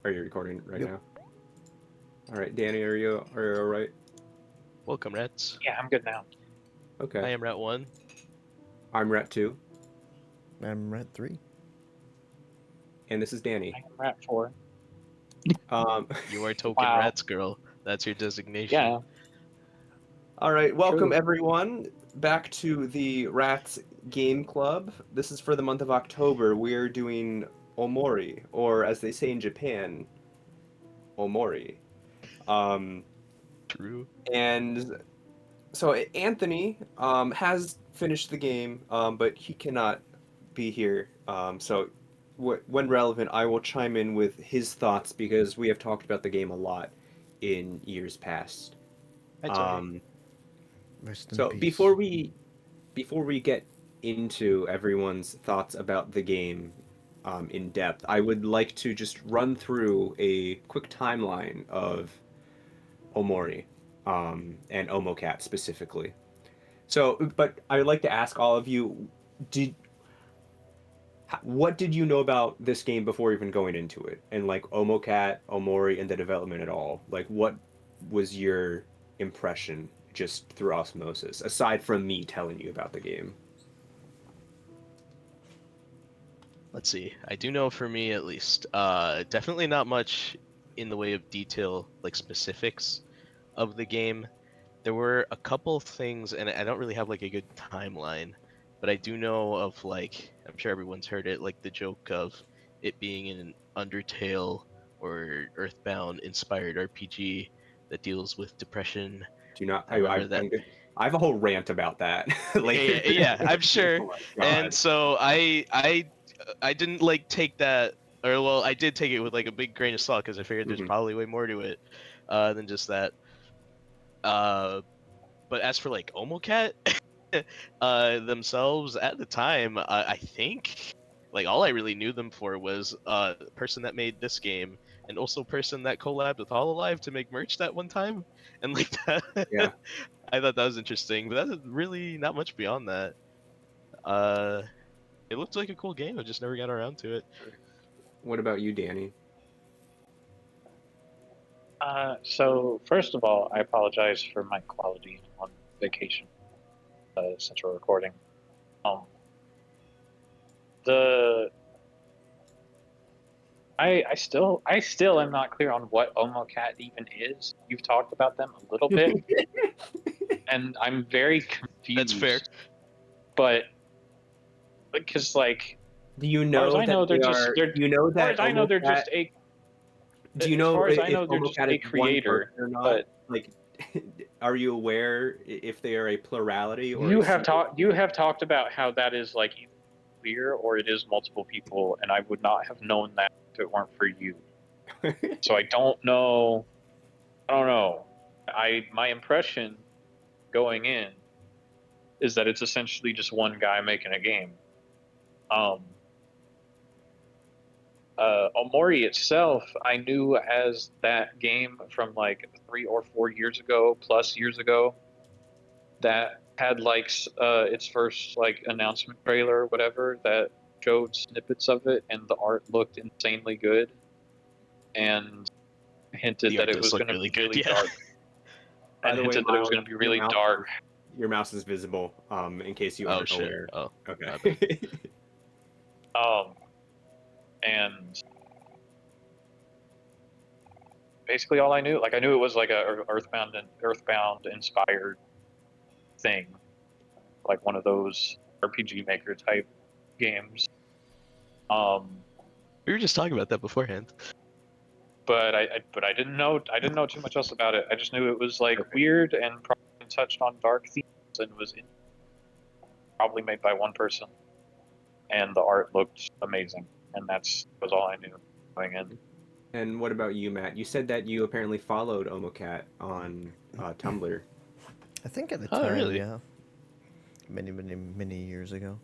Are you recording right Yep. now? All right, Danny, are you all right? Welcome, Rats. Yeah, I'm good now. Okay. I am Rat 1. I'm Rhett 2, I'm at 3. and this is Danny. I am Rat 4. Um, You are Token Wow. Rats, girl. That's your designation. Yeah, all right, welcome true. everyone back to the Rats Game Club. This is for the month of October. We're doing Omori, or as they say in Japan, Omori. Um, True. and so Anthony has finished the game, but he cannot be here. So when relevant, I will chime in with his thoughts because we have talked about the game a lot in years past. Hi, Tony. Um, Rest in so peace. before we get into everyone's thoughts about the game in depth, I would like to just run through a quick timeline of Omori and Omocat specifically. So, but I would like to ask all of you, did what did you know about this game before even going into it? And like Omocat, Omori, and the development at all? Like, what was your impression just through osmosis, aside from me telling you about the game? Let's see. I do know for me at least, definitely not much in the way of detail, like specifics of the game. There were a couple things, and I don't really have like a good timeline, but I do know of like, I'm sure everyone's heard it, like the joke of it being an Undertale or Earthbound inspired RPG that deals with depression. Do you not? I remember that. I have a whole rant about that Yeah, later. yeah, I'm sure. Oh my And God. so I didn't like take that, or well, I did take it with like a big grain of salt because I figured there's Mhm. probably way more to it than just that. Uh, but as for like Omocat themselves at the time, I think like all I really knew them for was the person that made this game and also person that collabed with Hololive to make merch that one time, and like that, Yeah. I thought that was interesting. But that's really not much beyond that. Uh, it looked like a cool game. I just never got around to it. What about you, Danny? So first of all, I apologize for my quality on vacation since we're recording. Um, the I still am not clear on what OmoCat even is. You've talked about them a little bit, and I'm very That's fair. confused. But because like, Do you as far as know I that know, they are? they're Do you know as far that as I know, they're Omocat? just a Do you as know far as I if know, they're just Omocat is a one person creator. or not? But Like, are you aware if they are a plurality or a you have single? talked about how that is like either clear or it is multiple people, and I would not have known that if it weren't for you. So I don't know. I don't know. My impression going in is that it's essentially just one guy making a game. Um, Omori itself, I knew as that game from like 3 or 4 years ago, plus years ago, that had like its first like announcement trailer or whatever that showed snippets of it, and the art looked insanely good, and hinted The that art it does was look going to really be good. really Yeah. dark, By and the way, hinted that it was Miles, going to be really dark. your mouse is visible. In case you Oh aren't shit. aware. Oh, my bad. Okay. Um, and basically all I knew, like I knew it was like a Earthbound inspired thing, like one of those RPG Maker type games. Um, We were just talking about that beforehand. but I didn't know too much else about it. I just knew it was like Perfect. weird and probably touched on dark themes and probably made by one person, and the art looked amazing, and that's was all I knew going in. And what about you, Matt? You said that you apparently followed Omocat on Tumblr. I think at the Oh, time, really? yeah. Many years ago.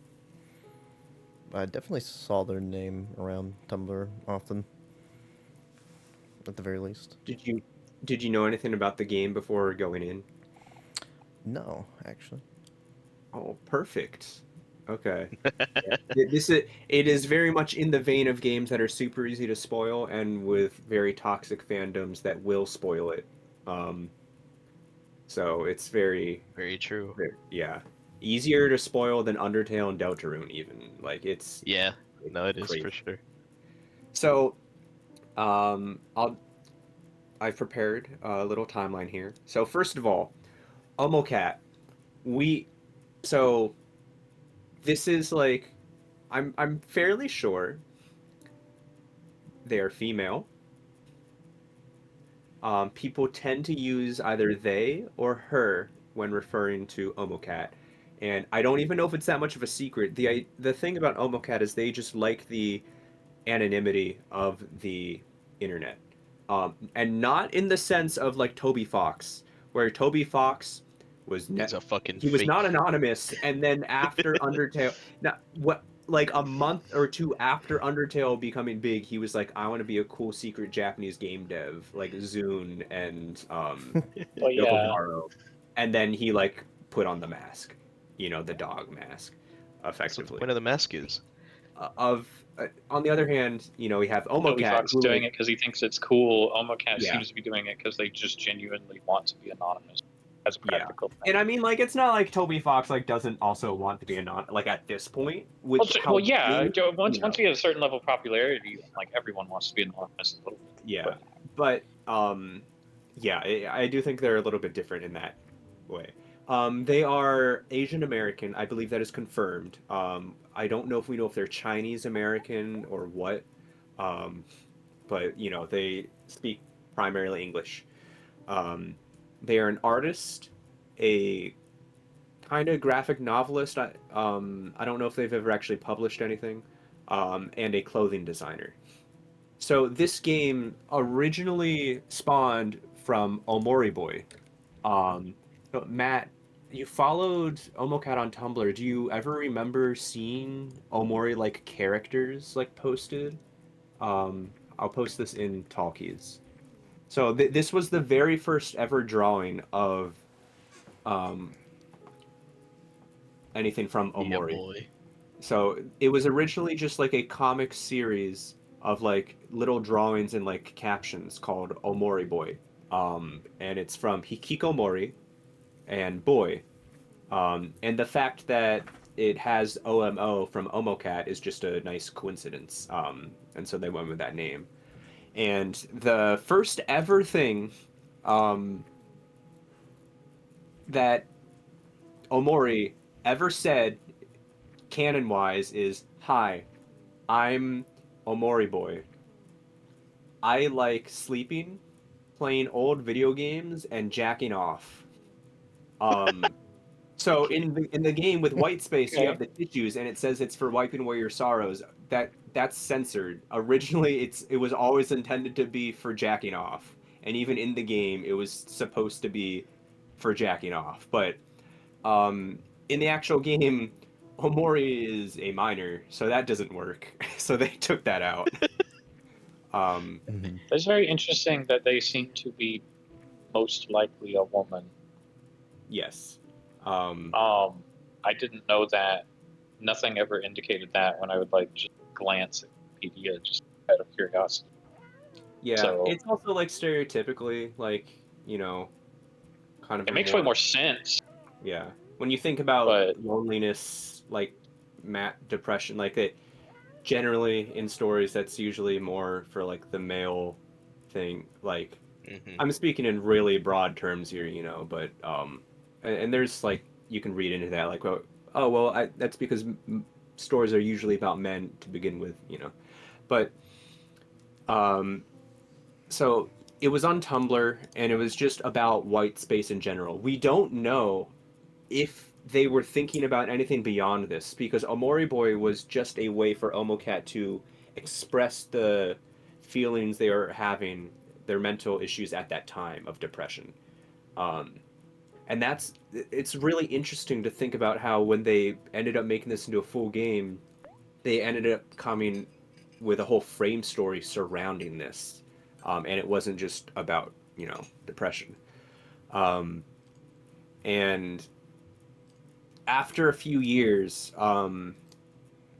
I definitely saw their name around Tumblr often, at the very least. Did you did you know anything about the game before going in? No, actually. Oh, perfect. Okay. Yeah. It is very much in the vein of games that are super easy to spoil and with very toxic fandoms that will spoil it. Um, so it's Very true. yeah, easier to spoil than Undertale and Deltarune even. Like Yeah, it's no, it is for crazy. sure. So, I've prepared a little timeline here. So first of all, Omocat, we so this is like I'm fairly sure they are female. People tend to use either they or her when referring to Omocat. And I don't even know if it's that much of a secret. The thing about Omocat is they just like the anonymity of the internet. And not in the sense of like Toby Fox, where Toby Fox was He's a fucking he was not fake. anonymous, and then after Undertale, now what like a month or two after Undertale becoming big, he was like, I want to be a cool secret Japanese game dev like Zune and But yeah, Yokogaro, and then he like put on the mask, the dog mask, That's what the effectively point of the mask is. of on the other hand, we have Toby Omocat Fox is who doing like it because he thinks it's cool. Omocat yeah, seems to be doing it because they just genuinely want to be anonymous as a yeah. practical And I matter. mean like it's not like Toby Fox like doesn't also want to be like at this point with Well, how yeah. big, Once you get a certain level of popularity, then like everyone wants to be anonymous a little bit. yeah. But But yeah, I do think they're a little bit different in that way. They are Asian American. I believe that is confirmed. I don't know if we know if they're Chinese American or what. Um, but they speak primarily English. Um, they are an artist, a kind of graphic novelist. I don't know if they've ever actually published anything, and a clothing designer. So this game originally spawned from Omori Boy. But Matt, you followed Omocat on Tumblr. Do you ever remember seeing Omori like characters like posted? I'll post this in Talkies. So this was the very first ever drawing of um, anything from Yeah, Omori. boy. So it was originally just like a comic series of like little drawings and like captions called Omori Boy. And it's from Hikikomori and Boy. And the fact that it has OMO from Omocat is just a nice coincidence. And so they went with that name. And the first ever thing um, that Omori ever said canon wise is, Hi, I'm Omori Boy. I like sleeping, playing old video games, and jacking off. Um, so Okay. in the game with white space, you have okay, the tissues, and it says it's for wiping away your sorrows. That's censored. Originally, it was always intended to be for jacking off, and even in the game, it was supposed to be for jacking off. But um, in the actual game, Omori is a minor, so that doesn't work. So they took that out. Um, Mhm. it's very interesting that they seem to be most likely a woman. yes. Um, Um, I didn't know that. Nothing ever indicated that when I would like just glance at Wikipedia just out of curiosity. yeah, So it's also like stereotypically like, kind of it a makes way more more sense. yeah. When you think about But loneliness, like depression, like it generally in stories that's usually more for like the male thing. Like Hmm. I'm speaking in really broad terms here, but and there's like you can read into that like well, that's because stories are usually about men to begin with, But um so it was on Tumblr and it was just about white space in general. We don't know if they were thinking about anything beyond this because Omori Boy was just a way for Omocat to express the feelings they are having, their mental issues at that time of depression. Um, and it's really interesting to think about how when they ended up making this into a full game, they ended up coming with a whole frame story surrounding this. And it wasn't just about, depression. Um, and after a few years,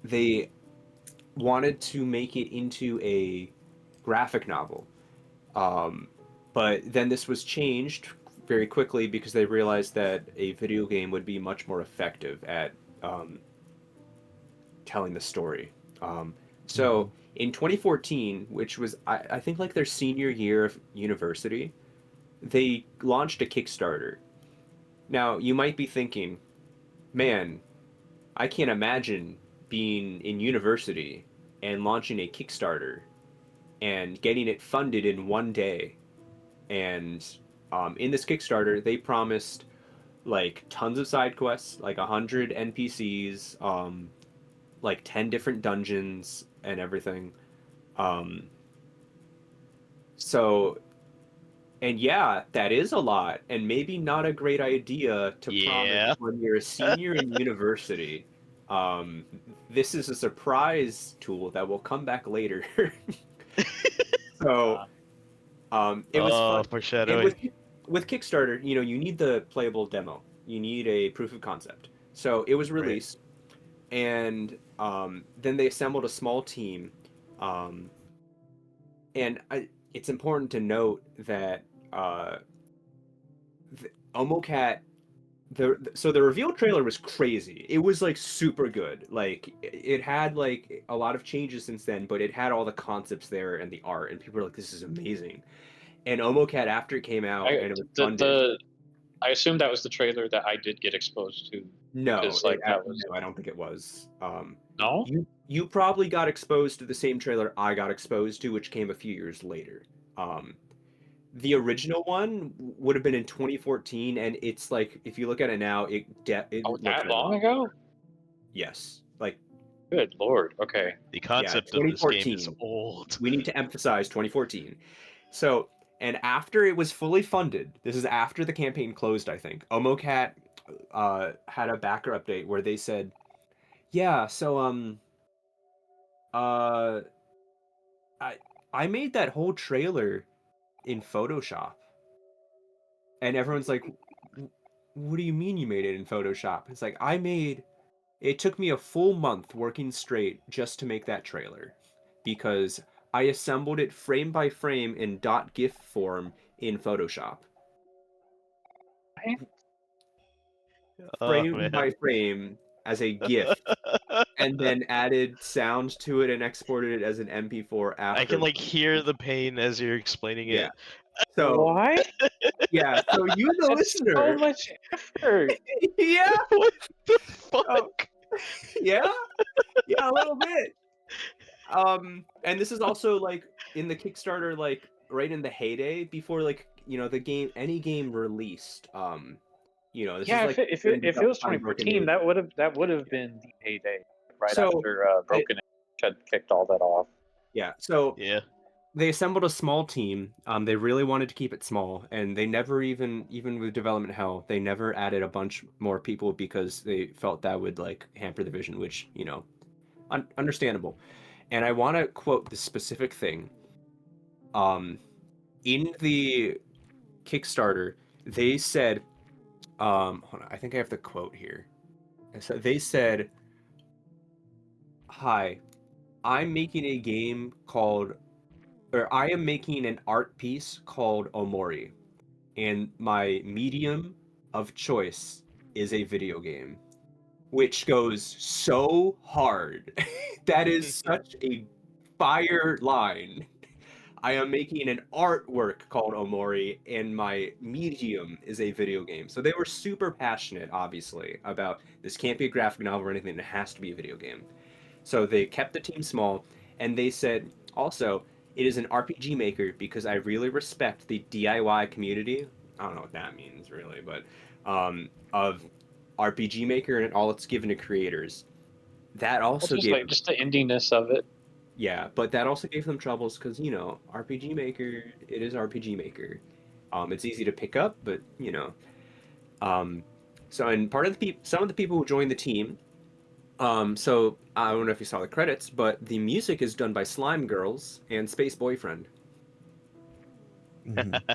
they wanted to make it into a graphic novel. Um, but then this was changed very quickly because they realized that a video game would be much more effective at um, telling the story. Um, Mm-hmm. so in 2014, which was I think like their senior year of university, they launched a Kickstarter. Now you might be thinking, man, I can't imagine being in university and launching a Kickstarter and getting it funded in one day. And in this Kickstarter, they promised like tons of side quests, like 100 NPCs, like 10 different dungeons and everything. Um, so, and yeah, that is a lot, and maybe not a great idea to promise Yeah. when you're a senior in university. Um, this is a surprise tool that will come back later. So, Uh, it was Oh, fun. And foreshadowing. with Kickstarter, you need the playable demo. You need a proof of concept. So it was Right. released, and then they assembled a small team. Um, it's important to note that uh, Omocat. The reveal trailer was crazy. It was like super good. Like it had like a lot of changes since then, but it had all the concepts there and the art, and people were like, "This is amazing." And Omocat after it came out I and it was the funded. the I assume that was the trailer that I did get exposed to No, because like that was no, I don't think it was. no. You probably got exposed to the same trailer I got exposed to, which came a few years later. Um, the original one would have been in 2014, and it's like if you look at it now, it Oh, looks that really long good. ago? Yes, like Good lord. Okay. The yeah, concept of this game is 2014. old. We need to emphasize 2014. So, and after it was fully funded, this is after the campaign closed, I think. Omocat had a backer update where they said, "Yeah, so uh I I made that whole trailer in Photoshop." And everyone's like, What do you mean you made it in Photoshop?" It's like, it took me a full month working straight just to make that trailer because I assembled it frame by frame in .gif form in Photoshop. Right? Oh Frame man. by frame as a GIF, and then added sound to it and exported it as an MP4 I can after. like hear the pain as you're explaining Yeah. it. So, What? yeah. So you, the That's so listener, much effort. yeah. What the Oh, fuck? yeah. Yeah, a little bit. And this is also like in the Kickstarter, like right in the heyday before like, any game released. This is Yeah, like if it was time Broken 2014, Age. that would have been the heyday right So, after I, Broken Age had kicked all that off. yeah. So Yeah. they assembled a small team. They really wanted to keep it small, and they never even with development hell, they never added a bunch more people because they felt that would like hamper the vision, which understandable. And I want to quote this specific thing. Um, in the Kickstarter, they said, hold on, I think I have the quote here. So they said, "Hi, I'm making a game called, or I am making an art piece called Omori, and my medium of choice is a video game," which goes so hard. That is such a fire line. "I am making an artwork called Omori, and my medium is a video game." So they were super passionate, obviously, about this can't be a graphic novel or anything. It has to be a video game. So they kept the team small, and they said also it is an RPG maker because I really respect the DIY community. I don't know what that means really, but of RPG maker and all it's given to creators. That Well, also just gave like just the indiness of it. Yeah, but that also gave them troubles because RPG Maker, it is RPG Maker. It's easy to pick up, but um, so and part of some of the people who joined the team. So I don't know if you saw the credits, but the music is done by Slime Girls and Space Boyfriend. Mm-hmm.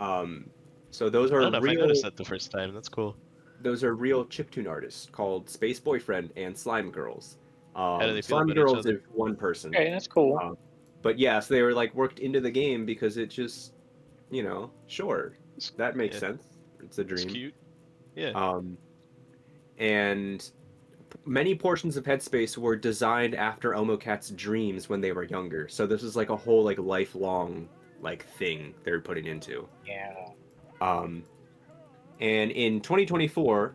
Um, so those I are don't know if I noticed real. that the first time. That's cool. those are real chiptune artists called Space Boyfriend and Slime Girls. How do they feel Slime about each Girls other? is one person. Okay, that's cool. Um, but yeah, so they were like worked into the game because it just, sure, that makes Yeah, sense. It's a it's dream. cute. Yeah. Um, and many portions of Headspace were designed after Omocat's dreams when they were younger. So this is like a whole like lifelong like thing they're putting into. Yeah. Um, and in 2024,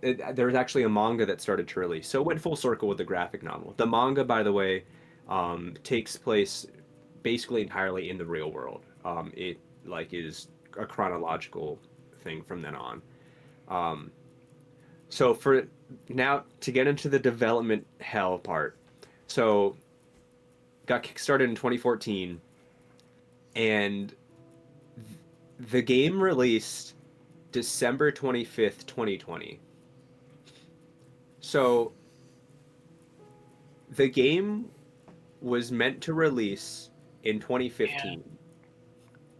there was actually a manga that started to release. So it went full circle with the graphic novel. The manga, by the way, takes place basically entirely in the real world. It like is a chronological thing from then on. Um, so for now to get into the development hell part, so got kickstarted in 2014, and the game released December 25th, 2020. So the game was meant to release in Yeah. 2015.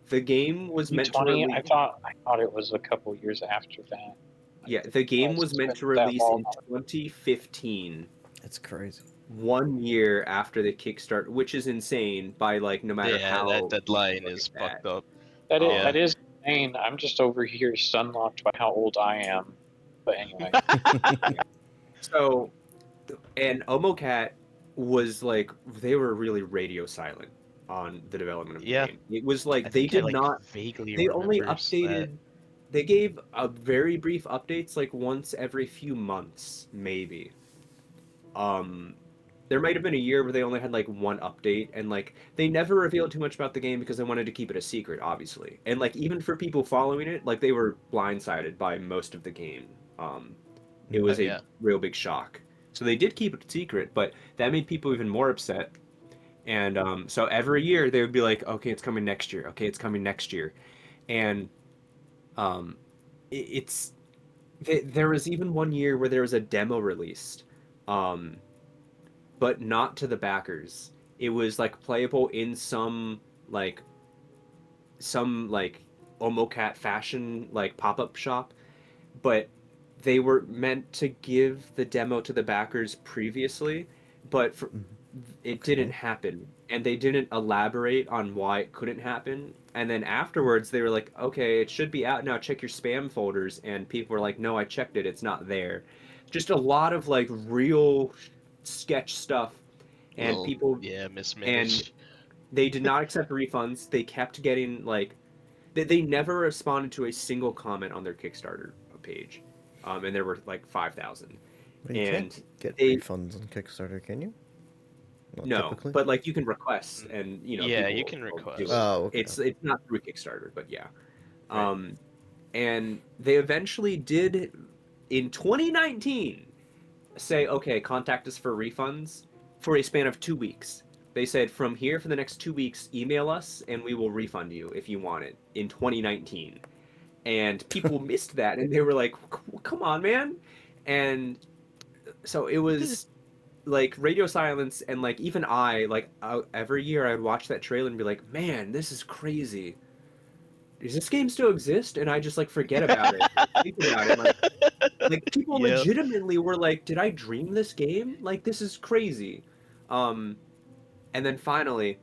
The game was meant to 2020. release. I thought it was a couple years after that. Like, Yeah, the game was it's meant been to that release long. in 2015, It's crazy. 1 year after the Kickstart, which is insane by like no matter Yeah, that how you deadline look is at fucked up. that. Yeah. That is insane. I'm just over here sunlocked by how old I am. But anyway, Yeah. So, and Omocat was like, they were really radio silent on the development of the Yeah, game. It was I like they think I did like not, vaguely they only remembers that. updated, they gave a very brief updates like once every few months, maybe. Um, there might have been a year where they only had like one update, and like they never revealed too much about the game because they wanted to keep it a secret, obviously. And like even for people following it, like they were blindsided by most of the game. It Oh was a yeah. real big shock. So they did keep it secret, but that made people even more upset. And so every year they would be like, "Okay, it's coming next year. Okay, it's coming next year," and um, it's there was even one year where there was a demo released. Um, but not to the backers. It was like playable in like some like Omocat fashion like pop-up shop, but they were meant to give the demo to the backers previously, but it didn't Okay. happen. And they didn't elaborate on why it couldn't happen. And then afterwards they were like, "Okay, it should be out now. Check your spam folders." And people were like, "No, I checked it. It's not there." Just a lot of like real sketch stuff and Little, people yeah, and mismanaged. they did not accept refunds. They kept getting like they never responded to a single comment on their Kickstarter page. And there were like 5,000. But you can't And get they refunds on Kickstarter, can you? Not no, typically. but like you can request and Yeah, you people can will do request. it. Oh, okay. It's not through Kickstarter, but yeah. Right. Um and they eventually did in 2019 say, okay, contact us for refunds for a span of 2 weeks. They said, from here for the next 2 weeks, email us and we will refund you if you want it in 2019. And people missed that and they were like, come on, man. And so it was like radio silence. And like, even every year I'd watch that trailer and be like, man, this is crazy. Does this game still exist? And I just like forget about it. Think about it. Like people Yep. legitimately were like, "Did I dream this game? Like this is crazy." Um, and then finally,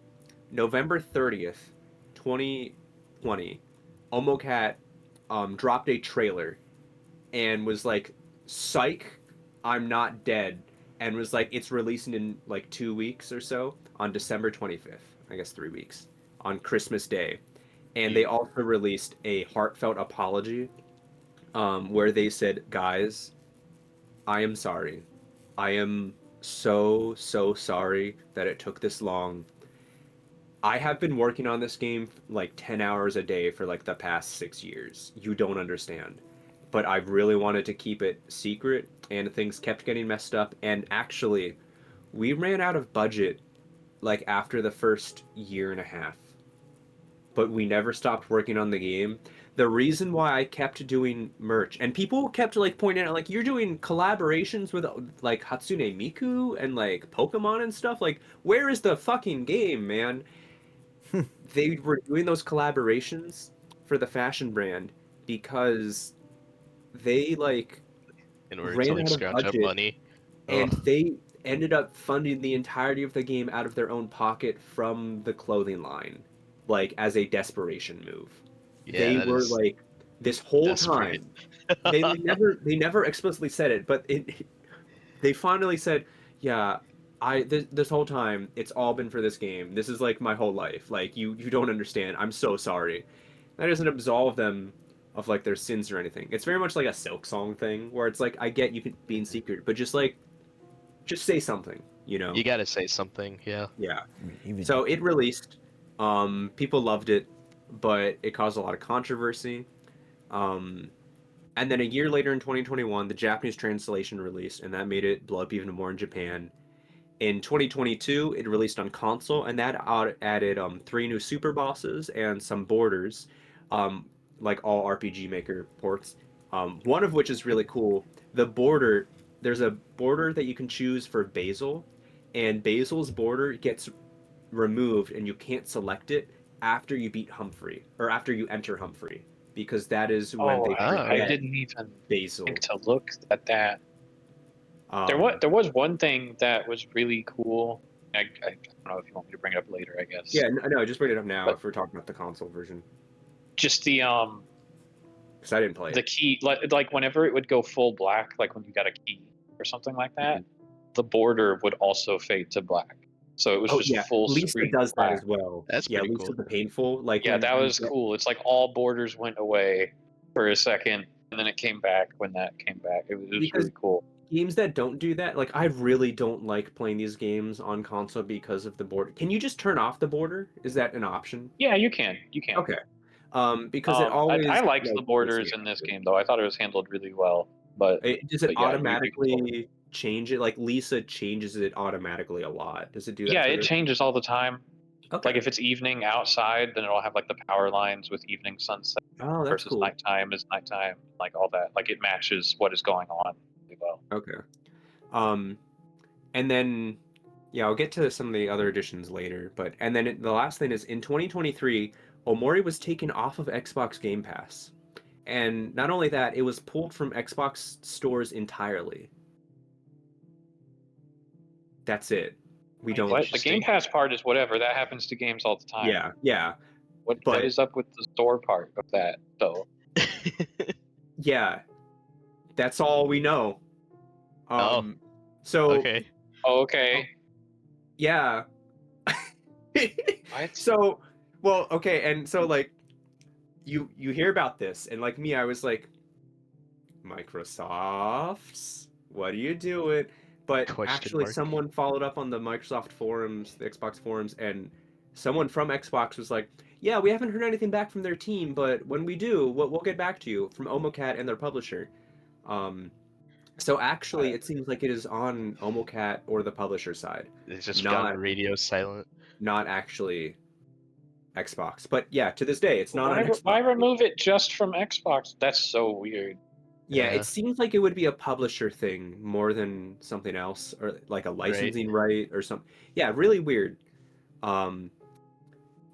November 30th, 2020, Omocat dropped a trailer and was like, "Psych, I'm not dead," and was like, "It's releasing in like 2 weeks or so on December 25th. I guess 3 weeks on Christmas Day." And they You. also released a heartfelt apology where they said, "Guys, I am sorry. I am so, so sorry that it took this long. I have been working on this game like 10 hours a day for like the past 6 years. You don't understand. But I really wanted to keep it secret, and things kept getting messed up. And actually, we ran out of budget like after the first year and a half, but we never stopped working on the game. The reason why I kept doing merch and people kept like pointing out like you're doing collaborations with like Hatsune Miku and like Pokemon and stuff, like where is the fucking game, man? They were doing those collaborations for the fashion brand because they like In order to ran like out of scrounge up budget, money. and Ugh. they ended up funding the entirety of the game out of their own pocket from the clothing line, like as a desperation move. Yeah, They that were is like this whole desperate. time. They never explicitly said it, but they finally said, "Yeah, this whole time it's all been for this game. This is like my whole life. Like you don't understand. I'm so sorry." That doesn't absolve them of like their sins or anything. It's very much like a Silk Song thing where it's like I get you can be in secret, but just say something, you know? You gotta say something, yeah. Yeah. I mean, even So it released. People loved it, but it caused a lot of controversy. Um, and then a year later in 2021, the Japanese translation released, and that made it blow up even more in Japan. In 2022, it released on console, and that added three new super bosses and some borders, um, like all RPG Maker ports. One of which is really cool. The border, there's a border that you can choose for Basil, and Basil's border gets removed, and you can't select it after you beat Humphrey or after you enter Humphrey, because that is when Oh, they I Ah. forget didn't even think Basil. to look at that. Um, There was one thing that was really cool. I don't know if you want me to bring it up later, I guess. yeah, no, just bring it up now But if we're talking about the console version, just because I didn't play the it. key, like whenever it would go full black, like when you got a key or something like that, Mhm. the border would also fade to black. So it was Oh just yeah, full Lisa screen does that black. as well. That's Yeah, pretty Lisa cool. the Painful, like Yeah, that when you was get cool. It's like all borders went away for a second, and then it came back when that came back. It was because really cool. games that don't do that, like I really don't like playing these games on console because of the border. Can you just turn off the border? Is that an option? Yeah, you can. You can. Okay. Because it I always liked the like makes me borders in this angry. game though. I thought it was handled really well. Does it Yeah, you can totally. automatically change it? Like Lisa changes it automatically a lot. Does it do that Yeah, for it this? changes all the time. Like Okay. if it's evening outside, then it'll have like the power lines with evening sunset Oh, that's versus cool. nighttime is nighttime, like all that. Like it matches what is going on really well. Okay. Um, and then yeah, I'll get to some of the other additions later, but and then the last thing is in 2023, Omori was taken off of Xbox Game Pass. And not only that, it was pulled from Xbox stores entirely. That's it. We Wait, don't what? The Game Interesting. Pass part is whatever. That happens to games all the time. Yeah, yeah. What But is up with the store part of that though? yeah, that's all we know. Oh, Um so okay. Oh, oh, okay. yeah. What? So, well, okay, and so like you hear about this and like me I was like Microsoft, what are you doing? But Question actually, mark. someone followed up on the Microsoft forums, the Xbox forums, and someone from Xbox was like, "Yeah, we haven't heard anything back from their team, but when we do, we'll get back to you from Omocat and their publisher." Um, so actually, it seems like it is on Omocat or the publisher side, It's just gone not radio silent. not actually Xbox. But yeah, to this day, it's not on Why Xbox. remove it just from Xbox? That's so weird. Yeah, it Yeah, seems like it would be a publisher thing more than something else, or like a right. licensing right or something. Yeah, really weird. Um,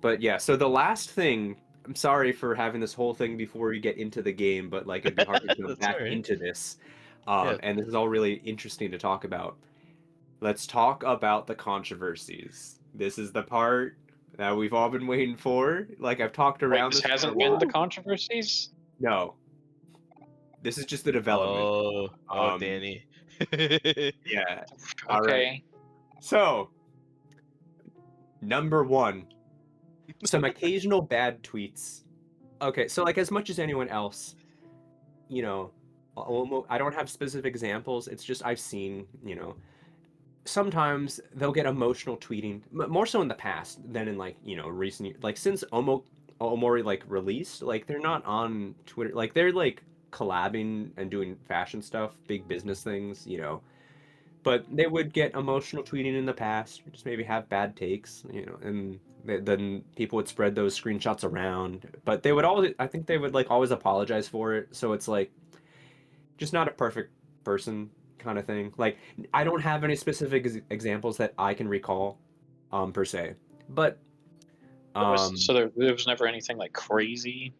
but yeah, so the last thing, I'm sorry for having this whole thing before we get into the game, but like it'd be hard to jump That's back alright. into this. Yeah. And this is all really interesting to talk about. Let's talk about the controversies. This is the part that we've all been waiting for. Like I've talked Wait, around this this for a hasn't been the while. controversies? No, this is just the development. Oh, oh, Um, Danny. yeah. All right. Okay. So, number one, some occasional bad tweets. Okay, so like as much as anyone else, you know, I don't have specific examples. It's just I've seen, sometimes they'll get emotional tweeting, more so in the past than in like, recent years. Like since Omori like released, like they're not on Twitter. Like they're like collabing and doing fashion stuff, big business things, but they would get emotional tweeting in the past, just maybe have bad takes, and then people would spread those screenshots around. But they would always, I think they would like always apologize for it. So it's like just not a perfect person kind of thing. Like I don't have any specific examples that I can recall, per se. But There was um, so there was never anything like crazy.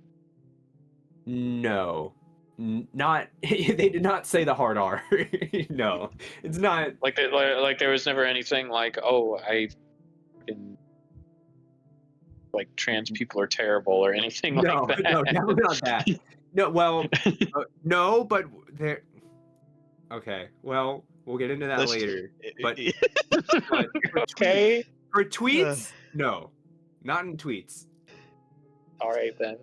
no, Not they did not say the hard R. No, it's not. Like there was never anything like, oh, I fucking, like trans people are terrible or anything like No, that. no, definitely not that. No, well, no, but there. Okay, well, we'll get into that Let's- later. But but Okay. for tweets, no, not in tweets. All right then.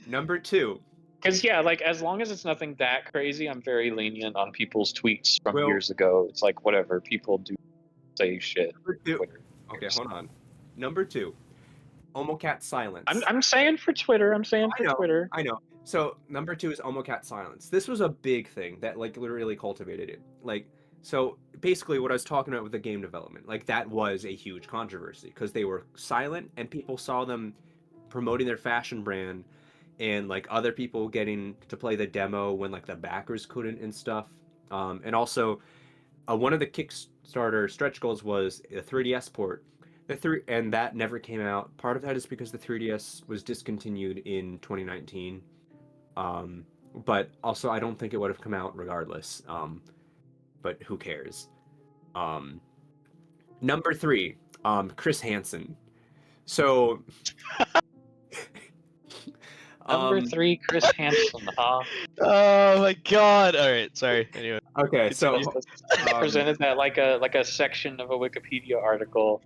Number 2. Because yeah, like as long as it's nothing that crazy, I'm very lenient on people's tweets from Well- years ago. It's like whatever, people do say shit. Number 2. Twitter. Okay, hold on. Number 2. Omocat silence. I'm saying for Twitter. I'm saying for Twitter. I know. So number 2 is Omocat silence. This was a big thing that like literally cultivated it. Like, so basically what I was talking about with the game development, like that was a huge controversy because they were silent and people saw them promoting their fashion brand and like other people getting to play the demo when like the backers couldn't and stuff. And also one of the Kickstarter stretch goals was a 3DS port. And that never came out. Part of that is because the 3DS was discontinued in 2019. But also I don't think it would have come out regardless. But who cares? Number 3, Chris Hansen. So Number 3, Chris Hansen, huh? Oh my god! All right, sorry. Anyway, okay, so Presented that like a section of a Wikipedia article.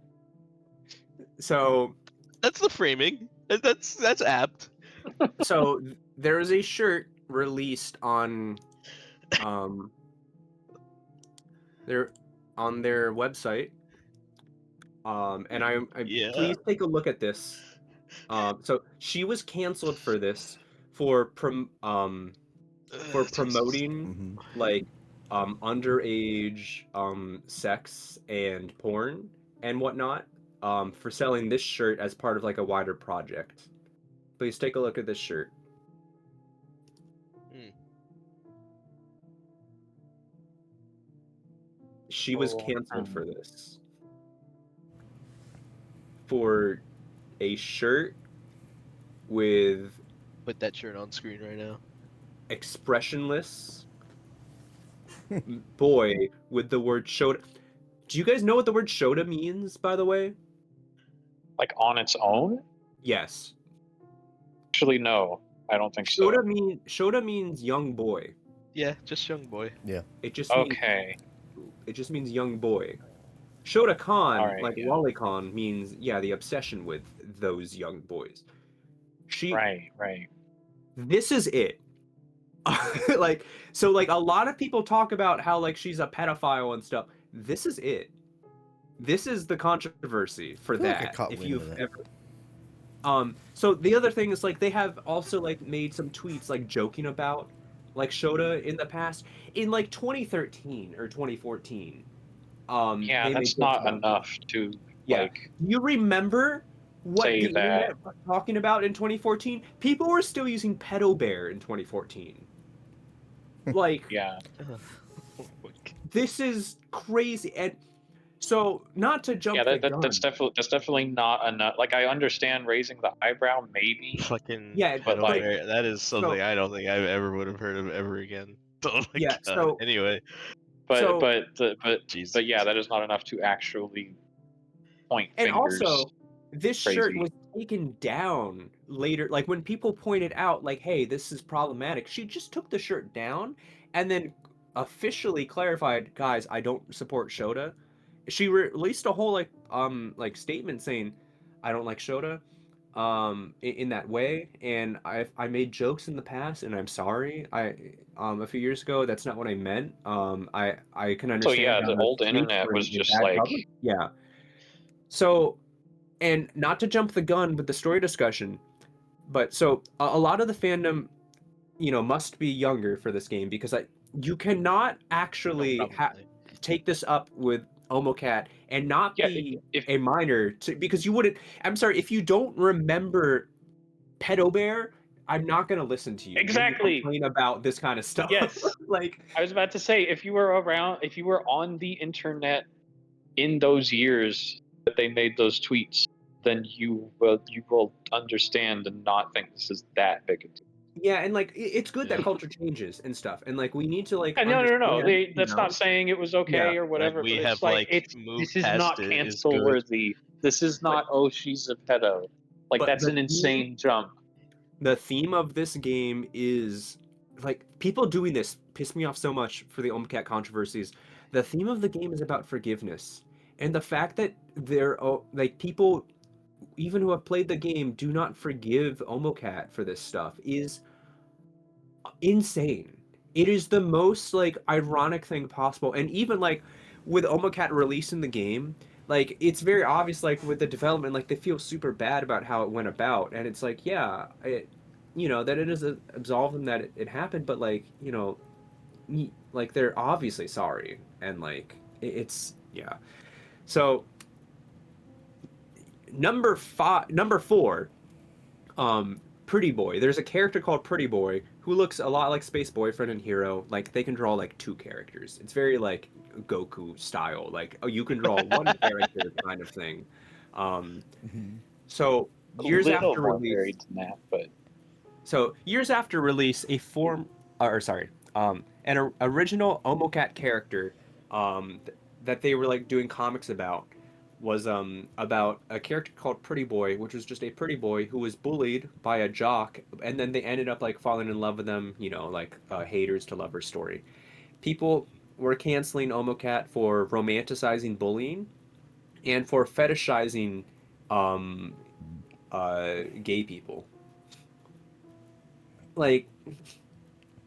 so that's the framing. That's apt. so there is a shirt released on their website, and I Yeah. please take a look at this. So she was canceled for this for promoting Mhm. like underage sex and porn and whatnot, for selling this shirt as part of like a wider project. Please take a look at this shirt. She was canceled for this. For a shirt with Put that shirt on screen right now. expressionless boy with the word Shota. Do you guys know what the word Shota means, by the way? Like on its own? Yes. Actually, no. I don't think so. Shota means young boy. Yeah, just young boy. Yeah. It just Okay. means young boy. Shota Khan, All right, like yeah. lolicon, means the obsession with those young boys. Right. This is it. Like, so like a lot of people talk about how like she's a pedophile and stuff. This is it. This is the controversy for I feel like I that. caught If wind you've of that. ever so the other thing is like they have also like made some tweets like joking about like Shota in the past in like 2013 or 2014. Yeah, they made that's jokes not about enough to Yeah. like You remember what say the that. internet was talking about in 2014? People were still using pedo bear in 2014. Like, Yeah. this is crazy. And so, not to jump Yeah, the gun. that's definitely not enough. Like I understand raising the eyebrow, maybe. Fucking Yeah, but, like- that is something so- I don't think I ever would have heard of ever again. Oh my Yeah, god. so- Anyway, So- Jesus. but yeah, that is not enough to actually point And fingers. also, this shirt Crazy. was taken down later. Like, when people pointed out, like, hey, this is problematic, she just took the shirt down and then officially clarified, guys, I don't support Shota. She released a whole like statement saying, I don't like Shota in that way, and I made jokes in the past and I'm sorry. I a few years ago, that's not what I meant. I can understand yeah, how the old tweets internet were was in just bad like- public. Yeah. So, and not to jump the gun with the story discussion, but so a lot of the fandom, must be younger for this game because you cannot actually Probably. take this up with Omocat and not Yeah, be if- a minor because you wouldn't. I'm sorry, if you don't remember Pedo Bear, I'm not gonna listen to you. when you Exactly. complain about this kind of stuff. Yes. Like, I was about to say, if you were on the internet in those years that they made those tweets, then you will understand and not think this is that big a deal. Yeah, and like it's good that Yeah. culture changes and stuff, and like we need to like And no. understand, you That's not know. saying it was Yeah, okay or That whatever, we but have it's like like moved this is past not it is cancel good. worthy. This is but not, oh, she's a pedo. Like, but that's an insane jump. the theme of this game is like people doing this piss me off so much for the Omcat controversies. The theme of the game is about forgiveness, and the fact that like people even who have played the game do not forgive Omocat for this stuff is insane. It is the most like ironic thing possible. And even like with Omocat releasing the game, like it's very obvious like with the development, like they feel super bad about how it went about. And it's like, yeah, that it is absolve them that it happened, but like, like they're obviously sorry. And like it's yeah. So number four, Pretty Boy. There's a character called Pretty Boy who looks a lot like Space Boyfriend and Hero. Like they can draw like two characters. It's very like Goku style. Like, oh, you can draw one character kind of thing. Um, Mhm. so A years little after more release, varied than that, but a form, or sorry, an original Omocat character, that they were like doing comics about was about a character called Pretty Boy, which was just a pretty boy who was bullied by a jock, and then they ended up like falling in love with them, like haters to lovers story. People were canceling Omocat for romanticizing bullying and for fetishizing um, gay people. Like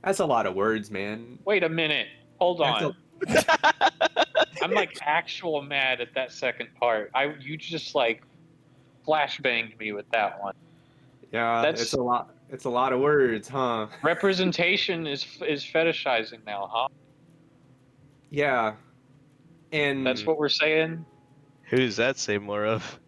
that's a lot of words, man. wait a minute. Hold That's a on. I'm like actual mad at that second part. You just like flashbanged me with that one. yeah, it's That's a lot. It's a lot of words, huh? representation is fetishizing now, huh? Yeah, That's and what we're saying. Who does that say more of?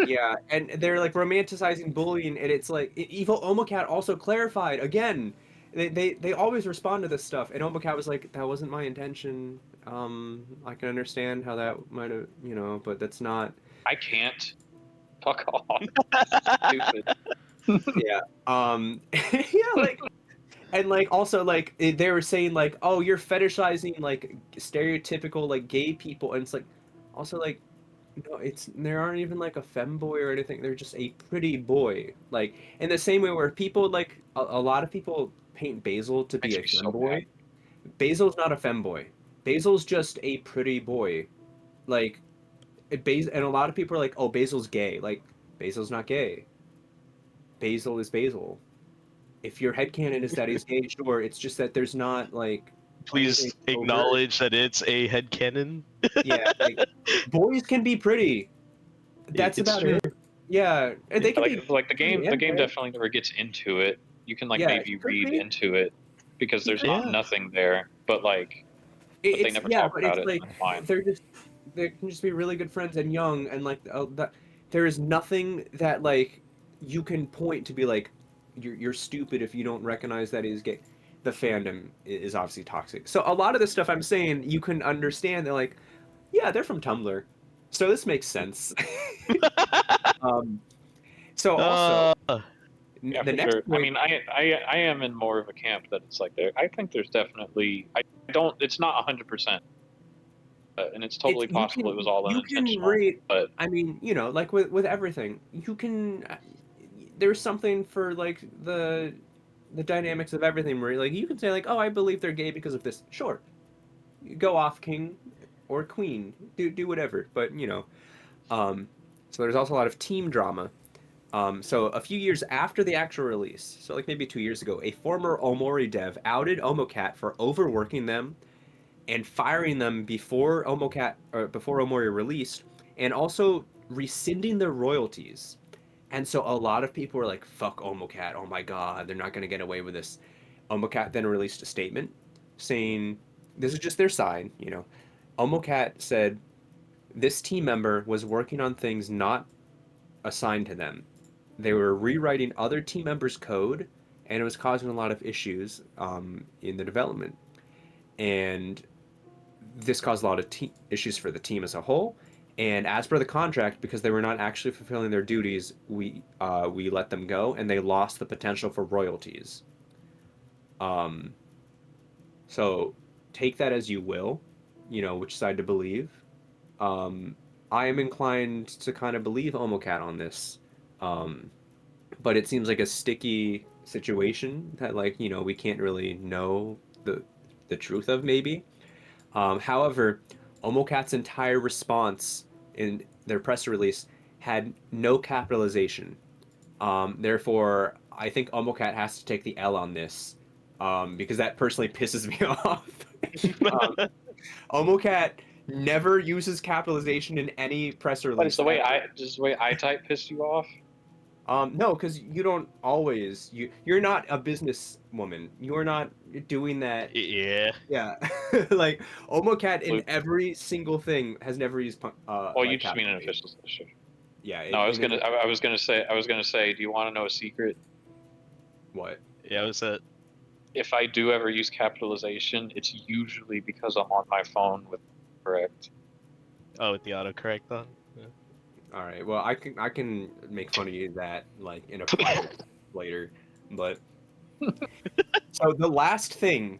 yeah, and they're like romanticizing bullying, and it's like Evil Omocat also clarified again. They always respond to this stuff, and Omocat was like, "That wasn't my intention. I can understand how that might have, but that's not." I can't. Fuck off. Stupid. Yeah. Yeah, like and like also like they were saying like, oh, you're fetishizing like stereotypical like gay people, and it's like also like no, it's there aren't even like a femboy or anything. They're just a pretty boy. Like in the same way where people like a lot of people paint Basil to be Makes a me so mad. femboy. Basil's not a femboy. Basil's just a pretty boy. Like and a lot of people are like, oh, Basil's gay. Like Basil's not gay. Basil is Basil. If your headcanon is that he's gay, sure. It's just that there's not like anything Please overt. acknowledge that it's a headcanon. Yeah, like boys can be pretty. That's It's about true. it. Yeah, and Yeah, they can be like pretty the and game gay. definitely never gets into it. You can like Yeah, maybe it could read be. into it because You there's could. not Yeah. nothing there, but they It's never yeah, talk but about it's it, like and that's fine. they can just be really good friends and young and like that. There is nothing that like you can point to be like you're stupid if you don't recognize that he's gay. The fandom is obviously toxic. So a lot of the stuff I'm saying you can understand. They're like, yeah, they're from Tumblr, so this makes sense. um, so also uh, Yeah, the for next sure. I point, mean, I am in more of a camp that it's like there. I think there's definitely. I don't. It's not 100%, and it's it's totally possible it was all you can unintentional. read. But I mean, like with everything, you can. There's something for like the dynamics of everything where like you can say like, oh, I believe they're gay because of this. Sure, go off, king or queen, do whatever. But um, so there's also a lot of team drama. So a few years after the actual release, so like maybe 2 years ago, a former Omori dev outed Omocat for overworking them and firing them before Omocat or before Omori released, and also rescinding their royalties. And so a lot of people were like, "Fuck Omocat! Oh my god, they're not gonna get away with this." Omocat then released a statement saying, "This is just their side." Omocat said this team member was working on things not assigned to them. They were rewriting other team members' code, and it was causing a lot of issues in the development. And this caused a lot of issues for the team as a whole. And as per the contract, because they were not actually fulfilling their duties, we let them go, and they lost the potential for royalties. Um, so take that as you will, which side to believe. Um, I am inclined to kind of believe Omocat on this, um, but it seems like a sticky situation that, like, we can't really know the truth of, maybe. However, Omocat's entire response in their press release had no capitalization. Therefore, I think Omocat has to take the L on this, because that personally pisses me off. um, Omocat never uses capitalization in any press But it's release the way ever. just the way I type pissed you off. No, because you don't always you're not a businesswoman. You're not doing that. Yeah. Yeah, like Omocat in Luke. every single thing has never used Well, you like just mean an capitalization. official session. Yeah, No, I was in gonna. his I was gonna say. I was gonna say. Do you want to know a secret? what? Yeah, was that? If I do ever use capitalization, it's usually because I'm on my phone with correct. Oh, with the autocorrect on? Yeah. All right. Well, I can make fun of you that, like, in a private later, but so the last thing.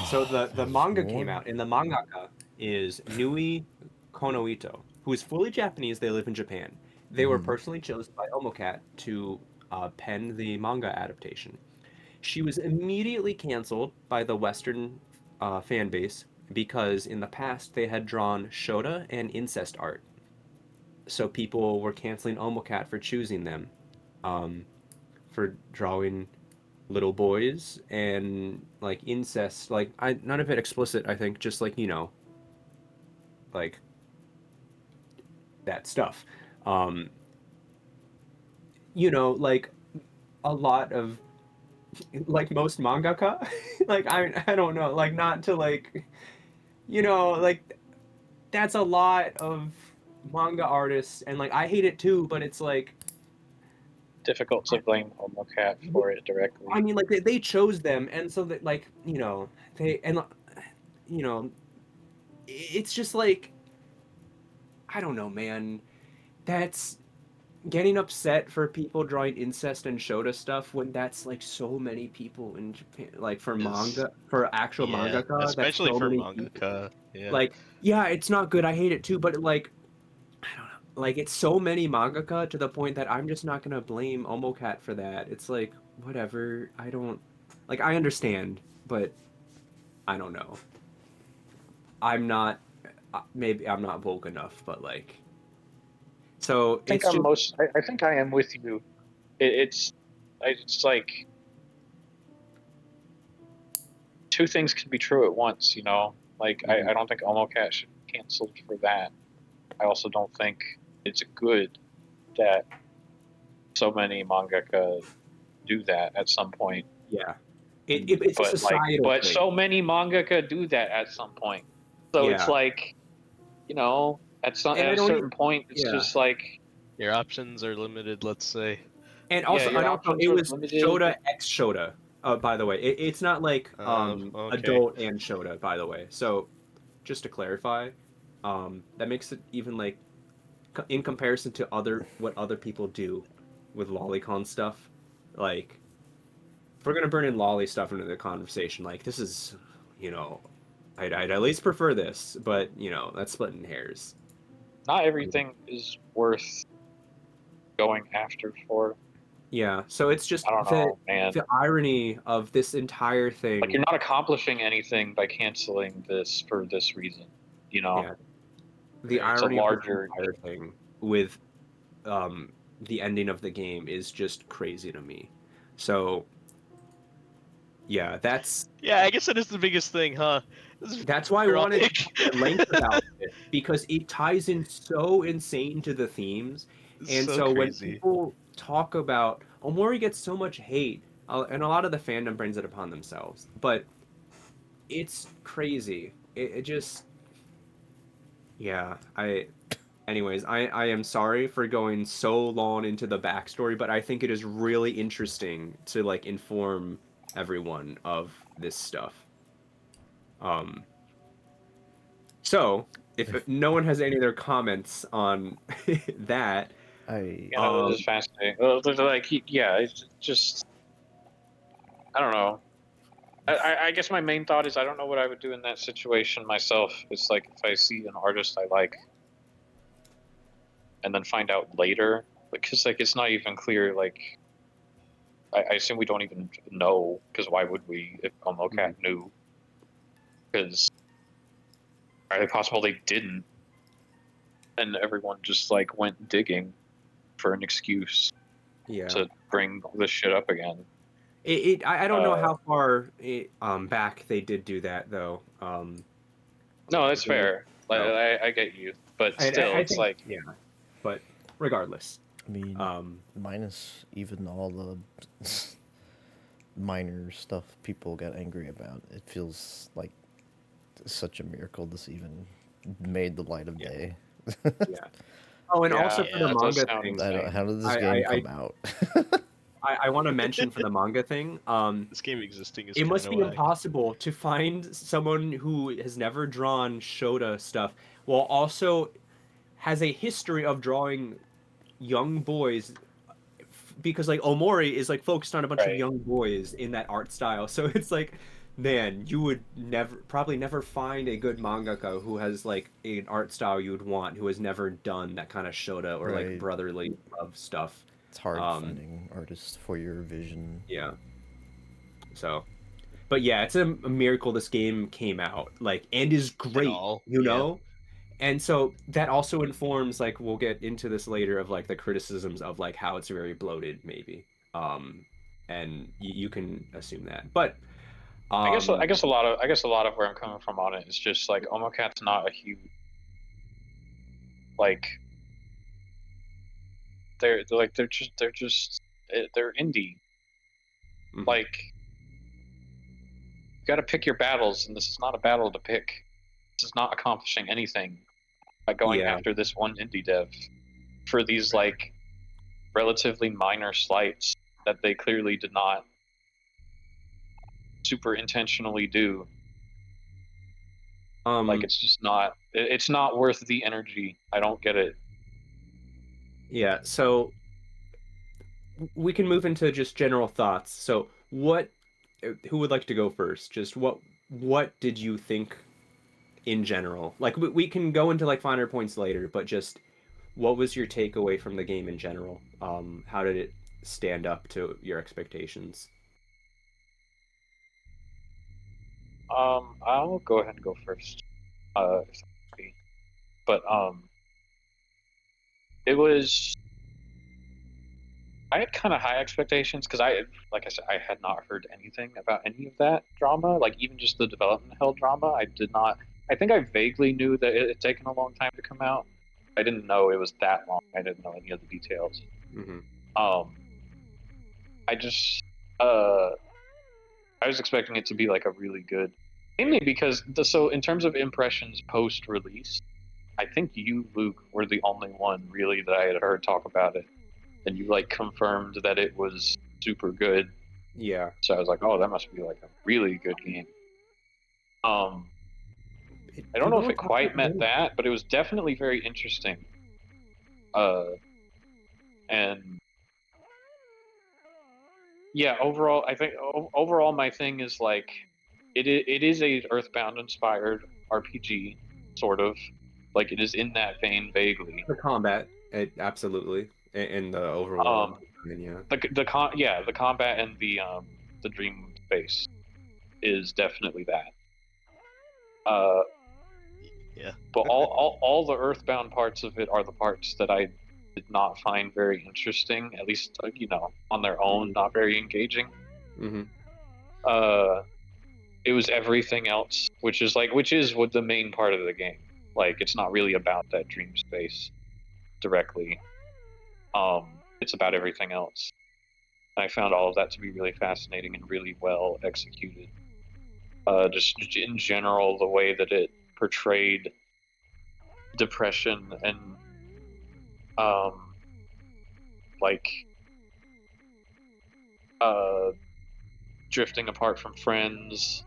So the There's manga came more. out, and the mangaka is Nui Konoito, who is fully Japanese. They live in Japan. They were Mm-hmm. personally chosen by Omocat to pen the manga adaptation. She was immediately canceled by the Western fan base because in the past they had drawn shota and incest art. So people were canceling Omocat for choosing them, um, for drawing little boys and like incest. Like, none of it explicit. I think just like like that stuff. Um, like a lot of, like, most mangaka. Like, I don't know. Like, not to, like, like, that's a lot of manga artists, and like I hate it too. But it's like, Difficult to blame HomoCat for it I directly. mean, like, they chose them, and so that, like, they, and you know it's just like, I don't know, man. That's getting upset for people drawing incest and shota stuff when that's like so many people in Japan. Like, for Is manga, for actual yeah, mangaka, that's especially so for many people. mangaka. Yeah. Like, yeah, it's not good. I hate it too. But like, I don't know. Like, it's so many mangaka to the point that I'm just not gonna blame Omocat for that. It's like, whatever. I don't, like, I understand, but I don't know. I'm not. Maybe I'm not woke enough, but like, so I think it's I'm just, most. I think I am with you. It's. It's like two things can be true at once. Like I mhm, don't think HomoCat should be canceled for that. I also don't think it's good that so many mangaka do that at some point. yeah. It's a societal But thing. so many mangaka do that at some point. So it's Yeah, like, and at I a don't even. certain point, it's Yeah, just like, Your options are limited, let's say. yeah, your and also options it are was limited. Shota X Shota. By the way, it's not like Okay. adult and Shota. By the way, so just to clarify, that makes it even, like, in comparison to what other people do with lolicon stuff. Like, if we're gonna burn in lolly stuff into the conversation, like, this is, you know, I'd at least prefer this, but that's splitting hairs. Not everything is worth going after for. Yeah, so it's just I don't the know, man. the irony of this entire Like, thing. you're not accomplishing anything by canceling this for this reason. You know, Yeah, the it's a irony of this larger. entire thing with the ending of the game is just crazy to me. So yeah, Yeah, I guess that is the biggest thing, huh? This is that's why I wanted to ironic. talk at length about it, because it ties in so insane to the themes. It's And so so when crazy. people talk about Omori gets so much hate, and a lot of the fandom brings it upon themselves, but it's crazy. It just, yeah, anyways, I am sorry for going so long into the backstory, but I think it is really interesting to, like, inform everyone of this stuff. Um, so if no one has any other comments on that, I You know, this is fascinating. Well, like, yeah, it's just I don't know. I guess my main thought is I don't know what I would do in that situation myself. It's like if I see an artist I like and then find out later, because like it's not even clear. Like I assume we don't even know, because why would we if Omocat knew? Because are it possible they didn't, and everyone just like went digging for an excuse yeah. to bring this shit up again? I don't know Uh, how far back they did do that though. no, that's fair. Like, So I get you, but I still, I it's think like yeah, but regardless, mean, um, minus even all the minor stuff people get angry about, it feels like such a miracle this even made the light of yeah, day. yeah. Oh, and yeah, also for the Yeah, that does manga sound thing, How insane. did this I game I I, come out? I want to mention for the manga thing. this game existing is It kind must of be whack. impossible to find someone who has never drawn Shota stuff while also has a history of drawing young boys because like Omori is like focused on a bunch of Right. young boys in that art style. So it's like, man, you would probably never find a good mangaka who has like an art style you would want who has never done that kind of Shota or like Right. brotherly love stuff. It's hard Um, finding artists for your vision. yeah. So, but yeah, it's a miracle this game came out like and is At great, all. you Yeah. know? And so that also informs like we'll get into this later of like the criticisms of like how it's very bloated maybe. Um and you can assume that. But I um guess a lot of where I'm coming from on it is just like Omocat's not a huge like they're like they're indie. mhm. Like you got to pick your battles, and this is not a battle to pick. This is not accomplishing anything by going Yeah. after this one indie dev for these like relatively minor slights that they clearly did not super intentionally do. Like Um it's just not it's not worth the energy. I don't get it. yeah, so we can move into just general thoughts. So what who would like to go first? Just what did you think in general? Like we can go into like finer points later, but just what was your takeaway from the game in general? How did it stand up to your expectations? I'll go ahead and go first. If but it was I had kind of high expectations because like I said, I had not heard anything about any of that drama. Like even just the development hell drama, I did not. I think I vaguely knew that it had taken a long time to come out. I didn't know it was that long. I didn't know any of the details. Hmm. Um, I just uh, I was expecting it to be like a really good, mainly because so in terms of impressions post release, I think you, Luke, were the only one really that I had heard talk about it, and you like confirmed that it was super good. Yeah. So I was like, oh, that must be like a really good game. Um, I don't know People if don't it talk about quite the met game. that, but it was definitely very interesting. Uh, and yeah, overall, I think overall my thing is like, it is a Earthbound inspired RPG, sort of. Like it is in that vein vaguely. The combat, absolutely, in the overworld. Um, And yeah. the combat and the dream space is definitely that. Uh, Yeah. but all the Earthbound parts of it are the parts that I did not find very interesting, at least on their own, Hmm. not very engaging. Hmm. Uh, it was everything else, which is what the main part of the game. Like it's not really about that dream space directly. It's about everything else. I found all of that to be really fascinating and really well executed. Just in general, the way that it portrayed depression and um, like uh, drifting apart from friends,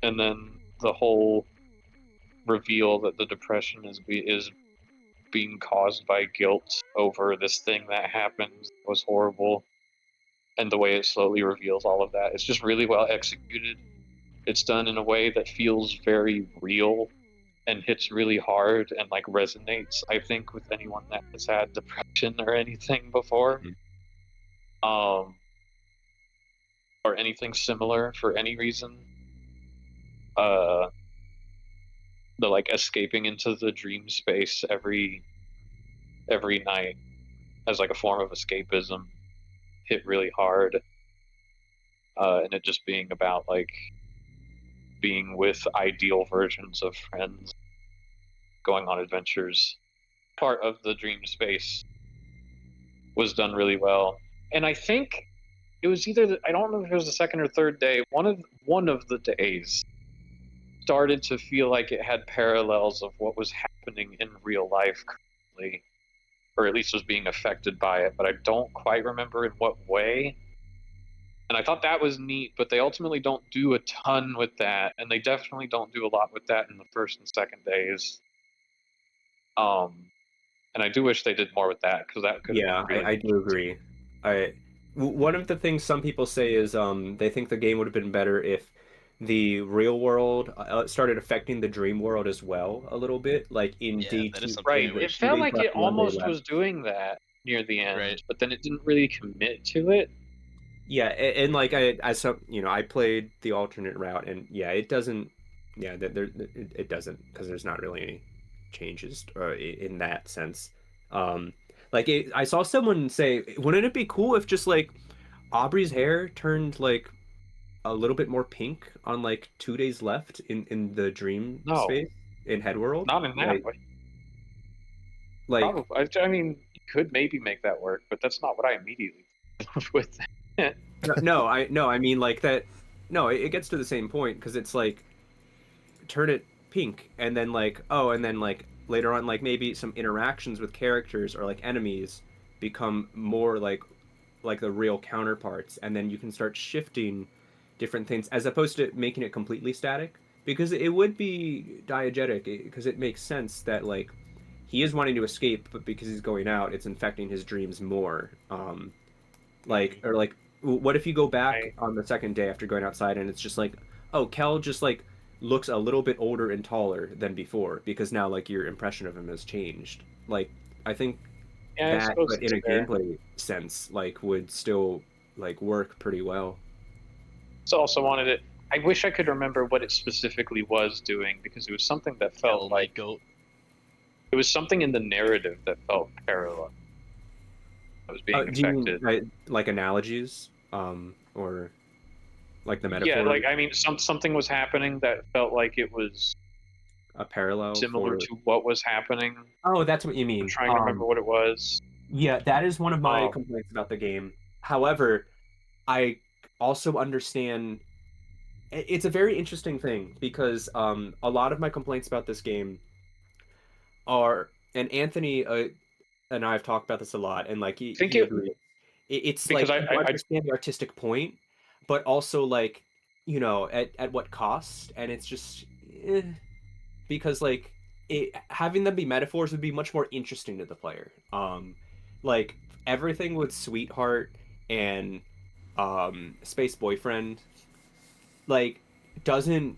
and then the whole reveal that the depression is being caused by guilt over this thing that happened was horrible, and the way it slowly reveals all of that, it's just really well executed. It's done in a way that feels very real and hits really hard and like resonates, I think, with anyone that has had depression or anything before, Mhm. um or anything similar for any reason. uh the like escaping into the dream space every night as like a form of escapism hit really hard, and it just being about like being with ideal versions of friends, going on adventures, part of the dream space was done really well. And I think it was either I don't remember if it was the second or third day. One of the days started to feel like it had parallels of what was happening in real life currently, or at least was being affected by it. But I don't quite remember in what way. And I thought that was neat, but they ultimately don't do a ton with that, and they definitely don't do a lot with that in the first and second days. Um, and I do wish they did more with that because that could have been Yeah, really I do interesting. agree. One of the things some people say is they think the game would have been better if the real world started affecting the dream world as well a little bit, like in Yeah, day that is two, something Right. I It wish. 2 felt days like left, it 1 day almost left. was doing that near the Right. end, but then it didn't really commit to it. Yeah, and like as some, I played the alternate route, and yeah, it doesn't. Yeah, it doesn't because there's not really any changes in that sense. Um, I saw someone say, wouldn't it be cool if just like Aubrey's hair turned like a little bit more pink on like 2 days left in the dream No, space in Headworld? not in that way. Like Probably. I mean, you could maybe make that work, but that's not what I immediately thought with that. no, I mean like that. No, it gets to the same point because it's like turn it pink and then like and then like later on like maybe some interactions with characters or like enemies become more like the real counterparts, and then you can start shifting different things as opposed to making it completely static, because it would be diegetic because it makes sense that like he is wanting to escape, but because he's going out it's infecting his dreams more. Like, or like, what if you go back I on the second day after going outside and it's just like, oh, Kel just like looks a little bit older and taller than before because now like your impression of him has changed. Like, I think Yeah, I that, suppose but in it's a fair. gameplay sense, like would still like work pretty well. So also wanted it. I wish I could remember what it specifically was doing because it was something that felt Hell, like night goat. it was something in the narrative that felt parallel. That was being Do you mean affected. like analogies, or like the Yeah, metaphor, like I mean, something was happening that felt like it was a parallel similar for? to what was happening. Oh, that's what you I'm mean. trying to remember what it was. Yeah, that is one of my Um, complaints about the game. However, I also understand it's a very interesting thing because a lot of my complaints about this game are, and Anthony and I have talked about this a lot, and like I think he it agrees. It's because like you I understand the artistic point, but also like at what cost, and it's just because like having them be metaphors would be much more interesting to the player. Like everything with Sweetheart and Space Boyfriend like doesn't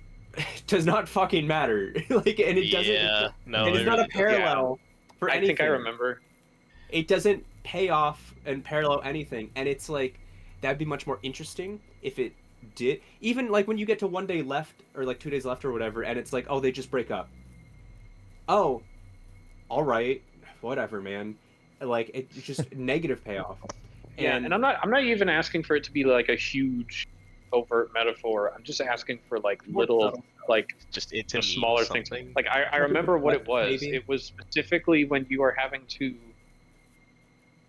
does not fucking matter. Like, and it doesn't, Yeah, no, and it it's not a really doesn't. yeah, parallel for I think I anything. remember. It doesn't pay off and parallel anything, and it's like that'd be much more interesting if it did. Even like when you get to 1 day left or like 2 days left or whatever, and it's like, oh, they just break up. Oh, all right, whatever, man. Like it's just negative payoff, Yeah, and and I'm not even asking for it to be like a huge overt metaphor. I'm just asking for like more little subtle stuff. like Just it to mean smaller things. something. Like I Like a remember what it quest, was. maybe. It was specifically when you are having to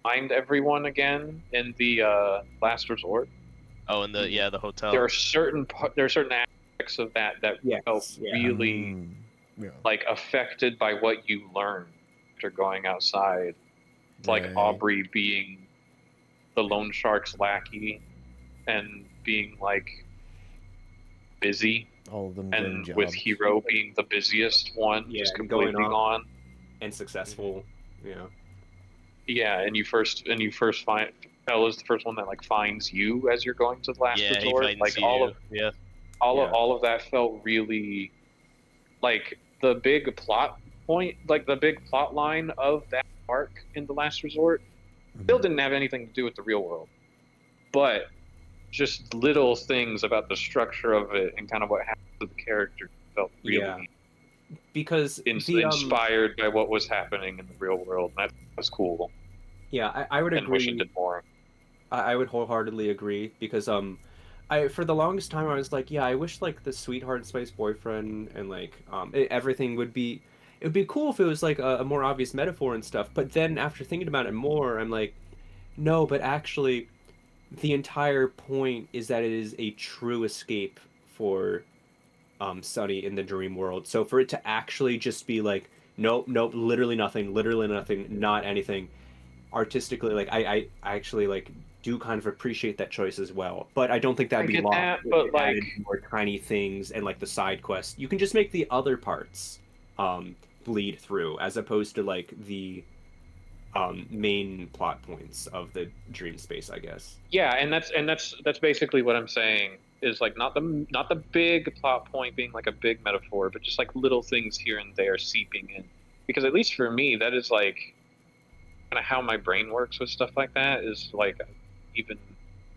find everyone again in the last resort. Oh, and Mhm. the There hotel. are certain aspects of that that felt Yes, yeah. really Yeah. like affected by what you learn after going outside. It's like Right. Aubrey being the loan shark's lackey and being like busy All of them getting and with jobs. Hero being the busiest one, Yeah, just and going completely off gone. and successful. Yeah. Yeah, and you first find Bell is the first one that like finds you as you're going to the last Yeah, he resort. finds Like all you. of Yeah. Yeah. all of that felt really like the big plot point, like the big plot line of that arc in the last resort. Still Mhm. didn't have anything to do with the real world, but just little things about the structure of it and kind of what happened to the character felt Yeah. really Because the inspired by what was happening in the real world. And that was cool, yeah, I would and wish it agree. did more. I would wholeheartedly agree because I for the longest time I was like, yeah, I wish like the sweetheart spice boyfriend and like everything would be it would be cool if it was like a more obvious metaphor and stuff. But then after thinking about it more, I'm like, no, but actually the entire point is that it is a true escape for Sunny in the dream world. So for it to actually just be like, nope, nope, literally nothing, not anything artistically, like I actually like do kind of appreciate that choice as well, but I don't think I that'd be get lost that, if but it added like, more tiny things and like the side quests. You can just make the other parts bleed through as opposed to like the main plot points of the dream space, I guess. yeah, and that's basically what I'm saying is like not the big plot point being like a big metaphor, but just like little things here and there seeping in. Because at least for me, that is like kind of how my brain works with stuff like that. Is like even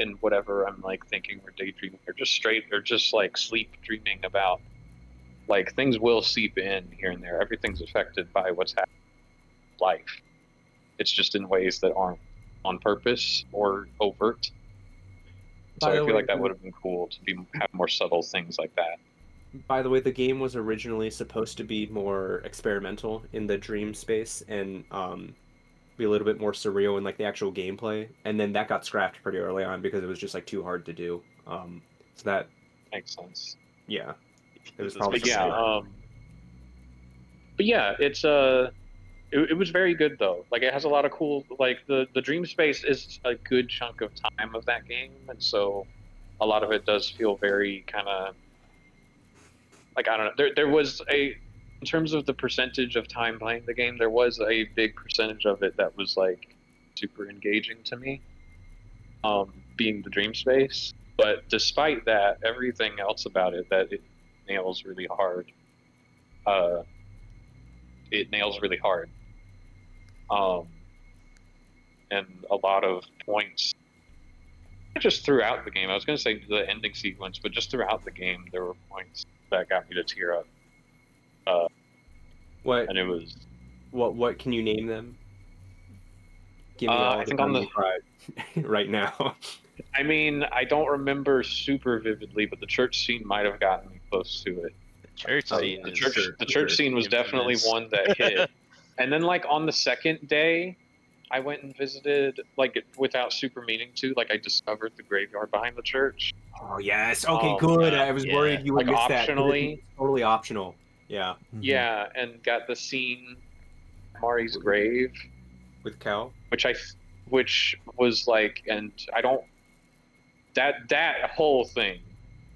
in whatever I'm like thinking or daydreaming or just straight or just like sleep dreaming about, like things will seep in here and there. Everything's affected by what's happening in life. It's just in ways that aren't on purpose or overt. So By I the feel way, like that would have been cool to be have more subtle things like that. the game was originally supposed to be more experimental in the dream space and be a little bit more surreal in like the actual gameplay, and then that got scrapped pretty early on because it was just like too hard to do. So that Makes sense. yeah, it was probably But Especially yeah, something. it's it was very good though. Like it has a lot of cool like the dream space is a good chunk of time of that game, and so a lot of it does feel very kind of like I don't know. There was a in terms of the percentage of time playing the game, there was a big percentage of it that was like super engaging to me. Being the dream space. But despite that, everything else about it that it nails really hard. Uh, it nails really hard. Um, and a lot of points, not just throughout the game. I was going to say the ending sequence, but just throughout the game, there were points that got me to tear up. Uh, What and it was, what can you name them? Give me all I the think on time the, you cried right now. I mean, I don't remember super vividly, but the church scene might have gotten me close to it. the church Oh scene yeah, for is sure, The for church sure. scene was definitely infamous. one that hit. And then like on the second day, I went and visited like without super meaning to. Like I discovered the graveyard behind the church. Oh yes. Okay, Um, good. I was Yeah. worried you would like miss that because optionally, it's totally optional. Yeah, Mhm. yeah, and got the scene at Mari's grave, with Cal. which which was like, and I don't that whole thing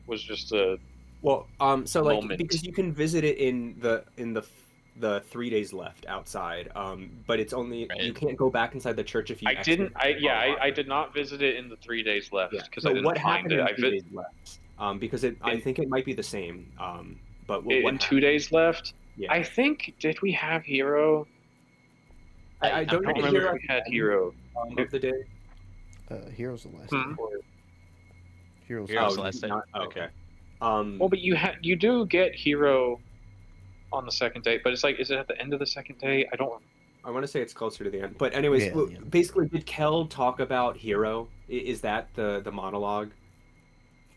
was just a Well, so like moment. because you can visit it in the 3 days left outside, but it's only you Right. can't go back inside the church if you I exit didn't. I or yeah. I longer. did not visit it in the 3 days Yeah. left because I So didn't what find happened it. in 3 days left? Because I In think it might be the same. But what in happened? 2 days left. Yeah. I think did we have Hero? I I'm don't I you don't pretty get here remember if sure. at we the had end Hero. of the day? Hero's the last Hmm. day. Or Hero's the Heroes oh, last the day. last day. not Okay. okay. Well, Um, but you do get Hero on the second day, but it's like, is it at the end of the second day? I don't I want to say it's closer to the end. But anyways, Yeah, the end. basically, did Kel talk about Hero? Is that the monologue?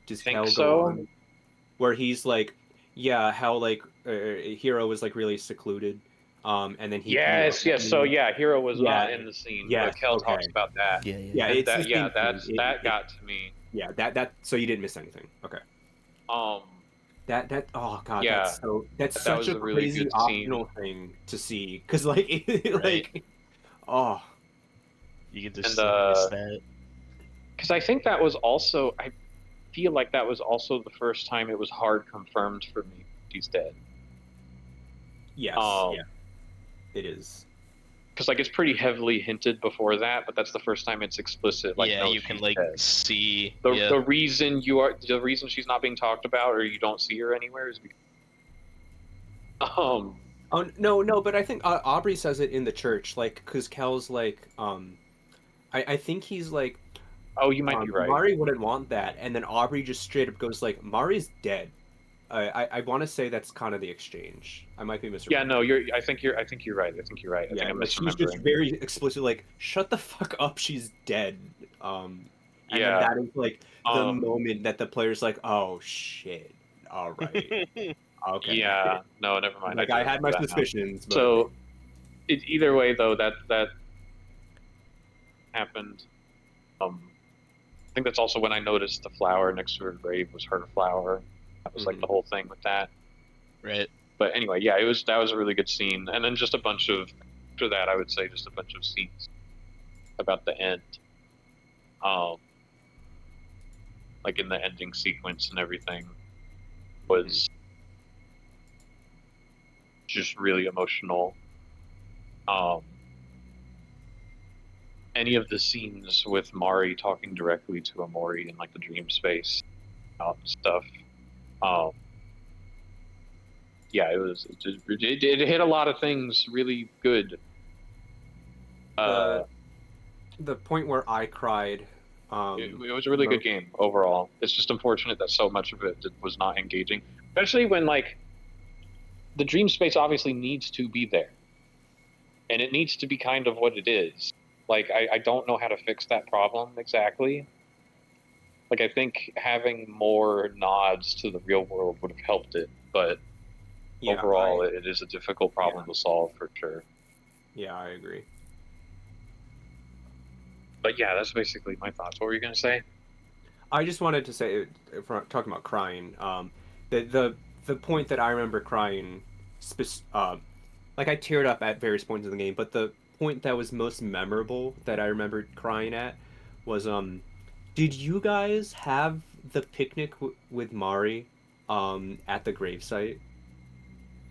Does think Kel go so. on where he's like, yeah, how like Hero was like really secluded, and then he grew up. Yes, yes. So yeah, Hero was Yeah, not in the scene, yes, but Kel talks okay, about that, Yeah, yeah, yeah, yeah. and it's the that yeah, same thing. that got to me. Yeah, that so you didn't miss anything. Okay, Um, that oh god, yeah, that's that such was a a really crazy good scene, optional thing to see because like Right. like oh You can and just like miss that. because I think that was also feel like that was also the first time it was hard confirmed for me she's dead. Yes, yeah, it is. Because like it's pretty heavily hinted before that, but that's the first time it's explicit. Like, Yeah, no, you can she's like dead. see. The Yeah. the reason the reason she's not being talked about or you don't see her anywhere is because Oh no, but I think Aubrey says it in the church, like, because Kel's like, I think he's like, oh, you might be right. Mari wouldn't want that, and then Aubrey just straight up goes like, Mari's dead. I want to say that's kind of the exchange. I might be Yeah, no, misremembering. I think you're right. I think you're right. I Yeah, think I'm like she's just misremembering. very explicit, like, shut the fuck up, she's dead. And then Yeah. that is like the moment that the player's like, oh shit, all right, okay. Yeah. No, never mind. I Like do I had remember my that now. suspicions, but So either way though, that happened. I think that's also when I noticed the flower next to her grave was her flower. That was like Mhm. the whole thing with that. Right. But anyway, yeah, that was a really good scene. And then just a bunch of after that, I would say just a bunch of scenes about the end. Um, like in the ending sequence and everything was just really emotional. Um, any of the scenes with Mari talking directly to Omori in like the dream space stuff. Um, yeah, it hit a lot of things really good. the Uh, the point where I cried, it was a really good most, game overall. It's just unfortunate that so much of it was not engaging, especially when like the dream space obviously needs to be there, and it needs to be kind of what it is. Like I don't know how to fix that problem exactly. Like I think having more nods to the real world would have helped it, but yeah, overall it is a difficult yeah, problem to solve for sure. yeah, I agree. But yeah, that's basically my thoughts. What were you gonna say? I just wanted to say, talking about crying, the point that I remember crying, like I teared up at various points in the game, but the point that was most memorable that I remembered crying at was did you guys have the picnic with Mari, at the gravesite?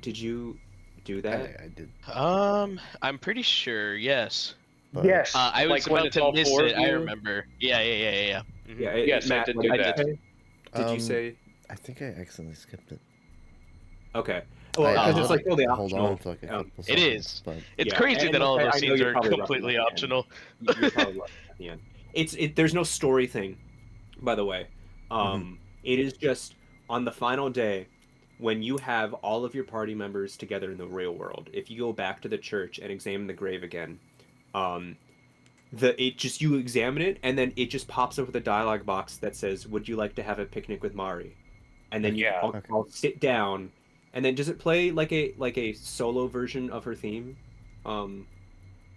Did you do that? I did, I'm pretty sure. Yes. but I was Like when about it's to all miss four it. of I you. remember. Yeah. Yeah, Yes, I Matt, did what do did I you did. that. say? Did you say? I think I accidentally skipped it. Okay. Well, I because Uh, it's let like it totally hold on optional. for like a couple it seconds, is. but It's Yeah, crazy and that like all of those I know scenes you're are probably rushing at completely the end. optional. You're probably rushing at the end. There's no story thing, by the way. hmm It is just on the final day when you have all of your party members together in the real world. If you go back to the church and examine the grave again, um, it just you examine it and then it just pops up with a dialogue box that says, "Would you like to have a picnic with Mari?" And then okay, you Yeah, okay. I'll sit down, and then does it play like a solo version of her theme? Um,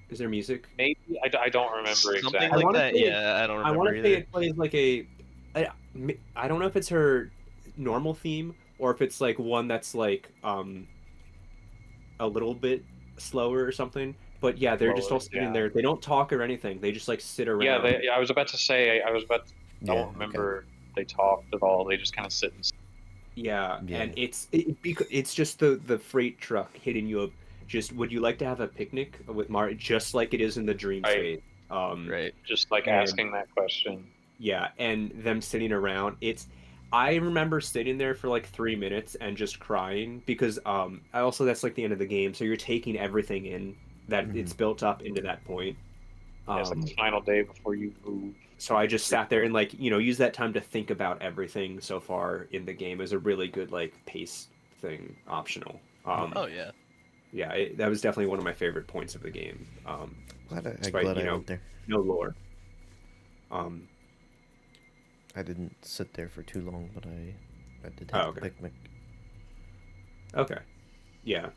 is there music? maybe I don't remember Something I like want exactly. to that. say Yeah, I don't I want remember to say either. it plays like I, I don't know if it's her normal theme or if it's like one that's like a little bit slower or something. But yeah, they're just all Slower, sitting yeah. there. They don't talk or anything. They just like sit Yeah, around. I was about to say I Yeah, don't okay. remember they talked at all. They just kind of sit and Yeah, Yeah. and it's just the freight truck hitting you up. Just would you like to have a picnic with Mar? Just like it is in the dream right, space. Right. just like And asking that question. yeah, and them sitting around. I remember sitting there for like 3 minutes and just crying because I also that's like the end of the game, so you're taking everything in that hmm it's built up into that point. Yeah, it's like Um, the final day before you move. so I just sat there and like use that time to think about everything so far in the game as a really good like pace thing optional. hmm Oh yeah. Yeah, that was definitely one of my favorite points of the game. Despite Glad I went there. no lore. Um, I didn't sit there for too long, but I did oh, have the okay, picnic. okay, yeah.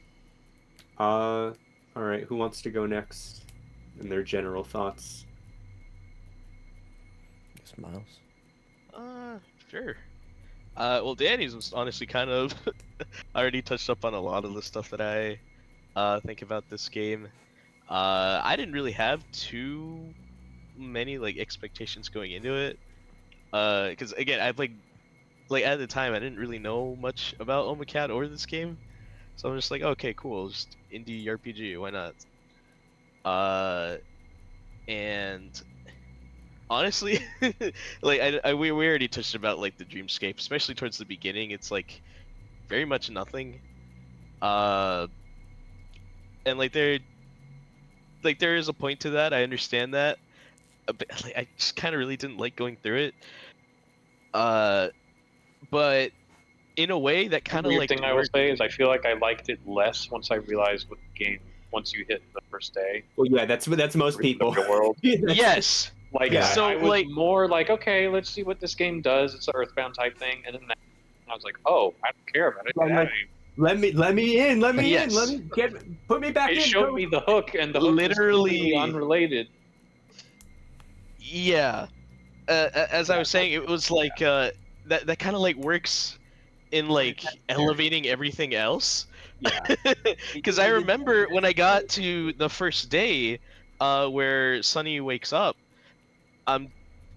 All right. Who wants to go next? And their general thoughts. Yes, Miles. Sure. Well, Danny's was honestly kind of already touched up on a lot of the stuff that I think about this game. I didn't really have too many like expectations going into it. Because again, I like at the time I didn't really know much about Omacat or this game, so I'm just like, okay, cool, just indie RPG, why not? Uh, and honestly, like we already touched about like the dreamscape, especially towards the beginning. It's like very much nothing. Uh, and like there is a point to that. I understand that. But like, I just kind of really didn't like going through it. Uh, but in a way that The kind of weird like thing I will worked. say is I feel like I liked it less once I realized what the game once you hit the first day Well, yeah, that's most in the people. real world. That's, Yes. Like yeah. So I was like more like, okay, let's see what this game does. It's an Earthbound type thing, and then I was like, oh, I don't care about it. I'm like, let me in, let yes, me put me back It in, showed coach. me the hook, and the hook was completely literally. unrelated. Yeah. As I Yeah, was saying, it was like that kind of like works in but it's like necessary. elevating everything else. Yeah, Because I it's remember when I got necessary. to the first day, where Sunny wakes up, I'm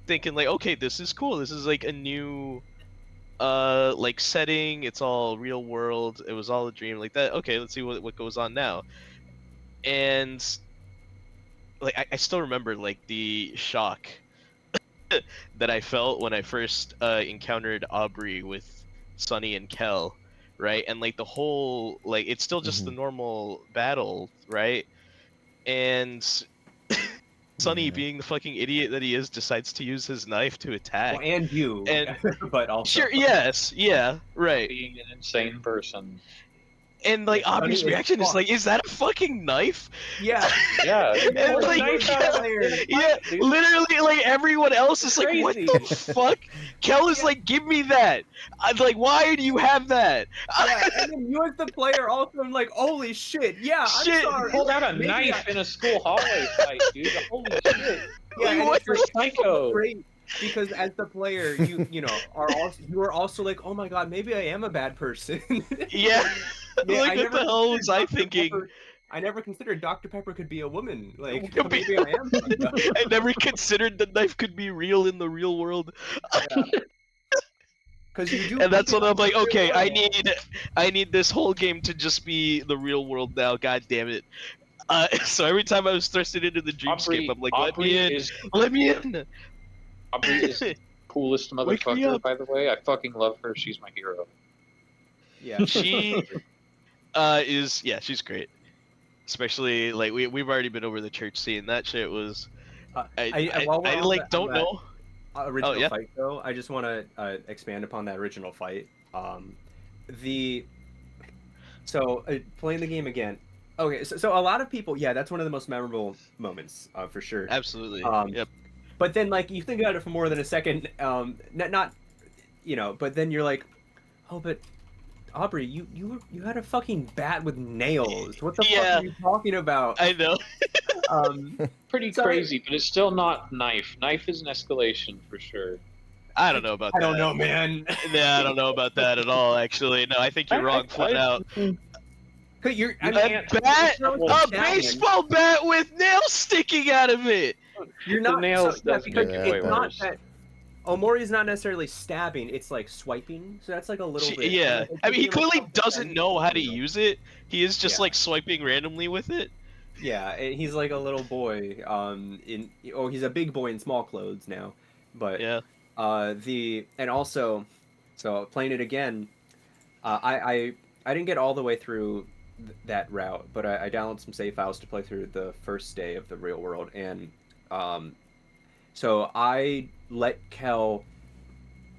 thinking like, okay, this is cool. This is like a new like setting. It's all real world. It was all a dream like that. Okay, let's see what goes on now. And like I still remember like the shock that I felt when I first encountered Aubrey with Sunny and Kel, right? And like the whole like it's still just the Hmm. normal battle, right? And Sunny, Yeah. being the fucking idiot that he is, decides to use his knife to Well, attack. and you, And but also, sure, yes, yeah, right. Being an insane person. And yeah, like Sonny Aubrey's is reaction is fucked. like, "Is that a fucking knife?" Yeah, Yeah, and you then And pull a like like, you're knife the out in a yeah, fight, dude. literally, like everyone else You're is like, "What the crazy. fuck?" Kel is yeah, like, "Give me that!" I'm like, "Why do you have that?" yeah, and then you as the player also am like, holy shit, yeah, I'm Shit, You sorry, pulled out a maybe knife in a school hallway fight, dude. Holy shit. yeah, like and what it's You're like the it's psycho. great because as the player, you know are also like, oh my god, maybe I am a bad person. yeah, Yeah, like I what never the hell was considered I Dr. thinking? Pepper. I never considered Dr. Pepper could be a woman. Like Could be- maybe I am fucked up. I never considered the knife could be real in the real world, Yeah, because you do and pick that's it when up I'm in the like, real okay, world. I need this whole game to just be the real world now. God damn it! So every time I was thrusted into the dreamscape, Aubrey I'm like, Aubrey is let me in, Aubrey is the coolest wake me motherfucker, up. by the way. I fucking love her. She's my hero. Yeah, she's She great. is yeah, she's great. Especially like we've already been over the church scene. That shit was While we're I on like on don't that know. Oh original yeah, fight though, I just want to expand upon that original fight. The so playing the game again. Okay, so a lot of people, yeah, that's one of the most memorable moments, for sure. absolutely. Um, Yep. but then like you think about it for more than a second, not but then you're like, oh, but Aubrey, you had a fucking bat with nails. What the fuck are Yeah, you talking about? I know. Um, Pretty so crazy, but it's still not knife. Knife is an escalation for sure. I don't know about I don't that. know, man. Nah, I don't know about that at all. Actually, no, I think you're wrong flat out. I You mean, A can't. bat, it's not like Well, you're a stabbing. baseball bat with nails sticking out of it. You're the not so nails yeah does because make it Yeah, way it's that not worse. that Omori is not necessarily stabbing. It's like swiping. So that's like a little bit. I'm Yeah, like, I mean, okay, he you like clearly doesn't self-defense, know how to you know. use it. He is just Yeah, like swiping randomly with it. yeah. And he's like a little boy. He's a big boy in small clothes now, but Yeah. the and also, so playing it again, I didn't get all the way through that route, but I downloaded some save files to play through the first day of the real world, and um, so I let Kel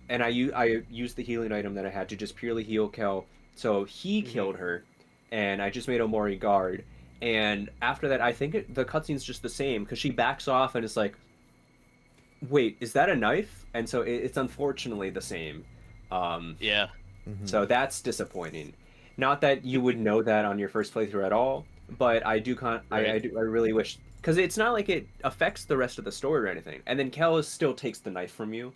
and I used the healing item that I had to just purely heal Kel. So he Hmm. killed her, and I just made Omori guard. And after that, I think the cutscene's just the same because she backs off and it's like, wait, is that a knife? And so it's unfortunately the same. Um, Yeah. hmm so that's disappointing. Not that you would know that on your first playthrough at all, but Right. I really wish because it's not like it affects the rest of the story or anything. And then Kel still takes the knife from you.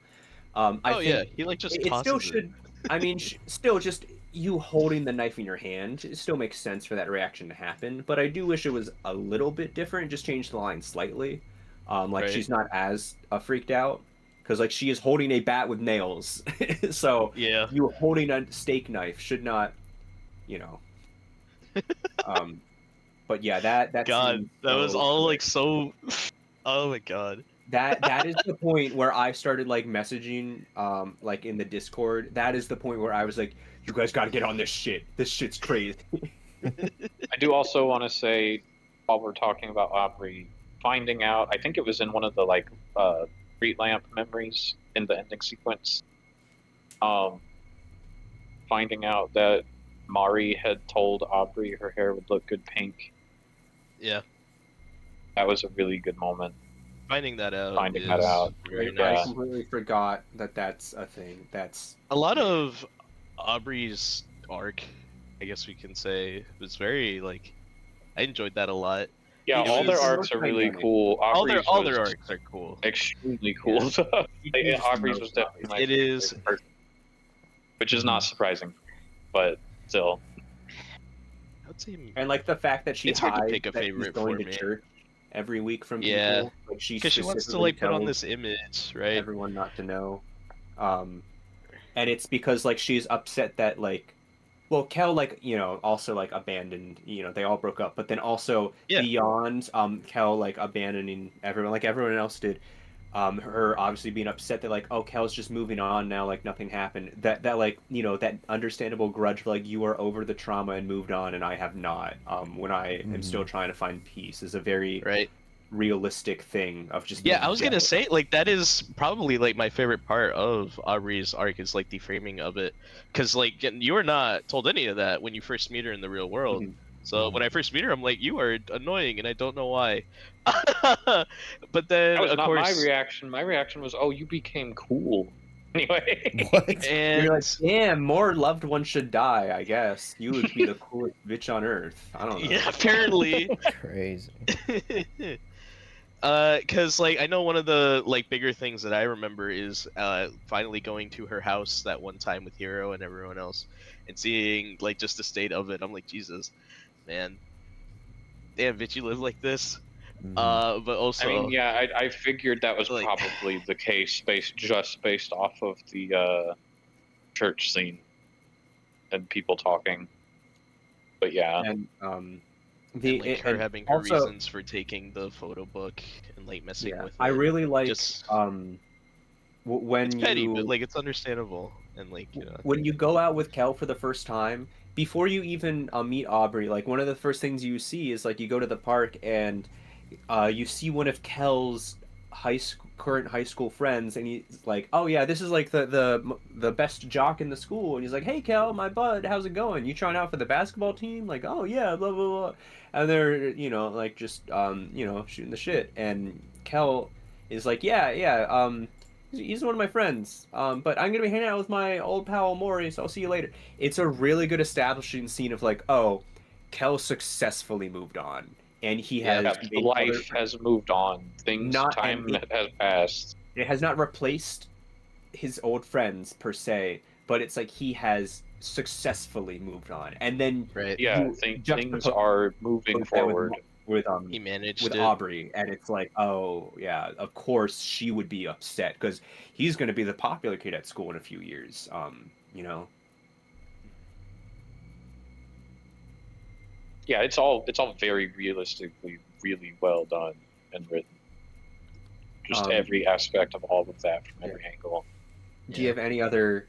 I Oh yeah, think he like just it still tosses it. should. I mean, still just you holding the knife in your hand. It still makes sense for that reaction to happen. But I do wish it was a little bit different. Just change the line slightly. Like Right. she's not as freaked out. because like she is holding a bat with nails. So Yeah. you holding a steak knife should not, you know. Um, but yeah, that God, seems that was so all good. like so. Oh my god. That is the point where I started like messaging like in the Discord. That is the point where I was like, you guys got to get on this shit. This shit's crazy. I do also want to say, while we're talking about Aubrey, finding out, I think it was in one of the like street lamp memories in the ending sequence. Um, Finding out that Mari had told Aubrey her hair would look good pink. Yeah. That was a really good moment. Finding that out Finding that is out. very I nice. completely forgot that that's a thing. That's A lot of Aubrey's arc, I guess we can say, was very like I enjoyed that a lot. Yeah, It all their was arcs are really dynamic. cool. Aubrey's all was their arcs are cool. extremely cool. It's just Aubrey's the was most definitely my It is. favorite person, which is not surprising, but still. I would say and like the fact that she it's hard to hides pick a that she's favorite going for to me. church every week from Yeah, people. Like she because she wants to specifically like put on tells this image, right? everyone not to know. Um, and it's because like she's upset that like, well, Kel like also like abandoned. They all broke up, but then also Yeah, beyond Kel like abandoning everyone like everyone else did. Her obviously being upset that like, oh, Kel's just moving on now, like nothing happened. That like that understandable grudge for like you are over the trauma and moved on and I have not. When I am still trying to find peace is a very right. realistic thing of just Yeah, being I was gonna jealous. say like that is probably like my favorite part of Aubrey's arc is like the framing of it, because like you were not told any of that when you first meet her in the real world. Mhm. So when I first meet her, I'm like, you are annoying, and I don't know why. But then That was of not my course, reaction. My reaction was, "Oh, you became cool." Anyway. What? You're like, and damn, more loved ones should die, I guess. You would be the coolest bitch on earth. I don't yeah, know. apparently. Crazy. Cause like I know one of the like bigger things that I remember is finally going to her house that one time with Hiro and everyone else, and seeing like just the state of it. I'm like, Jesus, man, damn, bitch, you live like this. But I mean, also yeah, I figured that was like, probably the case based off of the church scene and people talking. But yeah, And and like her and having her also reasons for taking the photo book and like messing yeah, with I it. really like Just it's when petty, but you like it's understandable and like when you go out with Kel for the first time, before you even meet Aubrey, like one of the first things you see is like you go to the park and you see one of Kel's current high school friends, and he's like, "Oh yeah, this is like the best jock in the school." And he's like, "Hey Kel, my bud, how's it going? You trying out for the basketball team?" Like, "Oh yeah, blah blah blah," and they're like just shooting the shit, and Kel is like, "Yeah yeah He's one of my friends, but I'm gonna be hanging out with my old pal Omori, so I'll see you later." It's a really good establishing scene of like, oh, Kel successfully moved on, and he yeah, has yeah, made other life has moved on. not, and Time has passed. it has not replaced his old friends per se, but it's like he has successfully moved on, and then right. Yeah, you things juxtapose are moving that forward. with He managed with it. Aubrey, and it's like, oh yeah, of course she would be upset because he's going to be the popular kid at school in a few years. Yeah, it's all very realistically really well done and written. Just Um, every aspect of all of that from yeah. every angle. Do you Yeah. have any other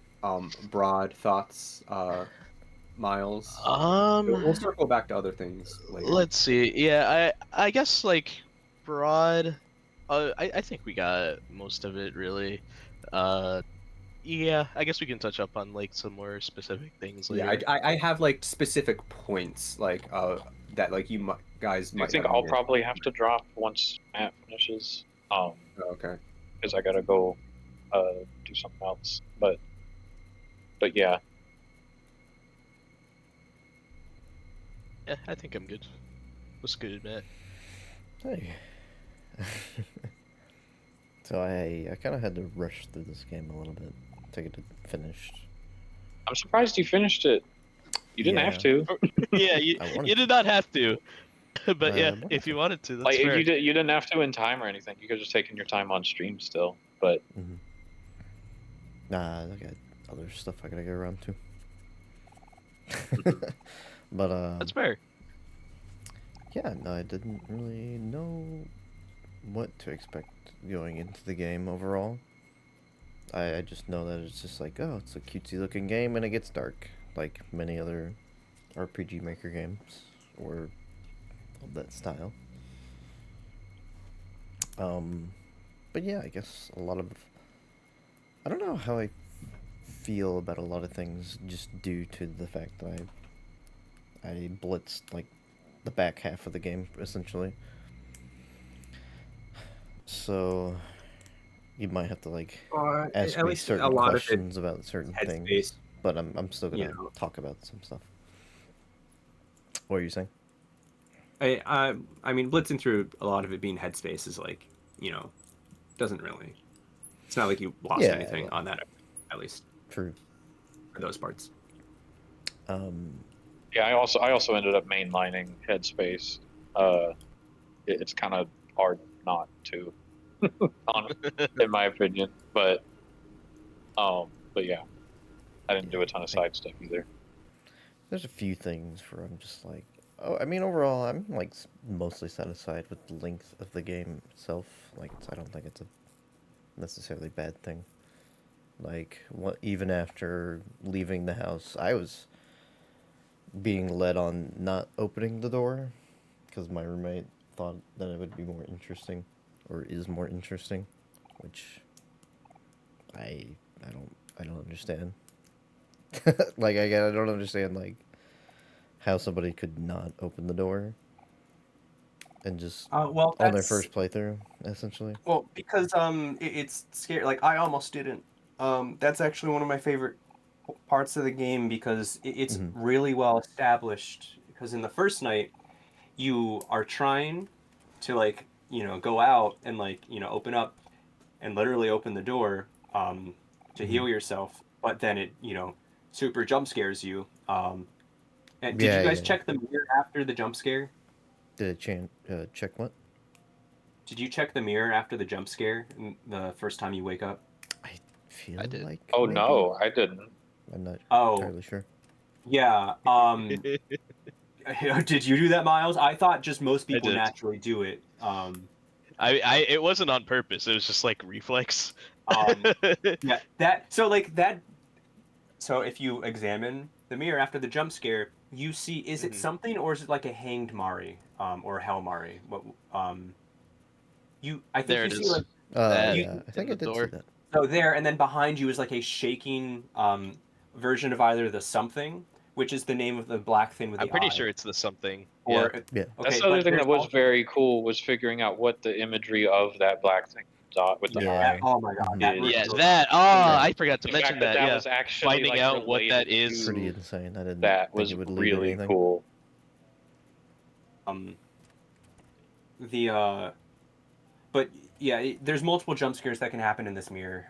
broad thoughts, Miles? We'll Um, circle back to other things later. let's see. Yeah, I guess like broad. I think we got most of it really. Uh, yeah, I guess we can touch up on like some more specific things Yeah, later. I have like specific points like that like guys I might think have I'll missed. probably have to drop once Matt finishes, Oh, okay. because I gotta go do something else. But yeah, Yeah, I think I'm good. What's good, Matt? Hey. So I kind of had to rush through this game a little bit to get it finished. I'm surprised you finished it. You didn't have Yeah. to. Yeah, I wanted you did not have to, but I yeah, wanted if to. you wanted to, that's Like fair. you didn't have to in time or anything. You could have just taken your time on stream still. But Nah, I got other stuff I gotta get around to. mhm. But That's fair. yeah, no, I didn't really know what to expect going into the game overall. I just know that it's just like, oh, it's a cutesy looking game and it gets dark, like many other RPG Maker games or of that style. Um, but yeah, I guess a lot of I don't know how I feel about a lot of things just due to the fact that I blitzed like the back half of the game essentially. So you might have to like ask At me least a certain lot of it questions about certain things, headspace. but I'm still You gonna know, talk about some stuff. What are you saying? I mean, blitzing through a lot of it being headspace is like, you know, doesn't really. It's not like you lost Yeah, anything well, on that, at least true. for those parts. Um, Yeah, I also ended up mainlining Headspace. Uh, it's kind of hard not to, on in my opinion. But yeah, I didn't yeah, do a ton of I, side stuff either. there's a few things where I'm just like, oh, I mean, overall, I'm like mostly satisfied with the length of the game itself. Like, I don't think it's a necessarily bad thing. Like, what even after leaving the house, I was being led on not opening the door because my roommate thought that it would be more interesting, or is more interesting, which I I don't understand. Like I don't understand like how somebody could not open the door and just Well, on their that's first playthrough, essentially. well because it's scary. Like I almost didn't. That's actually one of my favorite parts of the game because it's Hmm. really well established. Because in the first night, you are trying to like go out and like open up and literally open the door to Hmm. heal yourself, but then it super jump scares you. And did you Yeah, guys yeah. check the mirror after the jump scare? Did it check what? Did you check the mirror after the jump scare the first time you wake up? I I feel did. like Oh maybe. no, I didn't. I'm not Oh, entirely sure. yeah. Did you do that, Miles? I thought just most I people did. naturally do it. It wasn't on purpose. It was just like reflex. Um, yeah, that so like that. So if you examine the mirror after the jump scare, you see is it Hmm. something or is it like a hanged Mari or a hell Mari? What I think There you it see is. like That you Yeah, I in think I the did see door. that. so there and then behind you is like a shaking version of either the something, which is the name of the black thing with I'm the pretty eye, sure it's the something. Yeah. or Yeah. That's okay, the other but thing there's that was also very cool was figuring out what the imagery of that black thing dot with the yeah that Yeah. eye oh my god Hmm. that Yeah, reveal that. Oh, and Yeah. I forgot to the mention fact that that. that Yeah. was actually Finding like out what that related is. Pretty to insane. I didn't that think was it would lead to really anything. cool. um the but yeah, there's multiple jump scares that can happen in this mirror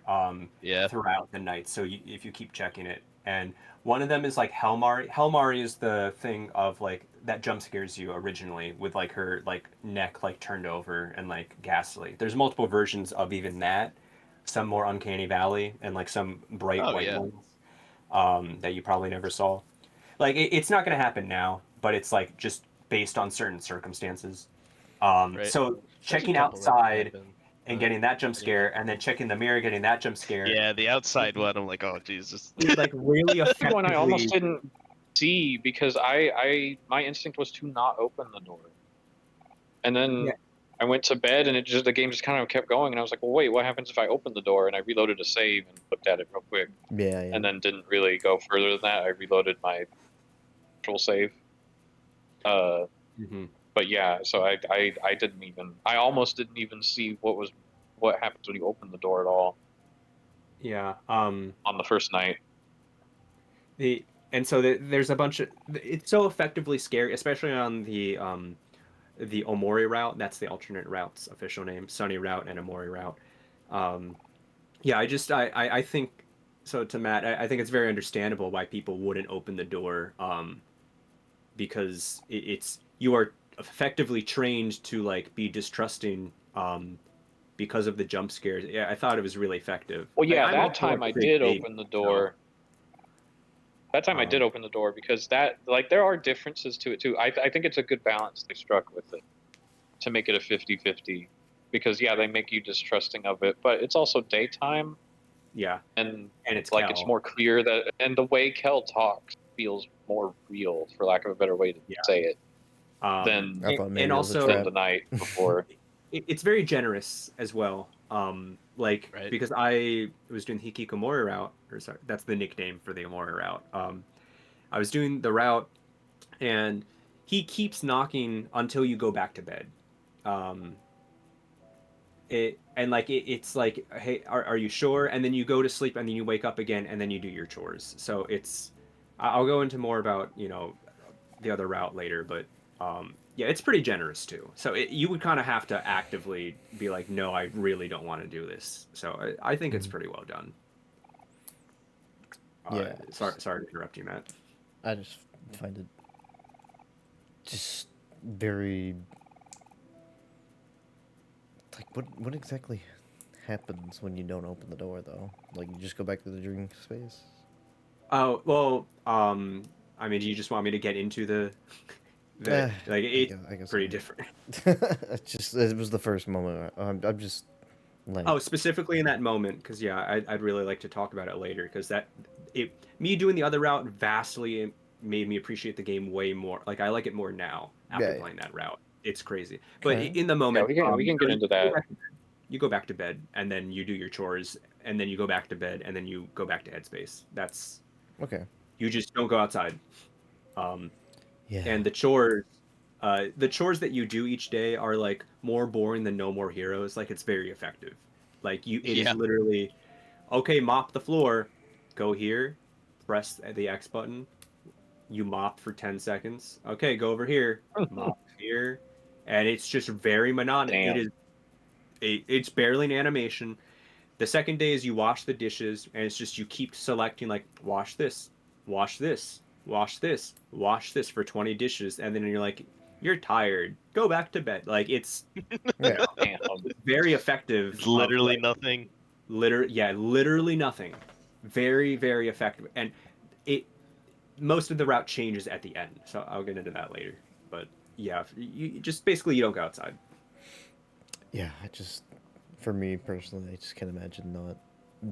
Yeah. throughout the night. So if you keep checking it, and one of them is like Helmari. Helmari is the thing of like that jump scares you originally with like her like neck like turned over and like ghastly. There's multiple versions of even that. Some more uncanny valley and like some bright Oh white yeah. ones that you probably never saw. Like it's not going to happen now, but it's like just based on certain circumstances. Right. So There's a checking couple that can outside happen. and But getting that jump yeah. scare, and then checking the mirror, getting that jump scare, Yeah, the outside it, one. I'm like, oh Jesus. it like really Big one I almost effectively. didn't see because I my instinct was to not open the door. And Yeah. then I went to bed and the game just kind of kept going and I was like, well wait, what happens if I open the door? And I reloaded a save and looked at it real quick Yeah, yeah. and then didn't really go further than that. I reloaded my actual save. Uh Mhm. but yeah, so I didn't even I almost didn't even see what happens when you open the door at all Yeah. on the first night. The and so there's a bunch of it's so effectively scary, especially on the Omori route. That's the alternate route's official name, Sunny route and Omori route. Um, yeah, I think so. To Matt, I think it's very understandable why people wouldn't open the door. Because it's you are effectively trained to like be distrusting because of the jump scares. Yeah, I thought it was really effective. Well, yeah, I'm that also a time I big did baby, open the so door. That time I did um, open the door because that like there are differences to it too. I think it's a good balance they struck with it to make it a 50-50 because yeah, they make you distrusting of it, but it's also daytime yeah, and and it's like it's Kel. more clear that and the way Kel talks feels more real for lack of a better way to Yeah. say it Um, than I thought and maybe it was a than also trap. the night before. it's very generous as well. Like Right. because I was doing the Hikikomori route, or sorry, that's the nickname for the Omori route. I was doing the route, and he keeps knocking until you go back to bed. Um, it's like, hey, are you sure? And then you go to sleep, and then you wake up again, and then you do your chores. So it's, I'll go into more about the other route later, but yeah, it's pretty generous too. So you would kind of have to actively be like, no, I really don't want to do this. So I think it's Mhm. pretty well done. Yeah, Sorry to interrupt you, Matt. I just find it just very like what exactly happens when you don't open the door though? Like you just go back to the dream space? Oh well, I mean, do you just want me to get into the like it's I guess pretty I'm. different. It's just it was the first moment. I'm just like Oh, specifically in that moment, because yeah, I'd really like to talk about it later, because me doing the other route vastly made me appreciate the game way more. Like I like it more now after yeah. playing that route. It's crazy, but Okay. in the Yeah, moment, we can so get into that. you go back to bed, and then you do your chores, and then you go back to bed, and then you go back to headspace. That's Okay. you just don't go outside. Um, Yeah. and the chores that you do each day are like more boring than No More Heroes. Like it's very effective. Like it is Yeah. literally okay, mop the floor, go here, press the X button, you mop for 10 seconds. Okay, go over here, mop here. And it's just very monotonous. It Damn. is it's barely an animation. The second day is you wash the dishes, and it's just you keep selecting like wash this, wash this, wash this, wash this for 20 dishes, and then you're like, you're tired. Go back to bed. Like Yeah. Damn. it's very It's effective of literally like nothing. literally nothing. Very, very effective. And it most of the route changes at the end. So I'll get into that later. But yeah, you just basically you don't go outside. Yeah. I just for me personally, I just can't imagine not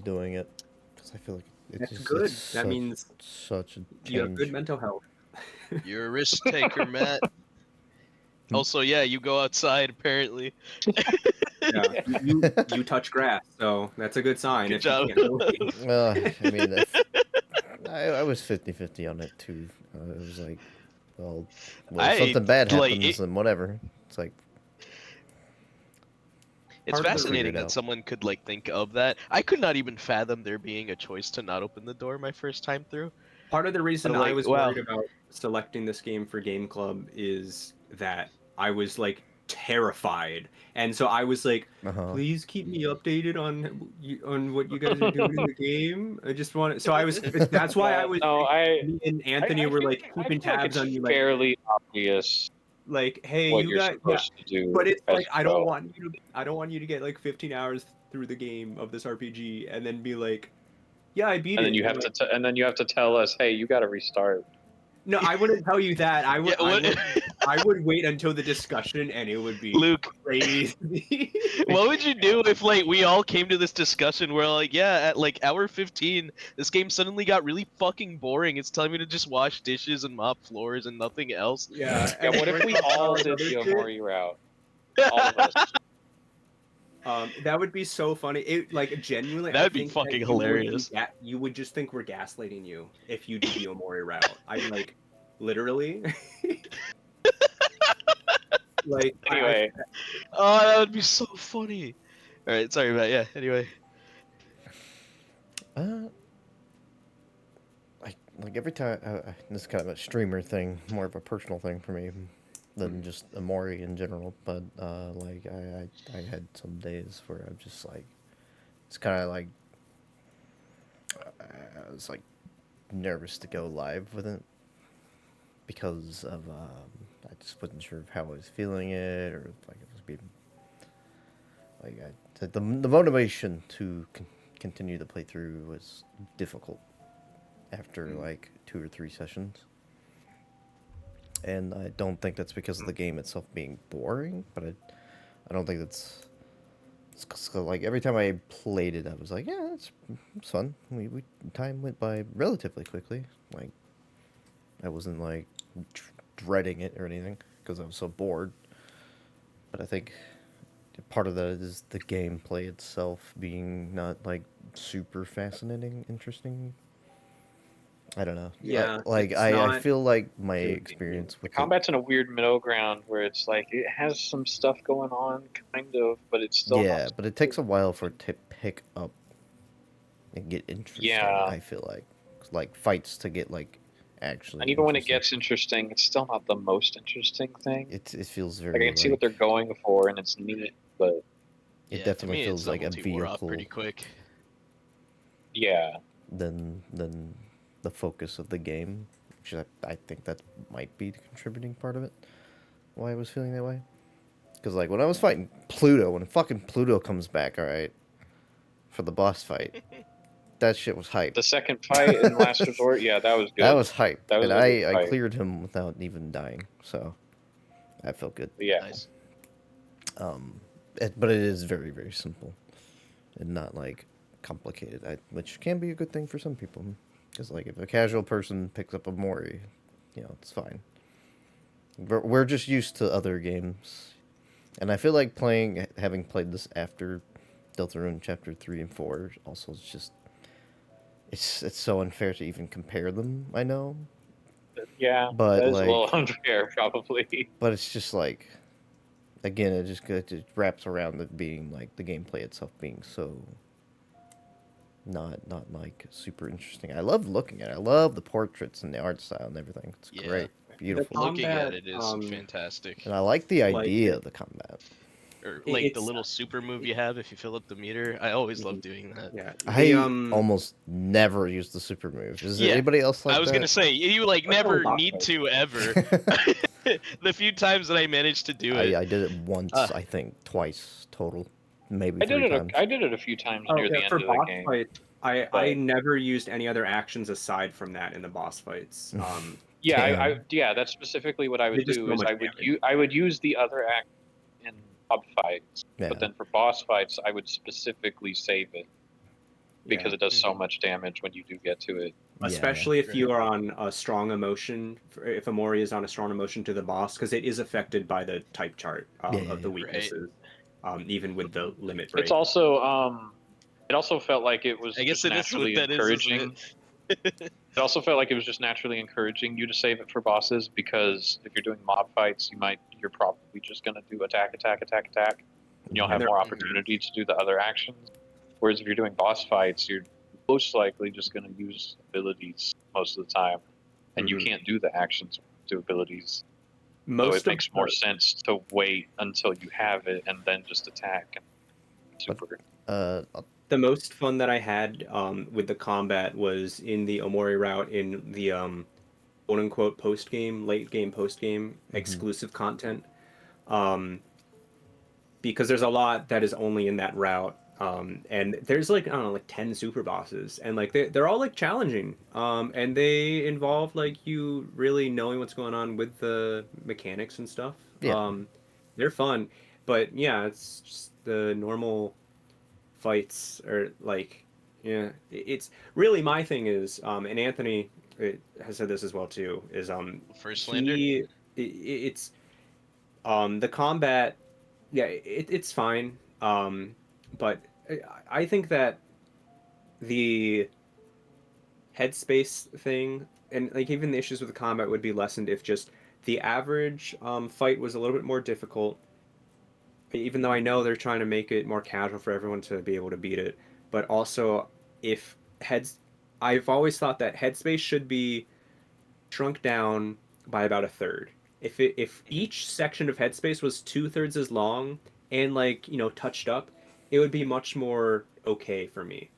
doing it because I feel like That's it's good. That means such a you have good change. mental health. You're a risk taker, Matt. Also, yeah, you go outside apparently. Yeah, you touch grass, so that's a good sign Good if you job. can't really. I mean, if I was 50-50 on it too. It was like, well, if I something bad like happens, it. then whatever. It's like It's Part of we'll the figure fascinating it that out. someone could like think of that. I could not even fathom there being a choice to not open the door my first time through. part of the I reason was I like, was wow. worried about selecting this game for Game Club is that I was like terrified, and so I was like, Uh huh. "Please keep me updated on what you guys are doing in the game." I just want so I was that's why I Yeah, was no, like, me and Anthony were like I keeping feel like tabs it's on you, fairly obvious like, "Hey, what you you're got yeah." supposed to do But it's as like you go. I don't want you to get like 15 hours through the game of this RPG and then be like, "Yeah, I beat And then it." you And have like, and then you have to tell us, hey, you got to restart. no, I wouldn't tell you that. Yeah, what I would wait until the discussion and it would be Luke, crazy. what would you do if like we all came to this discussion where like yeah, at like hour 15, this game suddenly got really fucking boring. It's telling me to just wash dishes and mop floors and nothing else. Yeah, Yeah, and then what if we're we talking about all like did other the shit. Omori route? All of us. That would be so funny. It like genuinely, That I would be think that fucking hilarious. you would just think we're gaslighting you if you did the Omori route. I'm like, literally, like Anyway, Oh, that would be so funny. All right, sorry about yeah. Anyway, Uh, like every time, this is kind of a streamer thing, more of a personal thing for me than just Amori in general. But like I had some days where I'm just like, it's kind of like I was like nervous to go live with it because of I just wasn't sure of how I was feeling it or like it was being like the motivation to continue the playthrough was difficult after like 2 or 3 sessions. And I don't think that's because of the game itself being boring, but I don't think that's like every time I played it, I was like, yeah, it's fun. We time went by relatively quickly. Like I wasn't like dreading it or anything because I was so bored. But I think part of that is the gameplay itself being not like super fascinating, interesting. I don't know. Yeah, Like it's I not feel like my engaging. experience The with it. combat's in a weird middle ground where it's like it has some stuff going on, kind of, but it's still Yeah, not. but it takes a while for it to pick up and get interesting. Yeah, I feel like fights to get like and actually even when it interesting. gets interesting, it's still not the most interesting thing. It feels Like I very can see what they're like going for, and it's neat, but it Yeah, to definitely me, its feels like level a 2 wore off vehicle pretty quick. yeah, than the focus of the game, which I think that might be the contributing part of it. Why I was feeling that way. Because like when I was fighting Pluto, when fucking Pluto comes back, all right, for the boss fight, that shit was hype. the second fight in Last Resort, yeah, that was That good. was hype, That was and a good I fight. cleared him without even dying, so that felt good. But yeah, Nice. But it is very very simple and not like complicated, which can be a good thing for some people. Because like if a casual person picks up a Mori, it's fine. We're just used to other games, and I feel like having played this after Deltarune Chapter 3 and 4, also is just it's so unfair to even compare them. I know, yeah, but that is a little like, unfair, probably. but it's just like again, it wraps around it being like the gameplay itself being so not like super interesting. I love looking at it. I love the portraits and the art style and everything. It's Yeah, great, The beautiful, looking at combat, it is fantastic. and I like the like idea of the combat. Or like the it's little super move you have if you fill up the meter. I always love mhm, doing that. yeah. The I almost never use the super move. Is there Yeah, anybody else I like was gonna that? say you like especially never boss need fights. to ever. The few times that I managed to do it, I did it once, uh, I think, twice total, maybe three I times. did it a few times Oh near yeah, the for end of the boss game, fights, I but never used any other actions aside from that in the boss fights. yeah, Damn. yeah, that's specifically what I They would just do. so Is much damage. I would use the other act in mob fights, but Yeah. then for boss fights, I would specifically save it Yeah. because it does so mhm, much damage when you do get to it. Yeah. Especially if right, you are on a strong emotion, if Omori is on a strong emotion to the boss, because it is affected by the type chart Yeah. of Yeah. the right. weaknesses, even with the limit It's break. also it also felt like it was I guess just it is what naturally that is, isn't encouraging. it? It also felt like it was just naturally encouraging you to save it for bosses because if you're doing mob fights, you're probably just gonna do attack, attack, attack, attack, and you'll Mhm. And have they're more all Mhm, opportunity to do the other actions. Whereas if you're doing boss fights, you're most likely just gonna use abilities most of the time, and you mhm. can't do the actions to abilities. So it Most of makes more the sense to wait until you have it and then just attack and But super. uh, the most fun that I had with the combat was in the Omori route in the quote unquote post game, late game, post game mhm. exclusive content. Um, because there's a lot that is only in that route. And there's like I don't know, like 10 super bosses, and like they're all like challenging. And they involve like you really knowing what's going on with the mechanics and stuff. Yeah. They're fun, but yeah, it's just the normal fights are like yeah. It's really my thing is and Anthony has said this as well too. Is First Lander. it's the combat yeah, it's fine. But I think that the headspace thing and like even the issues with the combat would be lessened if just the average fight was a little bit more difficult. Even though I know they're trying to make it more casual for everyone to be able to beat it, but also if heads, I've always thought that headspace should be shrunk down by about a third. If Mhm. each section of headspace was 2/3 as long and like touched up, it would be much more okay for me.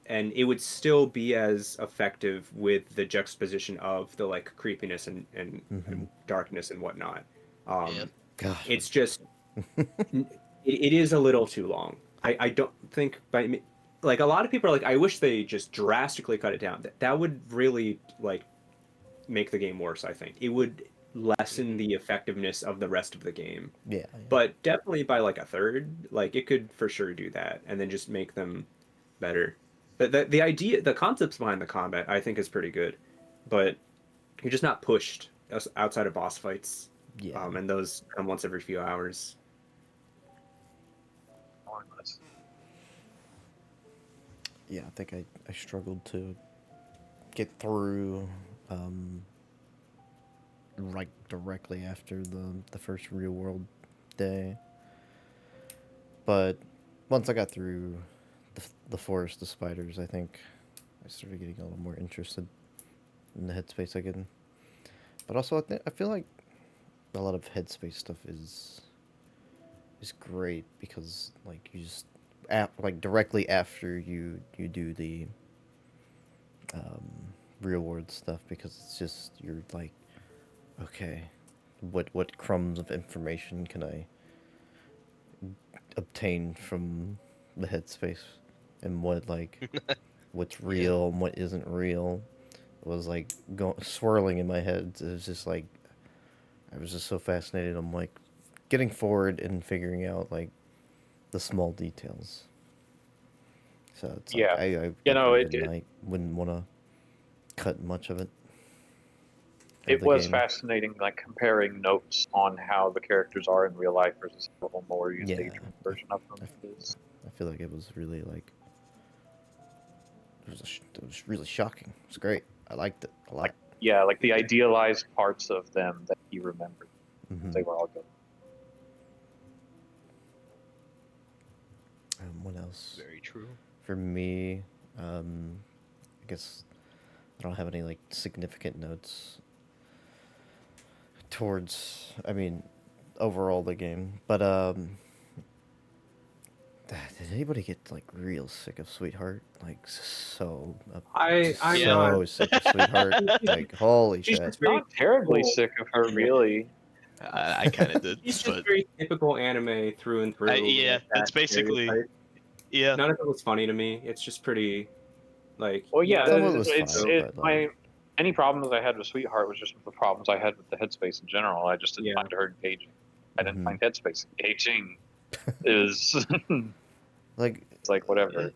And it would still be as effective with the juxtaposition of the like creepiness Mhm. and darkness and whatnot. Yeah. Um, God. it's just it is a little too long. I don't think like a lot of people are like, I wish they just drastically cut it down. That would really like make the game worse, I think. It would lessen Mhm. the effectiveness of the rest of the game. Yeah, But definitely by like a third, like it could for sure do that and then just make them better. The idea, the concepts behind the combat, I think is pretty good, but you're just not pushed outside of boss fights, yeah, and those come once every few hours. yeah. I think I struggled to get through, um, right directly after the first real world day. But once I got through the forest of spiders, I think I started getting a little more interested in the headspace again. But also, I feel like a lot of headspace stuff is great because like you just like directly after you do the um, real world stuff because it's just you're like, okay, what crumbs of information can I obtain from the headspace, and what like what's Yeah. real and what isn't real was like swirling in my head. It was just like I was just so fascinated. I'm like getting forward and figuring out like the small details. So it's like Yeah, I you know, definitely didn't like wouldn't want to cut much of it of it the was game. fascinating, like comparing notes on how the characters are in real life versus how Omori's Yeah, daydream version of them I, is. I feel like it was really like it was really shocking. It was great. I liked it a Like, lot. yeah, like the idealized parts of them that he remembered. Hmm. They were all good. What else? Very true. For me, I guess I don't have any like significant notes towards. I mean, overall the game, but did anybody get like real sick of Sweetheart? Like so, I Yeah. know so sick of Sweetheart. Like holy she's shit. just very Not terribly typical. sick of her, Yeah. really. I kind of did, She's just but very typical anime through and through, yeah, like that that's basically stereotype. yeah. None of it was funny to me. It's just pretty like, Well, yeah, yeah, Some of it that's was it's fine, so it. but like, My any problems I had with Sweetheart was just the problems I had with the Headspace in general. I just didn't yeah. find her engaging. I didn't mhm. find Headspace engaging. Is Like it's like whatever.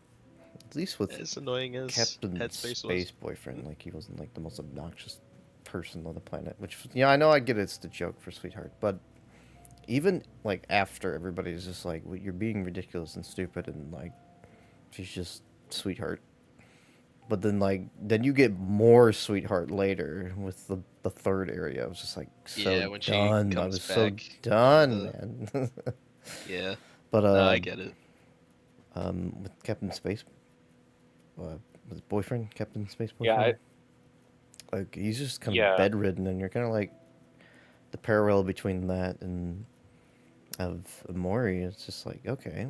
at least with As annoying as Captain Headspace was. Space Boyfriend, like he wasn't like the most obnoxious person on the planet. Which yeah, I know I get it's the joke for Sweetheart, but even like after everybody's just like, well, you're being ridiculous and stupid, and like she's just Sweetheart. But then like then you get more Sweetheart later with the third area. I was just like Yeah, so when she done. I comes was so back in done, the man. yeah. But No, I get it. with Captain Space, with his boyfriend, Captain Space Yeah, Boyfriend, like he's just kind of yeah, bedridden, and you're kind of like the parallel between that and of Omori. It's just like okay,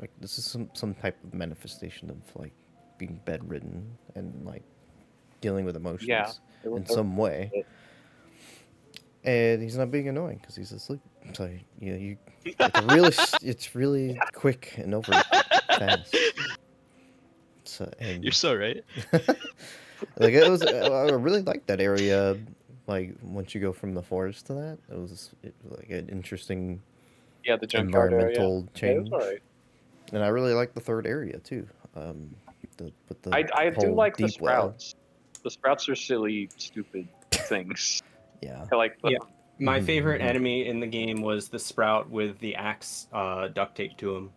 like this is some type of manifestation of like being bedridden and like dealing with yeah. emotions It was in some way. it. And he's not being annoying because he's asleep. So you, it's a really, it's really quick and over fast. So You're and so right. like it was, I really liked that area. Like once you go from the forest to that, it was like an interesting Yeah, the junkyard area. environmental Yeah, it was change. alright. And I really liked the third area too. With the I do whole like the deep well. sprouts. The sprouts are silly, stupid things. Yeah. I like them. Yeah. My favorite Mhm. enemy in the game was the sprout with the axe duct taped to him.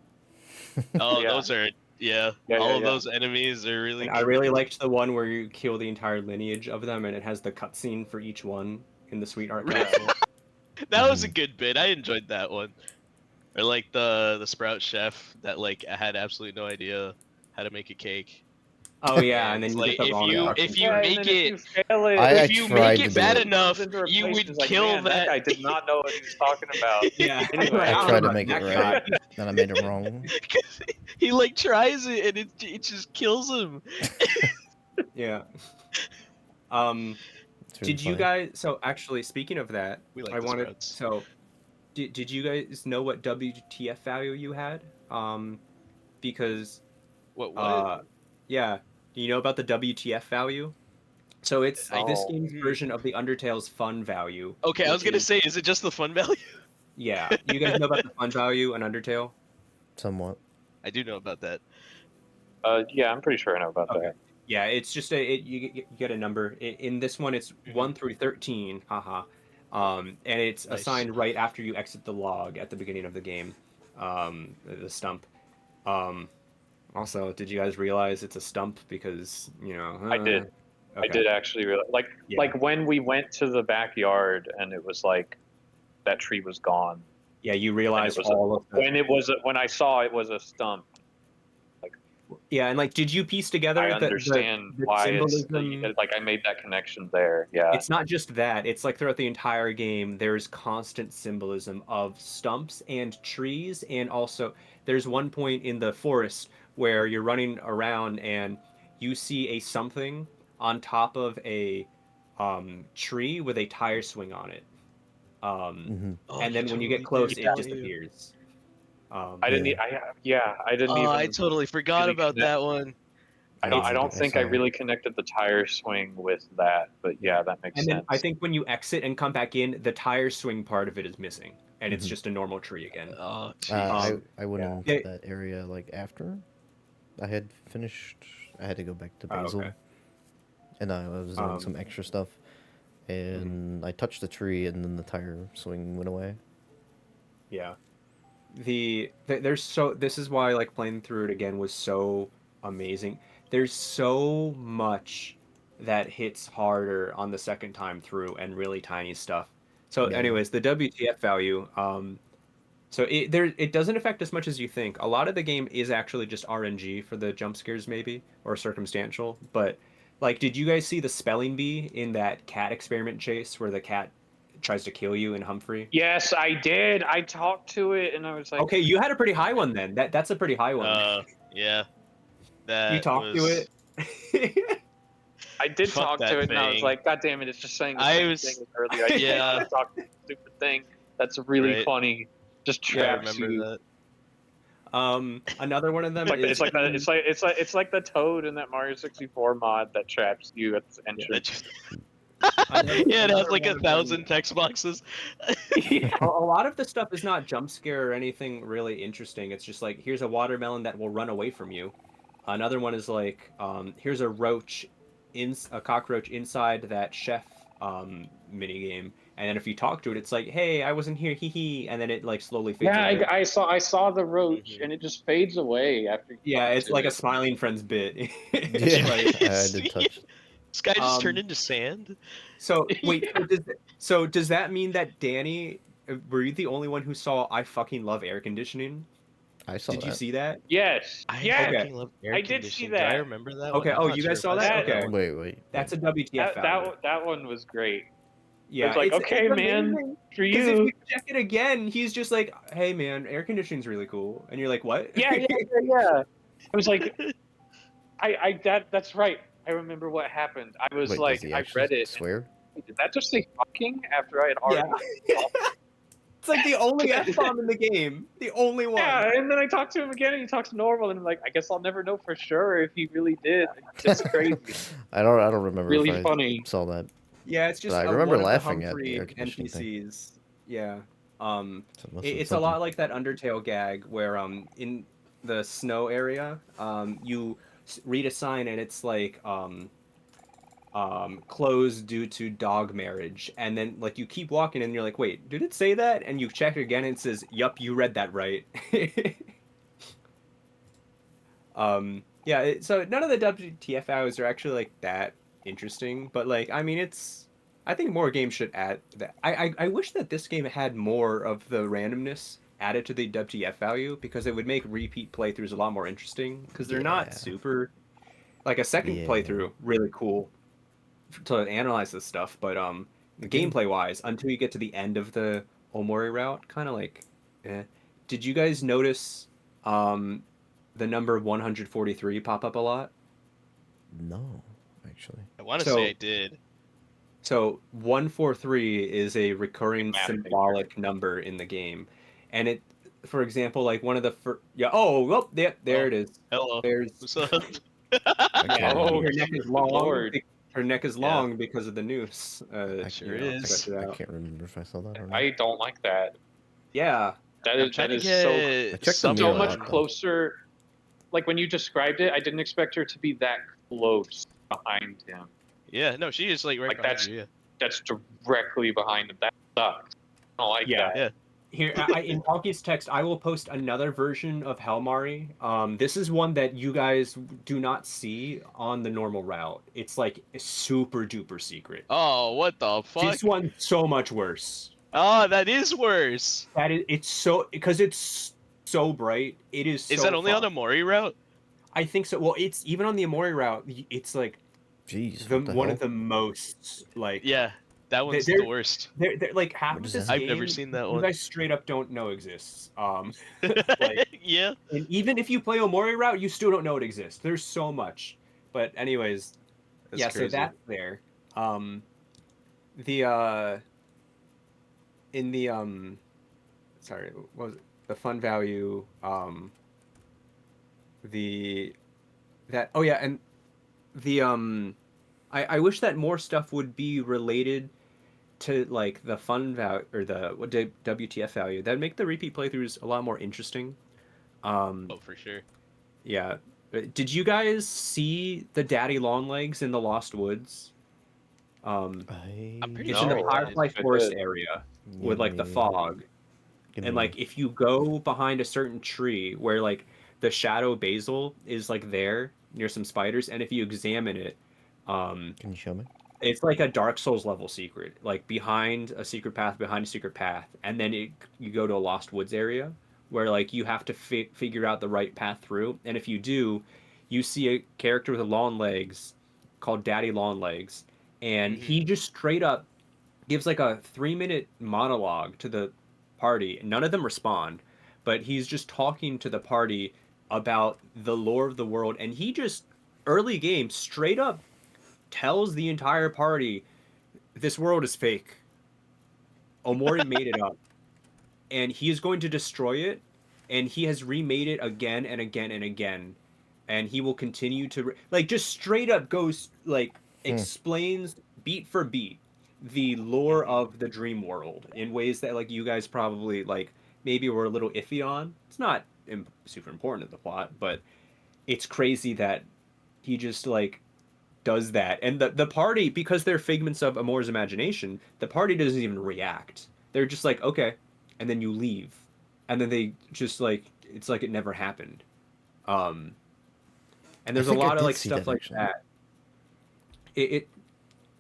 Oh, Yeah, those are yeah. yeah, yeah, All of yeah. those enemies are really And I good. really liked the one where you kill the entire lineage of them and it has the cutscene for each one in the Sweetheart Yeah. Castle. That was a Mhm. good bit. I enjoyed that one. Or like the sprout chef that like had absolutely no idea how to make a cake. Oh yeah, And and then it's you get like the wrong Yeah. if instructions you for Yeah, it. and make then if it you fail it, I if you make tried to it do bad it. enough, comes into you replacement. would It's like, kill man, that that. guy did not know what he was talking about. Yeah, and you're like, Anyway, I I don't know tried to about make it that right, guy. and I made it wrong. Because he like tries it and it just kills him. Yeah. Um, It's really did you funny. guys? So actually, speaking of that, We I like the wanted. sprouts. So did you guys know what WTF value you had? Because What? uh, yeah, do you know about the WTF value? So it's I this Oh, game's version of the Undertale's fun value, okay. I was which gonna is say, is it just the fun value? yeah. You guys know about the fun value in Undertale? Somewhat. I do know about that. yeah, I'm pretty sure I know about Okay. that. Yeah, it's just you get a number. In this one, it's Mhm. 1 through 13. Haha. And it's Nice. assigned right after you exit the log at the beginning of the game. The stump. Um, Also, did you guys realize it's a stump because, I did. I okay. did actually realize, Yeah. like when we went to the backyard and it was like that tree was gone, Yeah, you and it realize was all of the when I saw it was a stump. Like yeah, and like did you piece I together understand the why symbolism? like I made that connection there. Yeah. It's not just that. It's like throughout the entire game, there's constant symbolism of stumps and trees, and also there's one point in the forest where you're running around and you see a something on top of a tree with a tire swing on it. Um, Mm-hmm. Oh, and you then when you get totally did, close, it didn't you? disappears. I didn't. Yeah. I didn't Oh, I even totally forgot really about connect. that one. I I did. don't I think I saw it. really connected the tire swing with that, but Yeah. yeah, that makes And then I sense. think when you exit and come back in, the tire swing part of it is missing, and it's Mm-hmm. just a normal tree again. Oh, I jeez. Um, I went Yeah. into yeah. that area like after I had finished. I had to go back to Oh, okay. Basil, and I was doing Um, some extra stuff, mhm. and I touched the tree, and then the tire swing went away. Yeah. There's so this is why like playing through it again was so amazing. There's so much that hits harder on the second time through and really tiny stuff. So Yeah. anyways, the WTF value, so it doesn't affect as much as you think. A lot of the game is actually just RNG for the jump scares maybe or circumstantial, but like did you guys see the spelling bee in that cat experiment chase where the cat tries to kill you in Humphrey? Yes, I did. I talked to it, and I was like, Okay, you had a pretty high one then. That's a pretty high one. Yeah, You that talked to was it. I did fuck talk to that it, and I was thing. like, God damn it, it's just saying the I same thing was, as earlier. I didn't know how yeah, to talk to the stupid thing. That's really right. funny. Just I Yeah. traps remember you. that. Another one of them is in It's like the toad in that Mario 64 mod that traps you at the yeah. That entrance. just, yeah, it has Another like one a of them. thousand text boxes. Yeah. A lot of the stuff is not jump scare or anything really interesting. It's just like here's a watermelon that will run away from you. Another one is like here's a a cockroach inside that chef mini game, and then if you talk to it, it's like, hey, I wasn't here, hee hee, and then it like slowly fades Yeah, away. I saw the roach, Mhm. and it just fades away after you Yeah, talk it's to like a it. smiling friends bit. It's Yeah. like I Jeez, did touch. this guy just turned um into sand. so wait, Yeah. so does that mean that Danny, were you the only one who saw I fucking love air conditioning? I saw Did you that. see that? Yes, I yes, Okay. fucking love air I did see conditioning. Do I that. remember that one? Okay. I'm Oh, not you sure guys if saw I that? saw That that Okay. one. That's a WTF value. that one was great. It Yeah, was like, it's okay, man, amazing for because if you. you check it again, he's just like, "Hey man, air conditioning's really cool." And you're like, "What?" Yeah. I was like, that's right. I remember what happened. I was Wait, does like, he I actually read it, and swear? wait, did that just say fucking after I had Yeah. already talked? It's like the only F-bomb in the game. The only one. Yeah, and then I talked to him again, and he talks normal, and I'm like, I guess I'll never know for sure if he really did. It's just crazy, I don't remember if really I funny. saw that, Yeah, it's but just I remember one of the laughing at the air Humphrey conditioning thing. NPCs. Yeah. Um, So it must have been it's a something. lot like that Undertale gag where in the snow area, you read a sign and it's like closed due to dog marriage, and then like you keep walking and you're like, wait, did it say that? And you check it again and it says, yup, you read that right. Yeah, so none of the WTFOs are actually like that interesting, but like I mean it's I think more games should add that. I wish that this game had more of the randomness added to the WTF value because it would make repeat playthroughs a lot more interesting because they're not Yeah. super like a second Yeah. playthrough really cool to analyze this stuff, but Yeah. gameplay wise, until you get to the end of the Omori route, kind of like, eh. Did you guys notice um, the number 143 pop up a lot? No, actually. I want to say I So did. So 143 is a recurring Math major. symbolic number in the game, and it, for example, like one of the yeah. Oh, well, yeah, there Oh, it is. hello. There's What's up? I yeah. can't Oh, remember. Her neck is good long. lord. Her neck is Yeah. long because of the noose. I Sure Stretch is. it I out. can't remember if I saw that or not. I don't like that. Yeah. I'm trying That to is so I get checked the mirror so a much lot though. closer. Like when you described it, I didn't expect her to be that close behind him. Yeah, no, she is like right Like behind you. that's directly behind him. That sucks. I don't like Yeah. that. Yeah. Here, in Palki's text, I will post another version of Helmari. This is one that you guys do not see on the normal route. It's like a super duper secret. Oh, what the fuck? This one's so much worse. Oh, that is worse. That is, it's so because it's so bright. It is Is that so only on fun. the Mori route? I think so. Well, it's even on the Omori route. It's like Jeez, the what the one of hell? the most like Yeah, that they're one's the worst. they're like half What of is this that? I've never game seen that you one. guys straight up don't know exists. Like. Yeah, And even if you play Omori route, you still don't know it exists. There's so much. But anyways, that's yeah, so crazy. that's there. The in the sorry, what was it? The fun value, the that oh yeah, and the I wish that more stuff would be related to like the fun value or the what WTF value. That'd make the repeat playthroughs a lot more interesting. Um Oh, for sure. Yeah. Did you guys see the daddy long legs in the Lost Woods? Um, I'm pretty it's in sure the I No, I did. don't Firefly think I Forest did. area with Give like the me, fog. give And me. like if you go behind a certain tree where like the shadow basil is like there near some spiders, and if you examine it, um, Can you show me? it's like a Dark Souls level secret, like behind a secret path, and then you go to a Lost Woods area where like you have to figure out the right path through, and if you do, you see a character with long legs called Daddy Long Legs, and Hmm. he just straight up gives like a 3 minute monologue to the party. None of them respond, but he's just talking to the party about the lore of the world, and he just early game straight up tells the entire party this world is fake. Omori made it up, and he is going to destroy it. And he has remade it again and again and again, and he will continue to like just straight up goes like Hmm. explains beat for beat the lore Hmm. of the dream world in ways that like you guys probably like maybe were a little iffy on. It's not super important to the plot, but it's crazy that he just like does that. And the party, because they're figments of Amor's imagination, the party doesn't even react. They're just like, okay, and then you leave, and then they just like it's like it never happened. Um, and I there's a think I lot of did like see stuff that like actually. that. It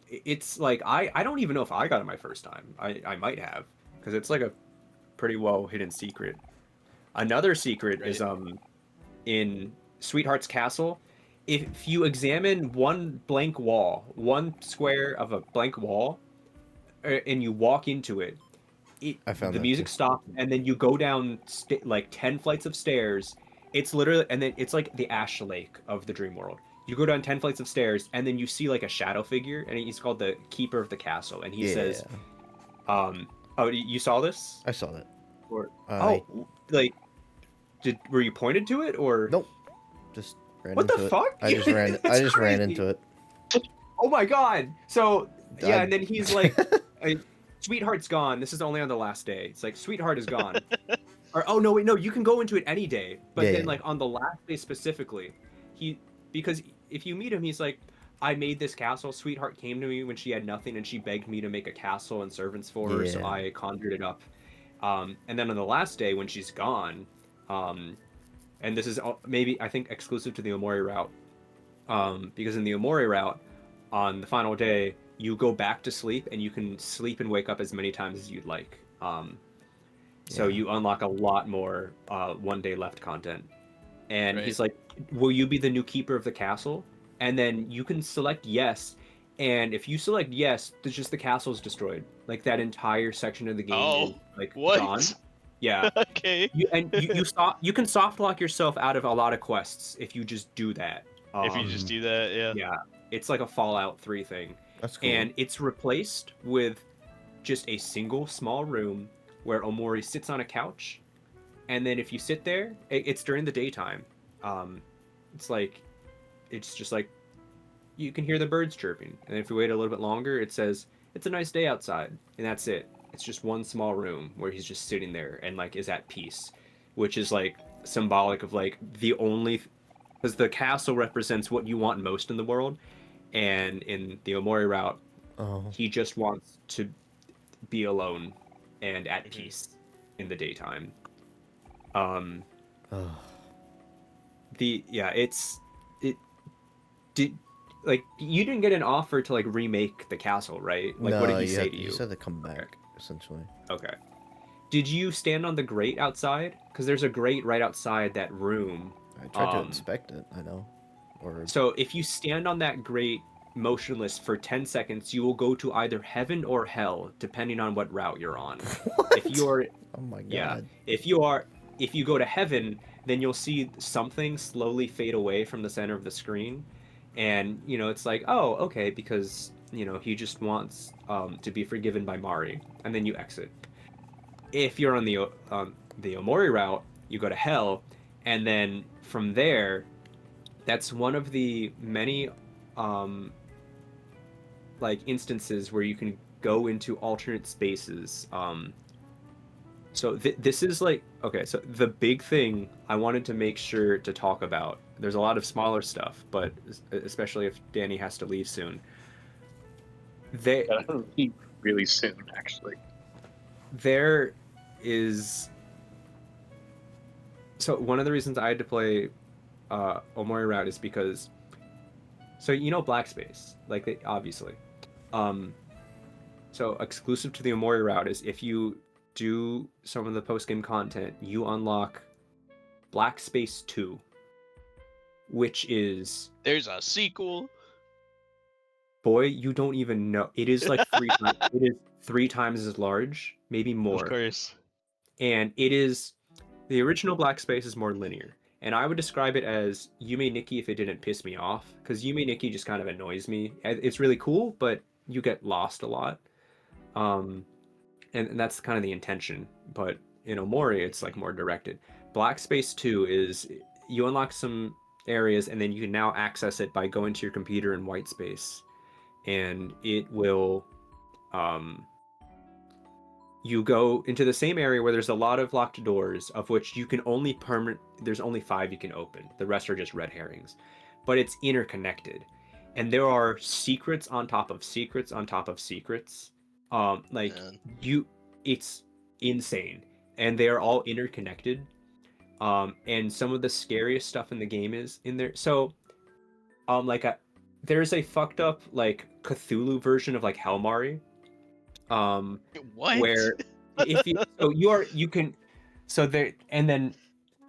it's like I don't even know if I got it my first time. I might have because it's like a pretty well hidden secret. Another secret is Right. in Sweetheart's Castle. If you examine one blank wall, one square of a blank wall, and you walk into it, I found the that too. music stops, and then you go down like 10 flights of stairs. It's literally, and then it's like the ash lake of the dream world. You go down 10 flights of stairs, and then you see like a shadow figure, and he's called the keeper of the castle, and he Yeah, says, "Oh, you saw this?" I saw that. Or I oh, like were you pointed to it or nope, just ran what the into it. fuck? I just ran. I It's just ran crazy. into it. Oh my god! So yeah, I, and then he's like, "Sweetheart's gone. This is only on the last day." It's like Sweetheart is gone. Or oh no, wait, no, you can go into it any day, but yeah, then yeah, like on the last day specifically, he because if you meet him, he's like, "I made this castle. Sweetheart came to me when she had nothing, and she begged me to make a castle and servants for her, so yeah. I conjured it up." And then on the last day when she's gone, um, and this is maybe I think exclusive to the Omori route, because in the Omori route, on the final day, you go back to sleep and you can sleep and wake up as many times as you'd like. So Yeah. you unlock a lot more one day left content. And Right. he's like, "Will you be the new keeper of the castle?" And then you can select yes. And if you select yes, there's just the castle's destroyed. Like that entire section of the game is Oh, like gone. what? Yeah. Okay. You can soft lock yourself out of a lot of quests if you just do that. If you just Um, do that, yeah. yeah, it's like a Fallout 3 thing. That's cool. And it's replaced with just a single small room where Omori sits on a couch, and then if you sit there, it's during the daytime. Um, it's like it's just like you can hear the birds chirping, and if you wait a little bit longer, it says it's a nice day outside, and that's it. It's just one small room where he's just sitting there and like is at peace, which is like symbolic of like the only because the castle represents what you want most in the world, and in the Omori route, Oh. he just wants to be alone and at Mhm. peace in the daytime. Um, Oh. it did like you didn't get an offer to like remake the castle, right? Like what No, did he say to he you? said to come Okay. back, essentially. Okay. Did you stand on the grate outside? Because there's a grate right outside that room. I tried to inspect it, I know. Or So if you stand on that grate motionless for 10 seconds, you will go to either heaven or hell, depending on what route you're on. what? If you're Oh my Yeah. god. If you go to heaven, then you'll see something slowly fade away from the center of the screen. And, it's like, oh, okay, because, he just wants to be forgiven by Mari. And then you exit. If you're on the Omori route, you go to hell, and then from there, that's one of the many um, like instances where you can go into alternate spaces. So this is like okay. So the big thing I wanted to make sure to talk about. There's a lot of smaller stuff, but especially if Danny has to leave soon. They Gotta leave really soon, actually. there is so one of the reasons I had to play Omori route is because so Black Space like they obviously um so exclusive to the Omori route is if you do some of the post game content you unlock Black Space 2, which is There's a sequel. boy you don't even know it is like it is 3 times as large, maybe Of more, course. and it is the original Black Space is more linear. And I would describe it as Yume Nikki if it didn't piss me off, because Yume Nikki just kind of annoys me. It's really cool, but you get lost a lot. Um, and that's kind of the intention. But in Omori, it's like more directed. Black Space 2 is you unlock some areas, and then you can now access it by going to your computer in white space, and it will you go into the same area where there's a lot of locked doors, of which you can only there's only 5 you can open. The rest are just red herrings. But it's interconnected. And there are secrets on top of secrets on top of secrets. Like Man. it's insane. And they are all interconnected. And some of the scariest stuff in the game is in there. So there's a fucked up like Cthulhu version of like Hellmari. What? Where if you so you can so there and then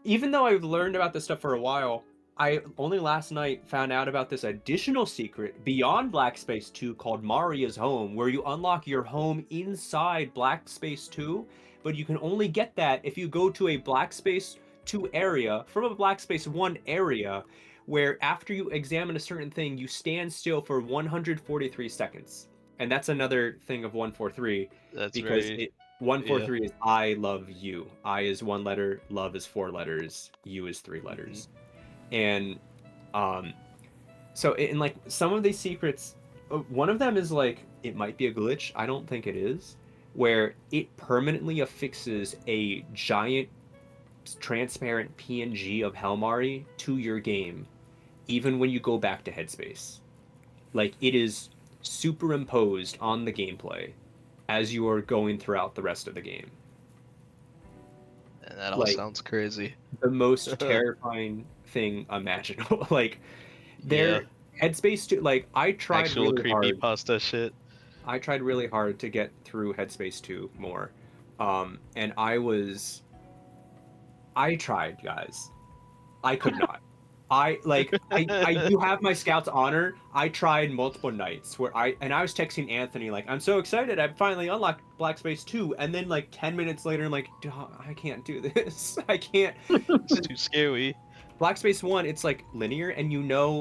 even though I've learned about this stuff for a while, I only last night found out about this additional secret beyond Black Space 2 called Maria's Home, where you unlock your home inside Black Space 2, but you can only get that if you go to a Black Space 2 area from a Black Space 1 area, where after you examine a certain thing, you stand still for 143 seconds. And that's another thing of 143 That's because very 143 is I love you. I is 1 letter, love is 4 letters, you is 3 letters. And so in like some of these secrets, one of them is like it might be a glitch. I don't think it is, where it permanently affixes a giant transparent PNG of Hellmari to your game, even when you go back to Headspace. Like it is superimposed on the gameplay as you are going throughout the rest of the game. And that all Like sounds crazy. the most terrifying thing imaginable. Like Yeah. their Headspace 2, like I tried Actual really hard. creepypasta shit. I tried really hard to get through Headspace 2 more. And I tried, guys. I could not. I do have my scout's honor. I tried multiple nights where I was texting Anthony like I'm so excited I finally unlocked Black Space 2, and then like 10 minutes later I'm like I can't do this. I can't. It's too scary. Black Space 1 it's like linear and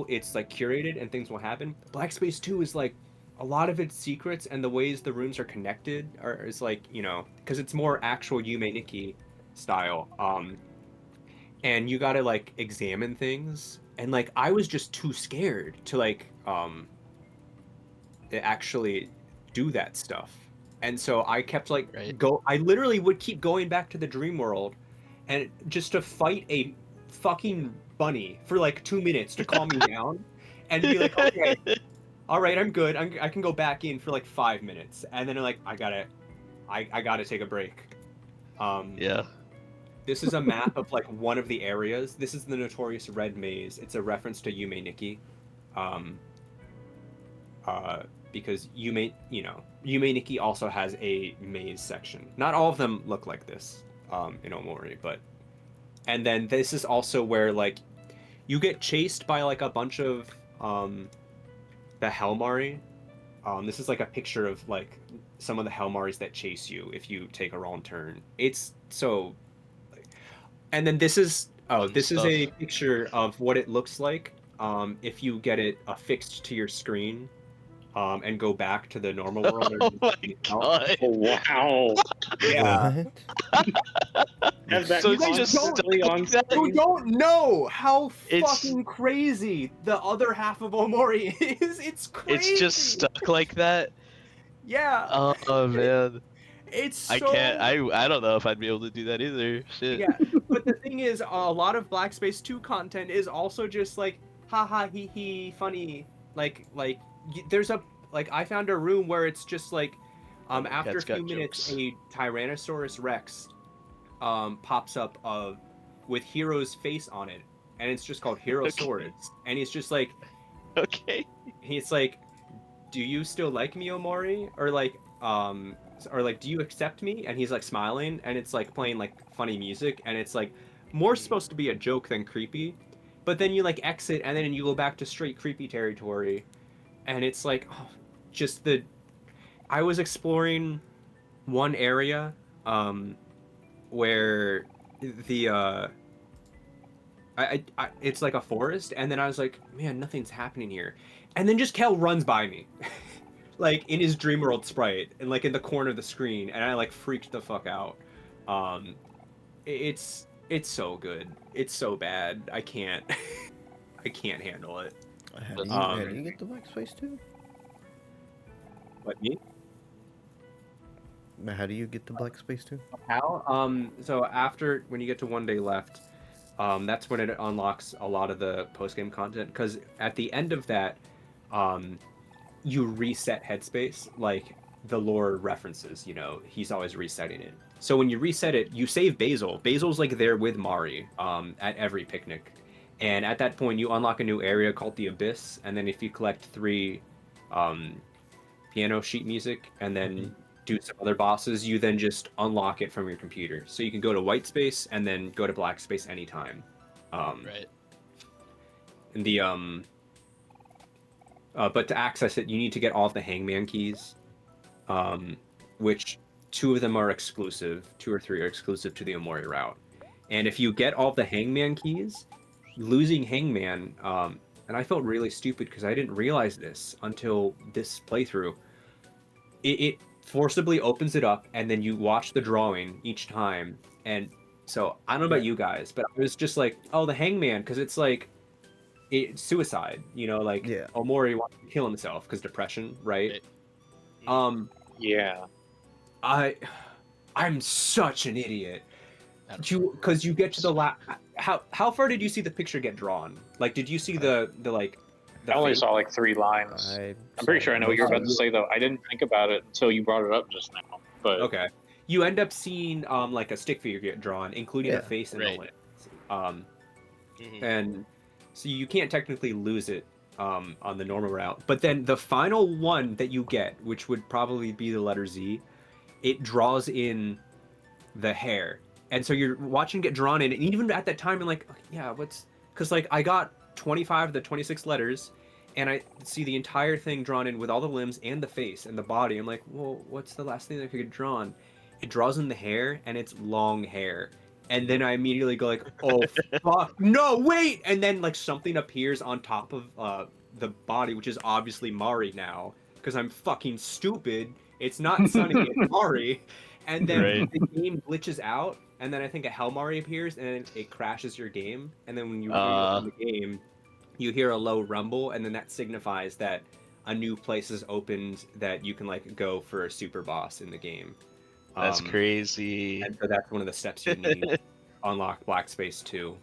it's like curated and things will happen. Black Space 2 is like a lot of its secrets and the ways the rooms are connected is like, because it's more actual Yume Nikki style. And you gotta like examine things. And like I was just too scared to like actually do that stuff. And so I kept like Right. I literally would keep going back to the dream world and just to fight a fucking bunny for like 2 minutes to calm me down and be like, okay, all right, I'm good. I can go back in for like 5 minutes. And then like, I gotta take a break. Yeah. This is a map of like one of the areas. This is the notorious Red Maze. It's a reference to Yume Nikki. Um, because Yume Nikki also has a maze section. Not all of them look like this in Omori, but and then this is also where like you get chased by like a bunch of the Helmari. This is like a picture of like some of the Helmaris that chase you if you take a wrong turn. It's so. And then Fun this is stuff. a picture of what it looks like if you get it affixed to your screen and go back to the normal world. Oh my god. Oh, wow. Yeah. What? Have that So You it's guys just stuck constantly on like that? You screen. don't know how It's fucking crazy the other half of Omori is. It's it's just crazy. stuck like that. Yeah. Oh man. It's I can't so I don't know if I'd be able to do that either. Shit. yeah. But the thing is, a lot of Black Space 2 content is also just like haha hee hee funny. There's a like I found a room where it's just like Oh, my after a cat's few got minutes jokes. a Tyrannosaurus Rex pops up with Hero's face on it, and it's just called Okay. Herosaurus, and he's just like Okay. he's like, "Do you still like me, Omori?" Or like, "Do you accept me?" And he's like smiling, and it's like playing like funny music, and it's like more Mm. supposed to be a joke than creepy, but then you like exit, and then you go back to straight creepy territory, and it's like, oh, just the I was exploring one area, where the it's like a forest, and then I was like, man, nothing's happening here, and then just Kel runs by me, like in his dream world sprite, and like in the corner of the screen, and I like freaked the fuck out. Um, it's so good. It's so bad. I can't I can't handle it. That's How great. do you get the Black Space too? What me? How do you get the Black Space too? How? So after when you get to 1 day left, that's when it unlocks a lot of the post game content. Because at the end of that, um, you reset headspace like the lore references, he's always resetting it. So when you reset it, you save Basil's like there with Mari at every picnic, and at that point you unlock a new area called the Abyss, and then if you collect 3 um, piano sheet music and then do some other bosses, you then just unlock it from your computer, so you can go to white space and then go to black space anytime. um, Right. and the but to access it, you need to get all of the Hangman keys, um, which 2 of them are exclusive. 2 or 3 are exclusive to the Omori route. And if you get all of the Hangman keys, losing Hangman, and I felt really stupid because I didn't realize this until this playthrough. It forcibly opens it up, and then you watch the drawing each time. And so I don't know about Yeah. you guys, but I was just like, oh, the Hangman, because it's like it's suicide, like Yeah. Omori wants to kill himself because depression, right? Right. Mm. Um, Yeah. I I'm such an idiot. I don't You remember because what you get to the happens. last. How far did you see the picture get drawn? Like, did you see I, the like the I only face? saw like 3 lines. I I'm saw pretty sure I know what most you're of about to it. say, though. I didn't think about it until you brought it up just now. But Okay, you end up seeing like a stick figure get drawn, including the Yeah. face and the Right. lips. Um, Hmm. and so you can't technically lose it on the normal route. But then the final one that you get, which would probably be the letter Z, it draws in the hair, and so you're watching it get drawn in, and even at that time, I'm like, yeah, what's because like I got 25 of the 26 letters, and I see the entire thing drawn in with all the limbs and the face and the body. I'm like, well, what's the last thing that could get drawn? It draws in the hair, and it's long hair. And then I immediately go like, oh fuck, no, wait! And then like something appears on top of the body, which is obviously Mari now. because I'm fucking stupid. It's not Sunny, it's Mari. And then Right. the game glitches out, and then I think a Hell Mari appears, and then it crashes your game. And then when you reopen the game, you hear a low rumble, and then that signifies that a new place is opened that you can like go for a super boss in the game. That's Um, crazy. and so that's one of the steps you need to unlock Black Space 2.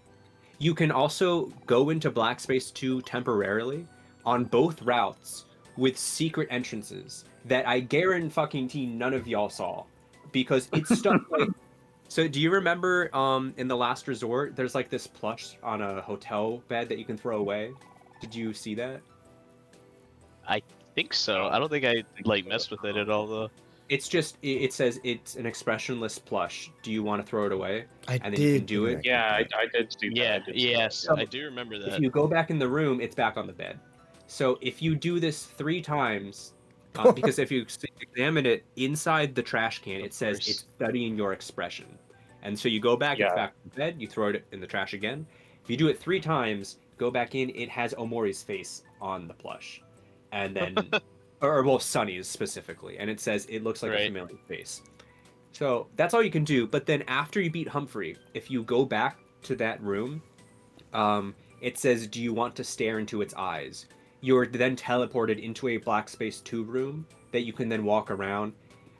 You can also go into Black Space 2 temporarily on both routes with secret entrances that I guarantee none of y'all saw because it's stuff like. So do you remember in the last resort there's like this plush on a hotel bed that you can throw away? Did you see that? I think so. I don't think I like messed with it at all though. It's just it says it's an expressionless plush. Do you want to throw it away? I And then you can did do it. interact Yeah, with that. I did see that. Yeah. I did see Yes, So I do remember if that. you go back in the room, it's back on the bed. So if you do this 3 times, because if you examine it inside the trash can, Of it says course. it's studying your expression. And so you go back, it's Yeah. back on the bed, you throw it in the trash again. If you do it 3 times, go back in, it has Omori's face on the plush. And then, or well, Sunny's specifically. And it says it looks like a Right. familiar face. So that's all you can do. But then after you beat Humphrey, if you go back to that room, it says, "Do you want to stare into its eyes?" You're then teleported into a Black Space 2 room that you can then walk around.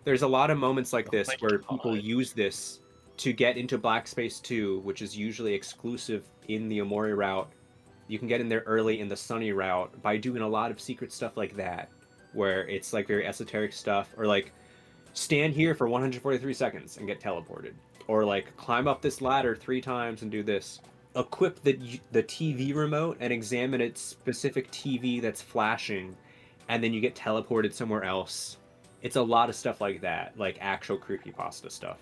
There's a lot of moments like Oh this my where people God. use this to get into Black Space 2, which is usually exclusive in the Omori route. You can get in there early in the Sunny route by doing a lot of secret stuff like that, where it's like very esoteric stuff, or like stand here for 143 seconds and get teleported, or like climb up this ladder 3 times and do this. Equip the TV remote and examine its specific TV that's flashing, and then you get teleported somewhere else. It's a lot of stuff like that, like actual creepypasta stuff,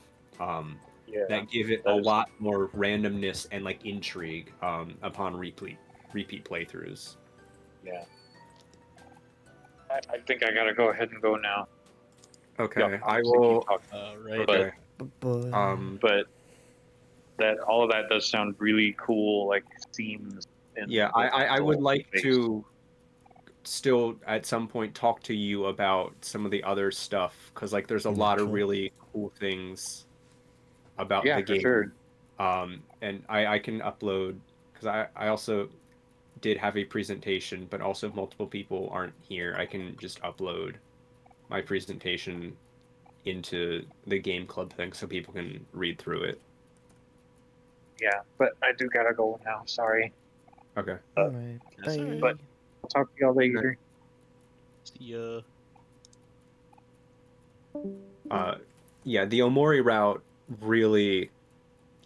Yeah. that give it a that is- lot more randomness and like intrigue upon repeat playthroughs. Yeah. I think I gotta go ahead and go now. Okay, Yeah, I obviously will. keep talking, Right. Okay. But But that all of that does sound really cool, like themes. And yeah, I would like to still at some point talk to you about some of the other stuff because like there's a lot of Natural. really cool things about Yeah, the for game. sure. And I can upload because I also did have a presentation, but also if multiple people aren't here, I can just upload my presentation into the game club thing so people can read through it. Yeah, but I do gotta go now. Sorry. Okay. alright, That's bye. alright. But- I'll talk to y'all later. See ya. Yeah, the Omori route really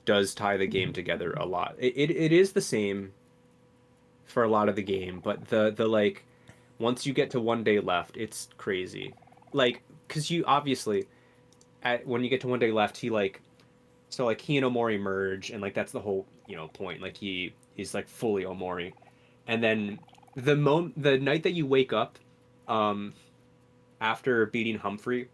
does tie the game together a lot. It is the same for a lot of the game, but the like once you get to 1 day left, it's crazy. Like, because you obviously when you get to 1 day left, he like so like he and Omori merge, and like that's the whole point. Like he's like fully Omori, and then the night that you wake up, um, after beating Humphrey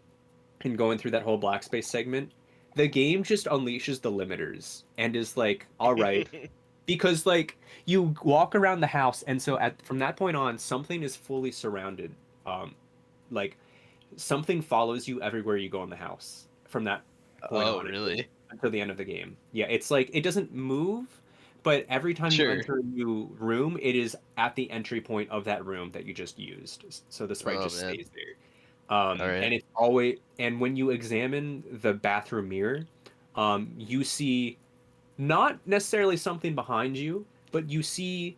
and going through that whole black space segment, the game just unleashes the limiters and is like, all right, because like you walk around the house, and so at from that point on, something is fully surrounded. Like something follows you everywhere you go in the house from that point Oh, on really? until the end of the game. Yeah, it's like it doesn't move, but every time you Sure. enter a new room, it is at the entry point of that room that you just used. So the sprite Oh, just man. stays there. Alright. And it's always and when you examine the bathroom mirror, you see not necessarily something behind you, but you see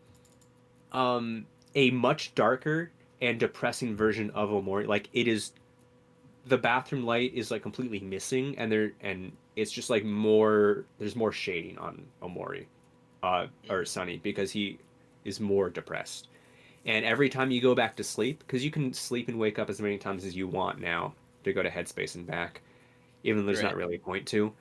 a much darker and depressing version of Omori. Like it is the bathroom light is like completely missing, and it's just like there's more shading on Omori or Sunny because he is more depressed. And every time you go back to sleep, because you can sleep and wake up as many times as you want now to go to Headspace and back, even though there's not Right. really a point to.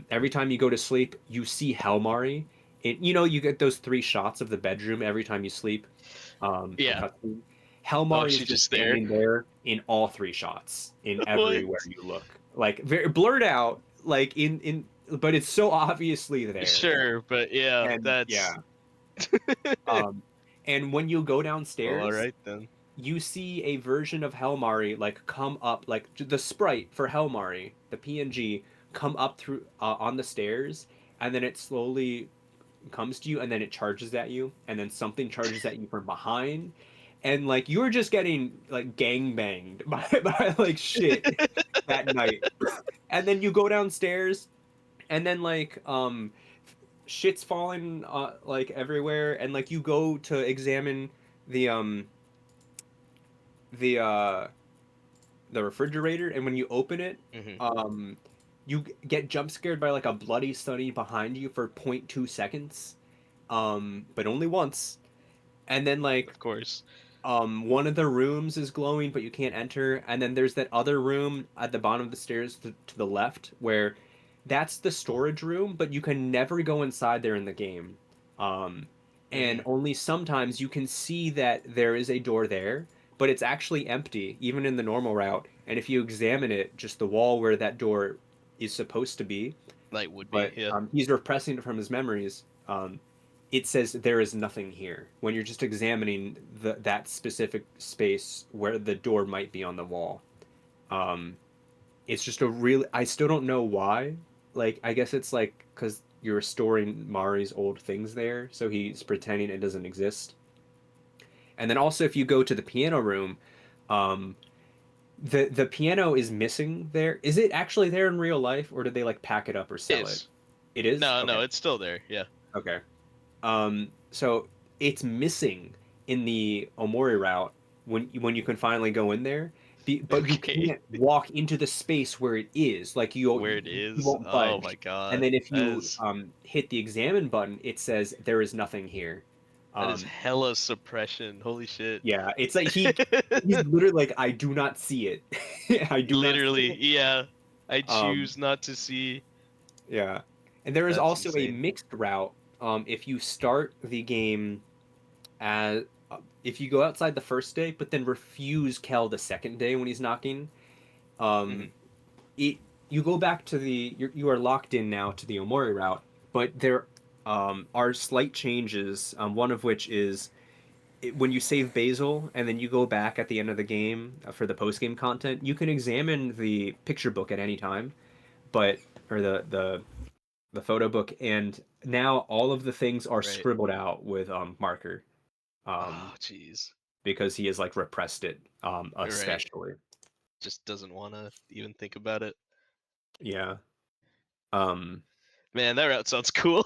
Every time you go to sleep, you see Helmari. You get those 3 shots of the bedroom every time you sleep. Yeah. Helmari is she just just there? standing there in all 3 shots, in What? everywhere you look. Like very blurred out, like but it's so obviously there. Sure, but yeah, And that's yeah. And when you go downstairs, all right then. you see a version of Helmari like come up, like the sprite for Helmari, the PNG, come up through on the stairs, and then it slowly comes to you, and then it charges at you, and then something charges at you from behind, and like you're just getting like gang banged by like shit that night, and then you go downstairs, and then like shit's falling like everywhere, and like you go to examine the the uh the refrigerator, and when you open it, Hmm. um you get jump scared by like a bloody sunny behind you for 0.2 seconds, but only once. And then like Of course. one of the rooms is glowing but you can't enter, and then there's that other room at the bottom of the stairs to the left where that's the storage room, but you can never go inside there in the game. um and Hmm. only sometimes you can see that there is a door there, but it's actually empty even in the normal route, and if you examine it, just the wall where that door is supposed to be, Like would be, but yeah. he's repressing it from his memories. It says there is nothing here when you're just examining that specific space where the door might be on the wall. Um, it's just a really, I still don't know why. Like, I guess it's like because you're storing Mari's old things there, so he's pretending it doesn't exist. And then also, if you go to the piano room, um, the piano is missing there. Is it actually there in real life, or did they like pack it up or sell it? Is. It is? No, Okay. no, it's still there. Yeah. Okay. So it's missing in the Omori route when you can finally go in there, but you Okay. can't walk into the space where it is. Like Where it you is. won't Oh my budge. And god. then if That you is hit the examine button, it says there is nothing here. that is Um, hella suppression. Holy shit. yeah, it's like he's literally like, I do not see it. I do not see Literally, it. yeah. I Um, choose not to see. yeah, and there is That's also a insane. mixed route. If you start the game as if you go outside the first day, but then refuse Kel the second day when he's knocking, um, Hmm. it you go back to you are locked in now to the Omori route, but there are slight changes. One of which is when you save Basil and then you go back at the end of the game for the post game content, you can examine the picture book at any time, but or the photo book, and now all of the things are Right. scribbled out with marker. Um, Oh, jeez. because he has like repressed it, Right. especially. Just doesn't want to even think about it. Yeah. Um, Man, that route sounds cool.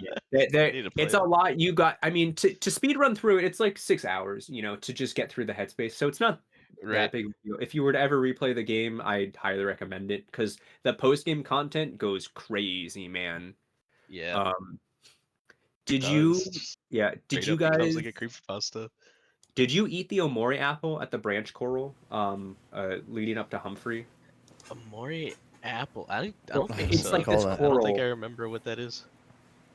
yeah. There, Need to play it's a it. lot. You got, I mean, to speed run through it, it's like 6 hours, to just get through the headspace. So it's not Right. that big of a deal. If you were to ever replay the game, I'd highly recommend it because the post game content goes crazy, man. Yeah. Um, It did you, does. yeah, Straight up becomes like a creepypasta. did you eat the Omori apple at the branch coral, leading up to Humphrey? Amori apple. I So don't think I it's don't like so. recall this that. I don't think I coral. remember what that is.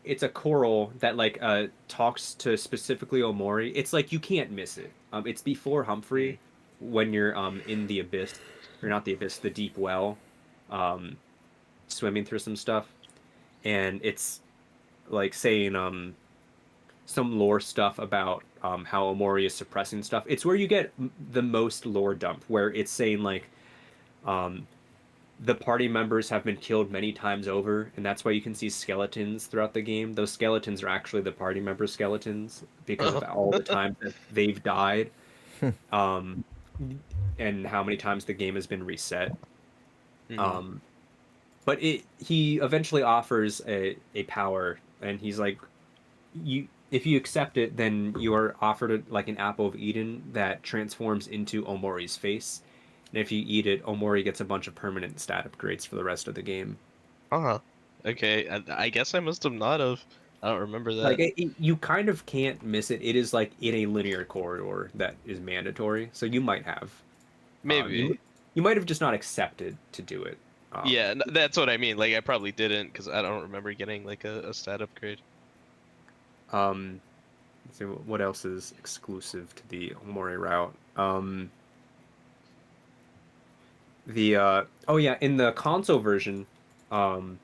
It's a coral that like talks to specifically Omori. It's like you can't miss it. It's before Hmm. Humphrey when you're in the abyss, or not the abyss, the deep well, um swimming through some stuff, and it's like saying some lore stuff about how Omori is suppressing stuff. It's where you get the most lore dump, where it's saying like um the party members have been killed many times over, and that's why you can see skeletons throughout the game. Those skeletons are actually the party member skeletons because of Oh. all the times that they've died, um, and how many times the game has been reset. Hmm. Um, but he eventually offers a power, and he's like, you if you accept it, then you are offered like an apple of Eden that transforms into Omori's face. And if you eat it, Omori gets a bunch of permanent stat upgrades for the rest of the game. Uh-huh. Okay. I guess I must have not have. I don't remember Like that. you kind of can't miss it. It is like in a linear corridor that is mandatory. So you might have, Maybe. you might have just not accepted to do it. Um, Yeah, that's what I mean. Like, I probably didn't because I don't remember getting like a stat upgrade. um, let's see what else is exclusive to the Omori route. The oh yeah, in the console version, um,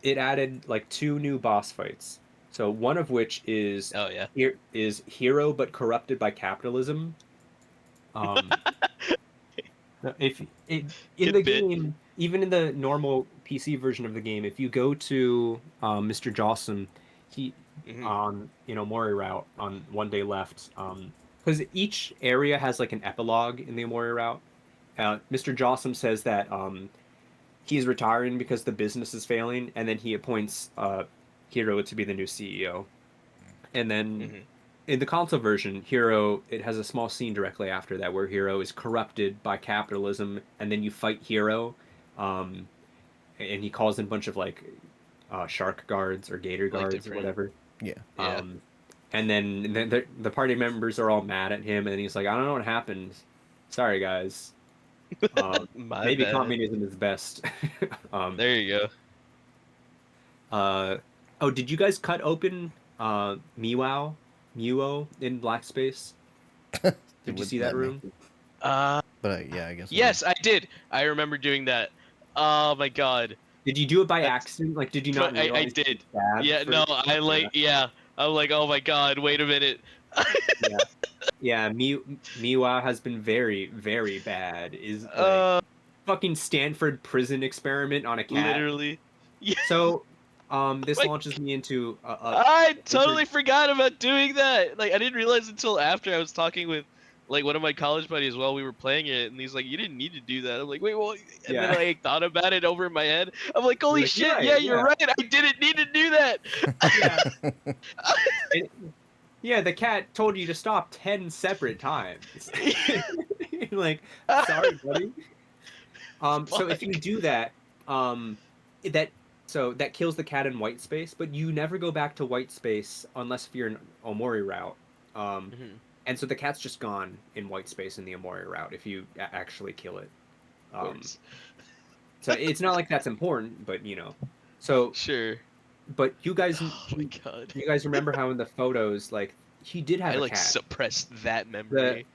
it added like two new boss fights. So one of which is Oh yeah. here is hero but corrupted by capitalism. Um, if it in Good the bit. game, even in the normal PC version of the game, if you go to Mr. Jossum, he Hmm. on Omori route on One Day Left, because each area has like an epilogue in the Omori route. Mr. Jossum says that he's retiring because the business is failing, and then he appoints Hiro to be the new CEO. And then Hmm. in the console version, Hero, it has a small scene directly after that where Hero is corrupted by capitalism, and then you fight Hero, um, and he calls in a bunch of like shark guards or gator Like guards or different. whatever. Yeah. Yeah. Um, and then the party members are all mad at him, and he's like, I don't know what happened. Sorry, guys. Um, My Maybe bad. communism is best. um, There you go. uh, oh, did you guys cut open Miwao, Muo in Black Space? It Did you see wouldn't that let me. room? Uh, But yeah, I guess I did. yes, I did. I remember doing that. Oh my god. Did you do it by That's accident? Like, did you not but I realize did. it's bad Yeah, for? no, I Yeah, like yeah. I'm like, oh my god, wait a minute. yeah, yeah. Miwa has been very, very bad. Is like uh fucking Stanford prison experiment on a cat. Literally. Yeah, So, this like launches me into I Richard. totally forgot about doing that. Like I didn't realize until after I was talking with like one of my college buddies while we were playing it, and he's like, "You didn't need to do that." I'm like, "Wait, what?" And then Yeah, I thought about it over in my head. I'm like, you're "Holy like, you're shit! right. Yeah, you're Yeah, right. I didn't need to do that." yeah. And, yeah, the cat told you to stop 10 separate times. You're like, sorry, buddy. So if you Fuck. do that, um, that so that kills the cat in white space, but you never go back to white space unless if you're an Omori route. Um, Mhm. and so the cat's just gone in white space in the Omori route if you actually kill it. Of Um, course. so it's not like that's important, but So, Sure. but Oh my god. you guys remember how in the photos, like he did I have a like cat. suppressed that The memory.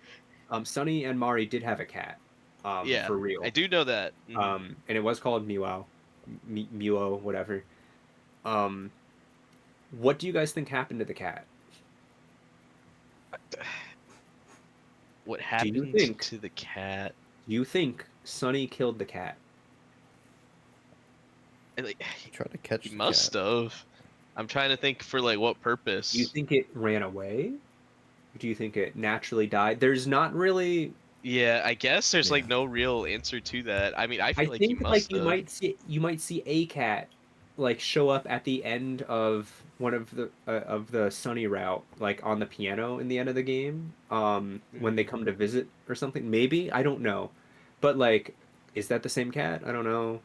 Sunny and Mari did have a cat, Yeah, for I real. do know that. And it was called Miwao, Miwo, whatever. Um, what do you guys think happened to the cat? What Do you happened think? to the cat? Do you think Sunny killed the cat? And, like, Try to he catch the cat. must have. I'm trying to think for like what Do you purpose. think it ran away? Or do you think it naturally died? There's not really. Yeah, I guess there's Yeah. like no real answer to that. I mean, I I feel like he think like must have. you might see a cat like show up at the end of one of the Sunny route, like on the piano in the end of the game, when they Mhm. come to visit or something. Maybe I don't know, but like, is that the same cat? I don't know.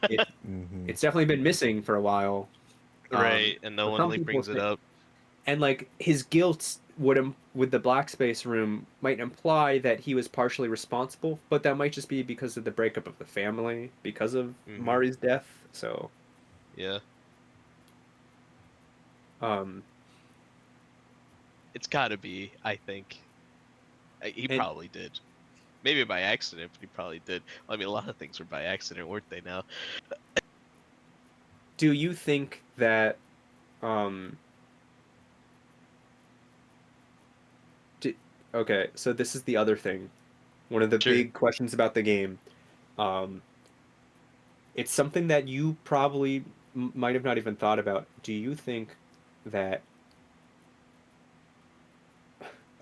It Mm-hmm. it's definitely been missing for a while. Right, and no But one some like people brings it think, up. and like his guilt with the black space room might imply that he was partially responsible, but that might just be because of the breakup of the family because of Hmm. Mari's death. So, Yeah, um, it's got to be. I think he and probably did. Maybe by accident, but he probably did. Well, I mean, a lot of things were by accident, weren't they? Now. do you think that um, di okay, so this is the other thing. One of the Sure. big questions about the game. Um, it's something that you probably might have not even thought about. Do you think that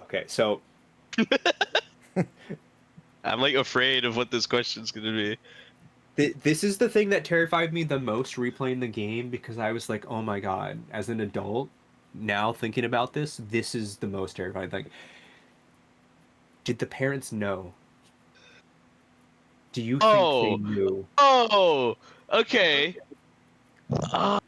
okay, so I'm like afraid of what this question's gonna be. This is the thing that terrified me the most replaying the game because I was like, oh my God, as an adult, now thinking about this, this is the most terrifying thing. Did the parents know? Do you think they Oh, knew? oh, okay. Um,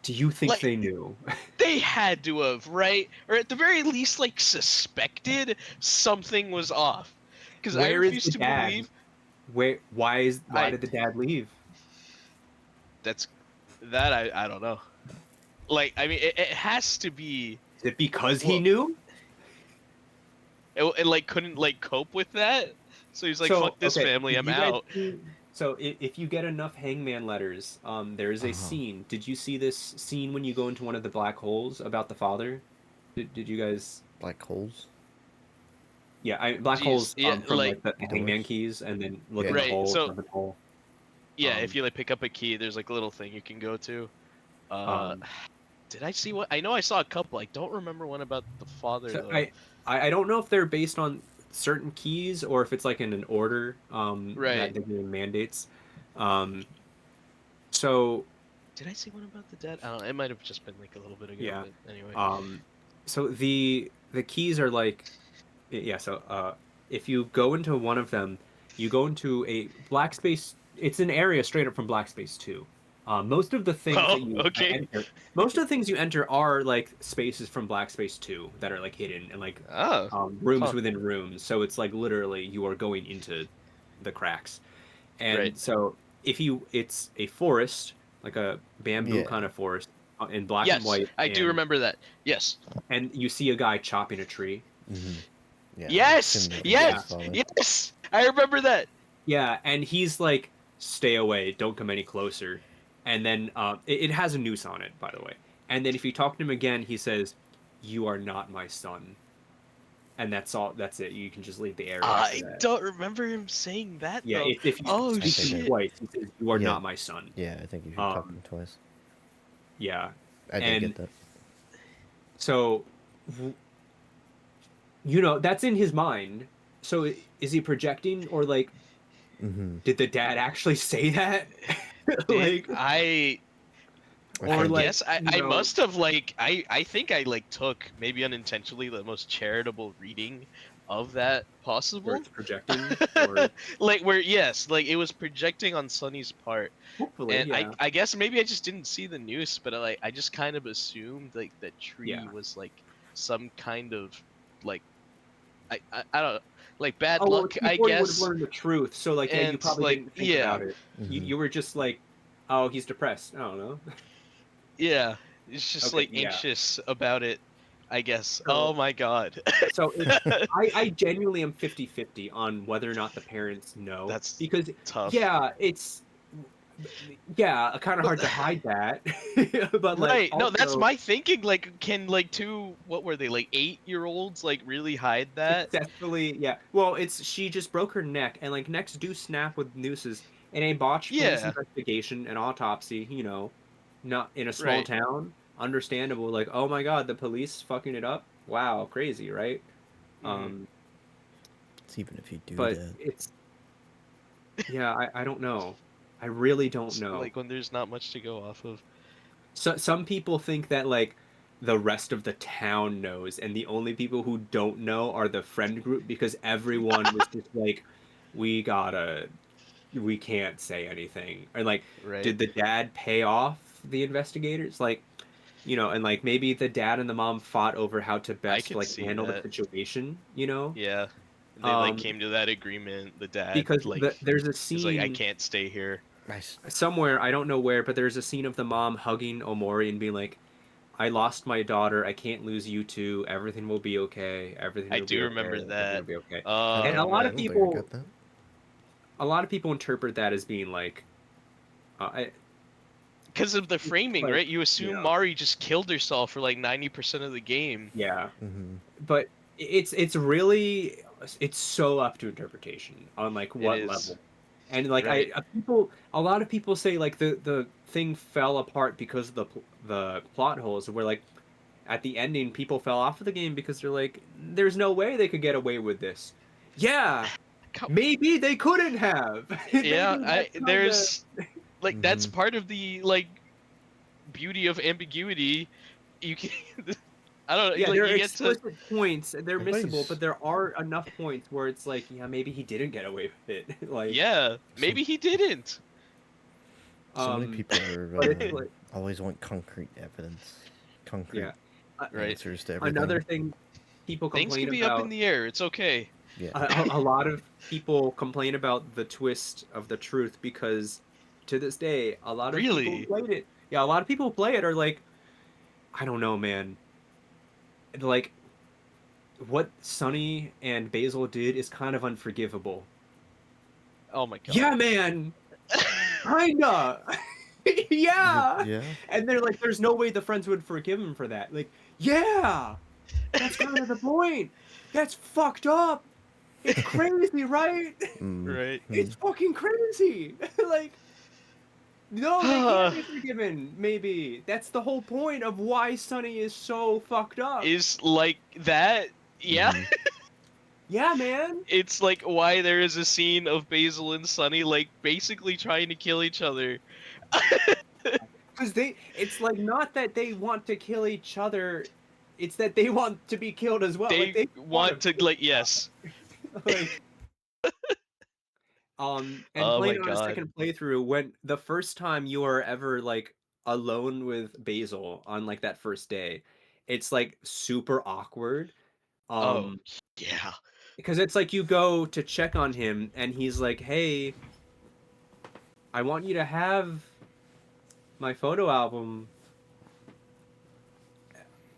Do you think like they knew? they had to have, right? Or at the very least, like suspected something was off. Because I Where is refuse the to dad? believe Why I. did the dad leave? That's that I don't know. Like I mean, it has to be. Is it because he Well, knew? it like couldn't like cope with that, so he's like, So, "Fuck this okay, family, did I'm you guys out." see? So, if you get enough hangman letters, there is a Uh-huh. scene. Did you see this scene when you go into one of the black holes about the father? Did you guys? Black holes. Yeah, black Jeez, holes yeah, from like like the Doors. hangman keys, and then look in Yeah. the right. hole, So rabbit hole. yeah, if Um, you like pick up a key, there's like a little thing you can go to. Uh, um, did I see one? I know I saw a couple. I don't remember one about the father so though. I don't know if they're based on certain keys or if it's like in an order that Right. the game mandates. Um, so Did I see one about the dad? I don't know. It might have just been like a little bit ago, yeah, but anyway. um, so the keys are like yeah. So if you go into one of them, you go into a black space. It's an area straight up from Black Space 2. Most of the things Oh, that you okay. enter, most of the things you enter are like spaces from Black Space 2 that are like hidden and like Oh, rooms huh. within rooms. So it's like literally you are going into the cracks. Right. And so if you, it's a forest, like a bamboo Yeah. kind of forest in black and Yes, white, I do remember that. Yes. and you see a guy chopping a tree. Mm-hmm. Yeah. I'm Yes. assuming that's Yeah. his Yes. father. Yes. I remember that. Yeah, and he's like, "Stay away! Don't come any closer." And then it has a noose on it, by the way. And then if you talk to him again, he says, "You are not my son." And that's all. That's it. You can just leave the area after I that. don't remember him saying that Yeah, though. if you Oh speak to think him I- shit. twice, he says, "You are Yeah. not my son." Yeah, I think you should talk to Um, him twice. yeah, I did and get that. so that's in his mind. So is he projecting, or like, Mm-hmm. did the dad actually say that? Did Like, I I I or think like, guess I must have like I think I like took maybe unintentionally the most charitable reading of that where possible. it's projecting, or Like where yes, like it was projecting on Sunny's part. hopefully, And yeah. I guess maybe I just didn't see the news, but I just kind of assumed like that Yeah. tree was like some kind of like I don't know, like bad Oh, well, luck, it's I before you would have guess. learned the truth. So, like, yeah, you And probably like didn't think yeah, about it. You Mm-hmm. you were just like, oh, he's depressed. I don't know. yeah, it's just Okay, like yeah. anxious about it, I guess. Oh So, my god. so I genuinely am 50-50 on whether or not the parents know That's because, tough. yeah, it's, yeah, kind of Well, hard to hide that. But, like, right. No, that's also my thinking. Like, can like two what were they, like 8-year-olds like really hide that? successfully, yeah. Well, she just broke her neck, and, like, necks do snap with nooses. In a botched police Yeah, investigation and autopsy, not in a small right. town, understandable. Like, oh my God, the police fucking it up. Wow, crazy, right? Hmm. Um, It's even if you do but that. yeah, I don't know. I really don't know. Like when there's not much to go off of. So some people think that like the rest of the town knows, and the only people who don't know are the friend group because everyone was just like, we can't say anything. And like, Right. did the dad pay off the investigators? Like, and like maybe the dad and the mom fought over how to I best could like see handle the that. situation. Yeah. They like Um, came to that agreement. The dad because like there's a is like I scene can't stay here. Nice. somewhere, I don't know where, but there's a scene of the mom hugging Omori and being like, I lost my daughter. I can't lose you two. Everything will be okay. Everything I will be do okay. remember Everything that. will be okay. And Oh I man. don't think I got that. a lot of people interpret that as being like, I, Because of the framing, like, right? You assume Mari just killed herself for like 90% of the game. yeah. Mm-hmm. But it's really it's so up to interpretation on like It what is. level. And like Right. a lot of people say like the thing fell apart because of the plot holes where like at the ending people fell off of the game because they're like there's no way they could get away with this. Yeah, maybe they couldn't have. Yeah, Maybe I that's kind of there's like that's Mm-hmm. part of the like beauty of ambiguity. You can I don't know, yeah, like there are you get to explicit points, they're missable, but Everybody's there are enough points where it's like, yeah, maybe he didn't get away with it. Like, yeah, so, maybe he didn't. so many um, people are but it's like, always want concrete evidence, concrete yeah. Uh, Right. answers to Another everything. thing people Things can complain be up in about, the air. It's okay. Yeah. a lot of people complain about the twist of the truth because to this day, a lot of people who Really? played it, yeah, a lot of people who play it are like, I don't know, man. Like, what Sonny and Basil did is kind of unforgivable. Oh my god. Yeah, man. Kinda. Yeah. Yeah. And they're like, there's no way the friends would forgive him for that. Like, yeah. That's kind of the point. That's fucked up. It's crazy, right? Right. It's fucking crazy. Like, no, they can't be forgiven. Maybe that's the whole point of why Sunny is so fucked up. Is like that. Yeah. Mhm. Yeah, man. It's like why there is a scene of Basil and Sunny like basically trying to kill each other. Because it's like not that they want to kill each other, it's that they want to be killed as well. Like They they want want to like yes. to, like, and Oh my playing on a god. second playthrough when the first time you are ever like alone with Basil on like that first day, it's like super awkward. Oh Um, yeah. because it's like you go to check on him and he's like, "Hey, I want you to have my photo album."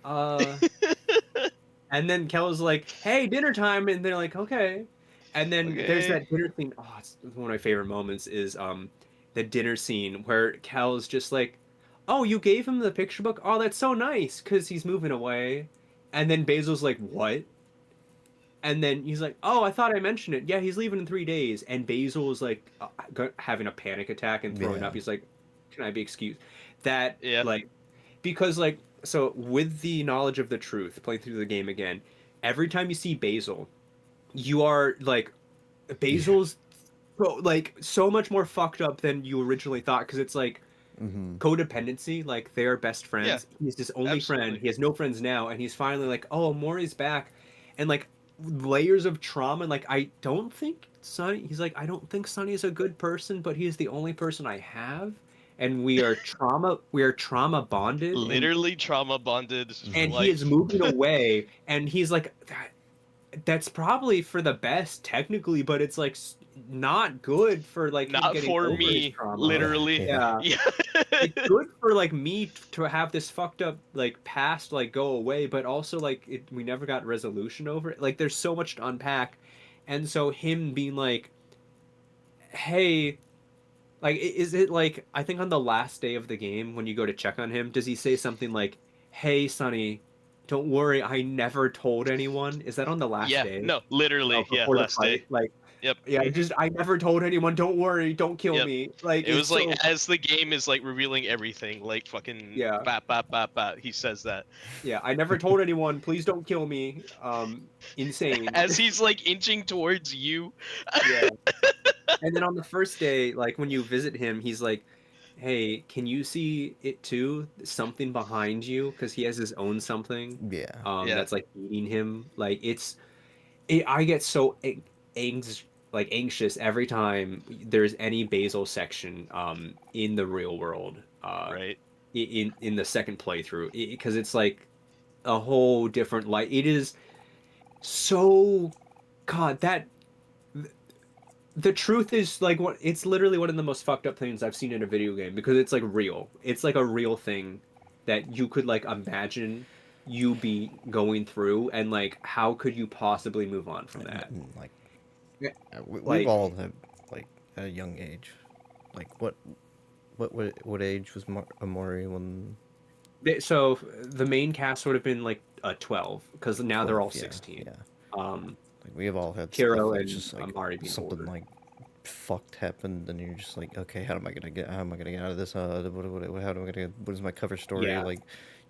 Uh, and then Kel's like, "Hey, dinner time," and they're like, "Okay." And then there's Okay. that dinner scene. Oh, it's one of my favorite moments is the dinner scene where Kel's just like, "Oh, you gave him the picture book? Oh, that's so nice," because he's moving away. And then Basil's like, "What?" And then he's like, "Oh, I thought I mentioned it. Yeah, he's leaving in 3 days." And Basil is like having a panic attack and throwing Yeah. up. He's like, "Can I be excused?" That Yeah. like because like so with the knowledge of the truth, playing through the game again, every time you see Basil, you are like Yeah. Basil's like so much more fucked up than you originally thought because it's like Mhm. codependency, like they are best Yeah. friends. He's his only friend. Absolutely. He has no friends now, and he's finally like, "Oh, Maury's back," and like layers of trauma. And like, I don't think Sonny. He's like, I don't think Sonny's a good person, but he's the only person I have, and we are trauma. We are trauma bonded, Literally trauma bonded. and Mhm. he Like is moving away, and he's like, that's probably for the best technically, but it's like not good for like him not getting for over his me. trauma. Yeah. Literally. Yeah. Yeah. Yeah. It's good for like me to have this fucked up like past like go away, but also like we never got resolution over it. Like there's so much to unpack. And so him being like, "Hey, like is it like I think on the last day of the game when you go to check on him, does he say something like, 'Hey, Sonny, don't worry, I never told anyone'?" Is that on the last Yeah. day? No. Oh, Literally. Yeah. before the Last day. fight? Like, Yep. yeah, just I never told anyone, don't worry, don't kill Yep. me. Like It it's was like so as the game is like revealing everything, like fucking yeah. bat bat bat bat. He says that Yeah, I never told anyone, please don't kill me. Insane. as he's like inching towards you. Yeah. And then on the first day, like when you visit him, he's like, "Hey, can you see it too? Something behind you?" Because he has his own something Yeah. Yeah. that's like eating him. Like I get so anxious every time there's any Basil section in the real world Right. in the second playthrough because it's like a whole different light. It is so God, that the truth is like what it's literally one of the most fucked up things I've seen in a video game because it's like real. It's like a real thing that you could like imagine you be going through and like how could you possibly move on from that? Like Yeah, we've like all had like at a young age. Like what age was Omori when so the main cast would have been like a 12 because now they're all 12? Yeah. 16. Yeah. Um Like we have all had stuff Kiro that's and just like Amari being something older. like fucked happened, and you're just like, okay, how am I gonna get out of this? How am I gonna? What is my cover story? Yeah. Like,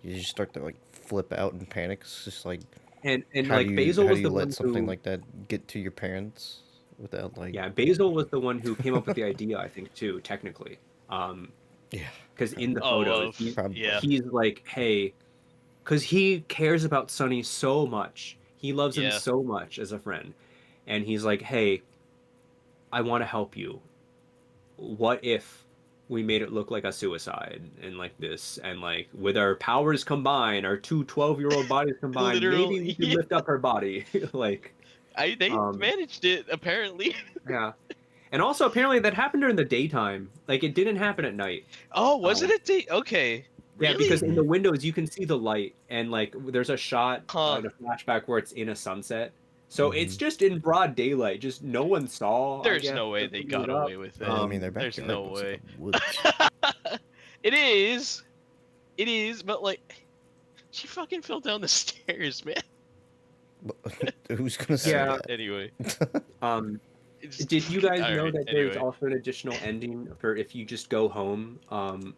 you just start to like flip out in panic. It's just like, And like Basil how do was you the let one something who like that get to your parents without like, yeah, Basil was the one who came up with the idea, I think, too, technically. yeah, Because in the Oh, photos, of yeah. he's like, hey, because he cares about Sonny so much. He loves him Yeah. so much as a friend. And he's like, hey, I want to help you. What if we made it look like a suicide and like this? And like with our powers combined, our two 12-year-old bodies combined, Literal. maybe we could Yeah. lift up her body. Like, They um, managed it apparently. yeah. And also, apparently, that happened during the daytime. Like, it didn't happen at night. Oh, was it Um, a date? Okay. Yeah, because Really? in the mhm. windows you can see the light, and like there's a shot Huh. in a flashback where it's in a sunset. So it's Mhm. just in broad daylight. Just no one saw, I There's guess, no way they're they putting it got up. away with Well, it. I mean, their There's backyard no looks like way. a woods. It is. It is, but like she fucking fell down the stairs, man. Who's gonna say Yeah. that? Anyway, Um, it's did you guys all know right. that there's Anyway, also an additional ending for if you just go home, and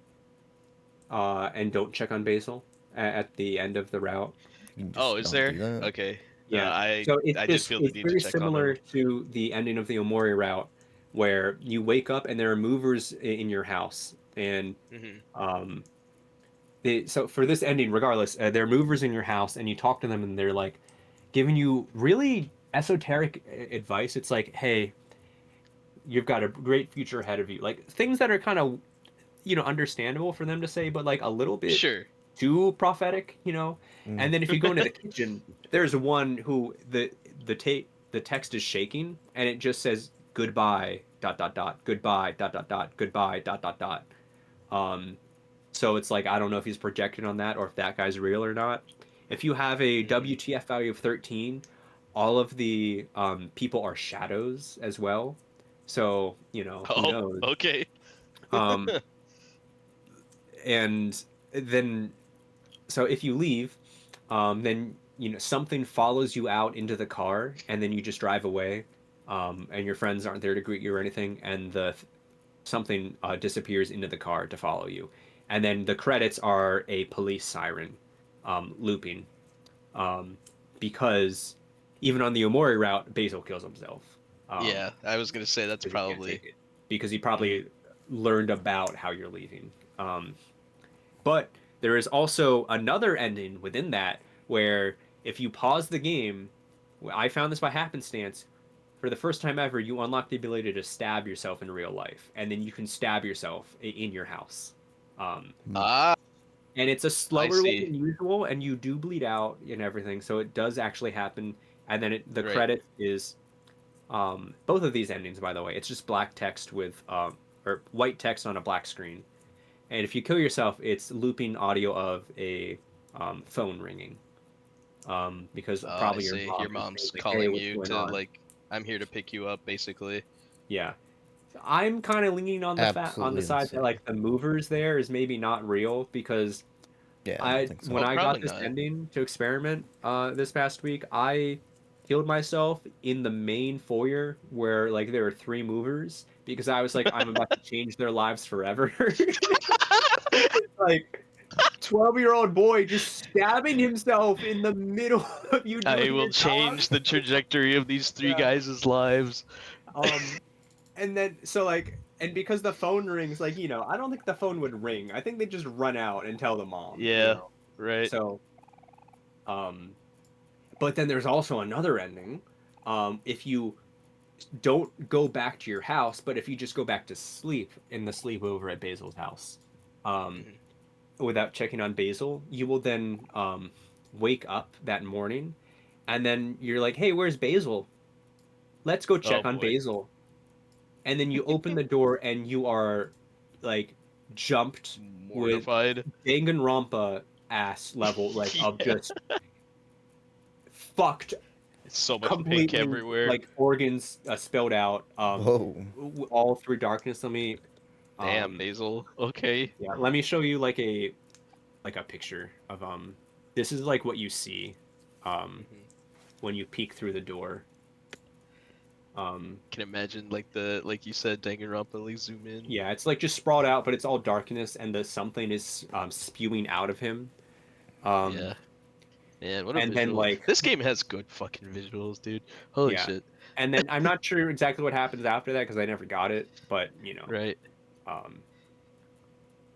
don't check on Basil at the end of the route? You oh, just is don't there? do that. Okay, no, Yeah. So I did feel the it's need to very check on similar them. to the ending of the Omori route, where you wake up and there are movers in your house, and Hmm. um, so for this ending, regardless, there are movers in your house, and you talk to them, and they're like giving you really esoteric advice. It's like, hey, you've got a great future ahead of you, like things that are kind of understandable for them to say, but like a little bit Sure. too prophetic, Mm. And then if you go into the kitchen, there's one who the text is shaking, and it just says goodbye dot dot dot goodbye dot dot dot goodbye dot dot dot. Um, so it's like I don't know if he's projected on that or if that guy's real or not. If you have a Mm. WTF value of 13, all of the people are shadows as well. So, who Oh, knows? okay. Um, and then so if you leave, then something follows you out into the car, and then you just drive away, and your friends aren't there to greet you or anything, and the something disappears into the car to follow you, and then the credits are a police siren looping, um, because even on the Omori route, Basil kills himself. Um, Yeah, I was gonna say that's because he can't probably. take it. Because he Mhm. probably learned about how you're leaving. But there is also another ending within that where if you pause the game, I found this by happenstance. For the first time ever, you unlock the ability to stab yourself in real life, and then you can stab yourself in your house. Um, Mm. Ah, and it's a I slower way see. than usual, and you do bleed out and everything, so it does actually happen. And then the Right. credit is both of these endings, by the way. It's just black text with or white text on a black screen. And if you kill yourself, it's looping audio of a phone ringing. Because Oh, I probably your see. mom Your is saying mom's like, "Hey, calling what's you going to on?" like, I'm here to pick you up, basically. Yeah, so I'm kind of leaning on the Absolutely side that insane. like the movers there is maybe not real because Yeah, I don't I think when so. Oh, I probably got this not. ending to experiment this past week, I killed myself in the main foyer where like there were three movers because I was like I'm about to change their lives forever. Like 12-year-old boy just stabbing himself in the middle of you I doing will your job. change the trajectory of these three Yeah. guys' lives. Um, and then so like, and because the phone rings, like, I don't think the phone would ring. I think they just run out and tell the mom. Yeah, right. So, um, but then there's also another ending. If you don't go back to your house, but if you just go back to sleep in the sleepover at Basil's house, um, Mhm. without checking on Basil, you will then wake up that morning, and then you're like, "Hey, where's Basil? Let's go Oh check on boy. Basil." And then you open the door, and you are like jumped with Mortified. Danganronpa ass level, like of Yeah. just fucked, It's so much pink completely everywhere. like organs spilled out, Whoa. all through darkness. Damn, Um, Basil. Okay. yeah, let me show you like a picture of this is like what you see um Mhm. when you peek through the door. Um, Can imagine like you said, Danganronpa, like zoom in. yeah, it's like just sprawled out, but it's all darkness, and the something is spewing out of him. Um, Yeah. Man, what a and then visual. like This game has good fucking visuals, dude. Holy yeah, shit. and then I'm not sure exactly what happens after that because I never got it, but Right. um,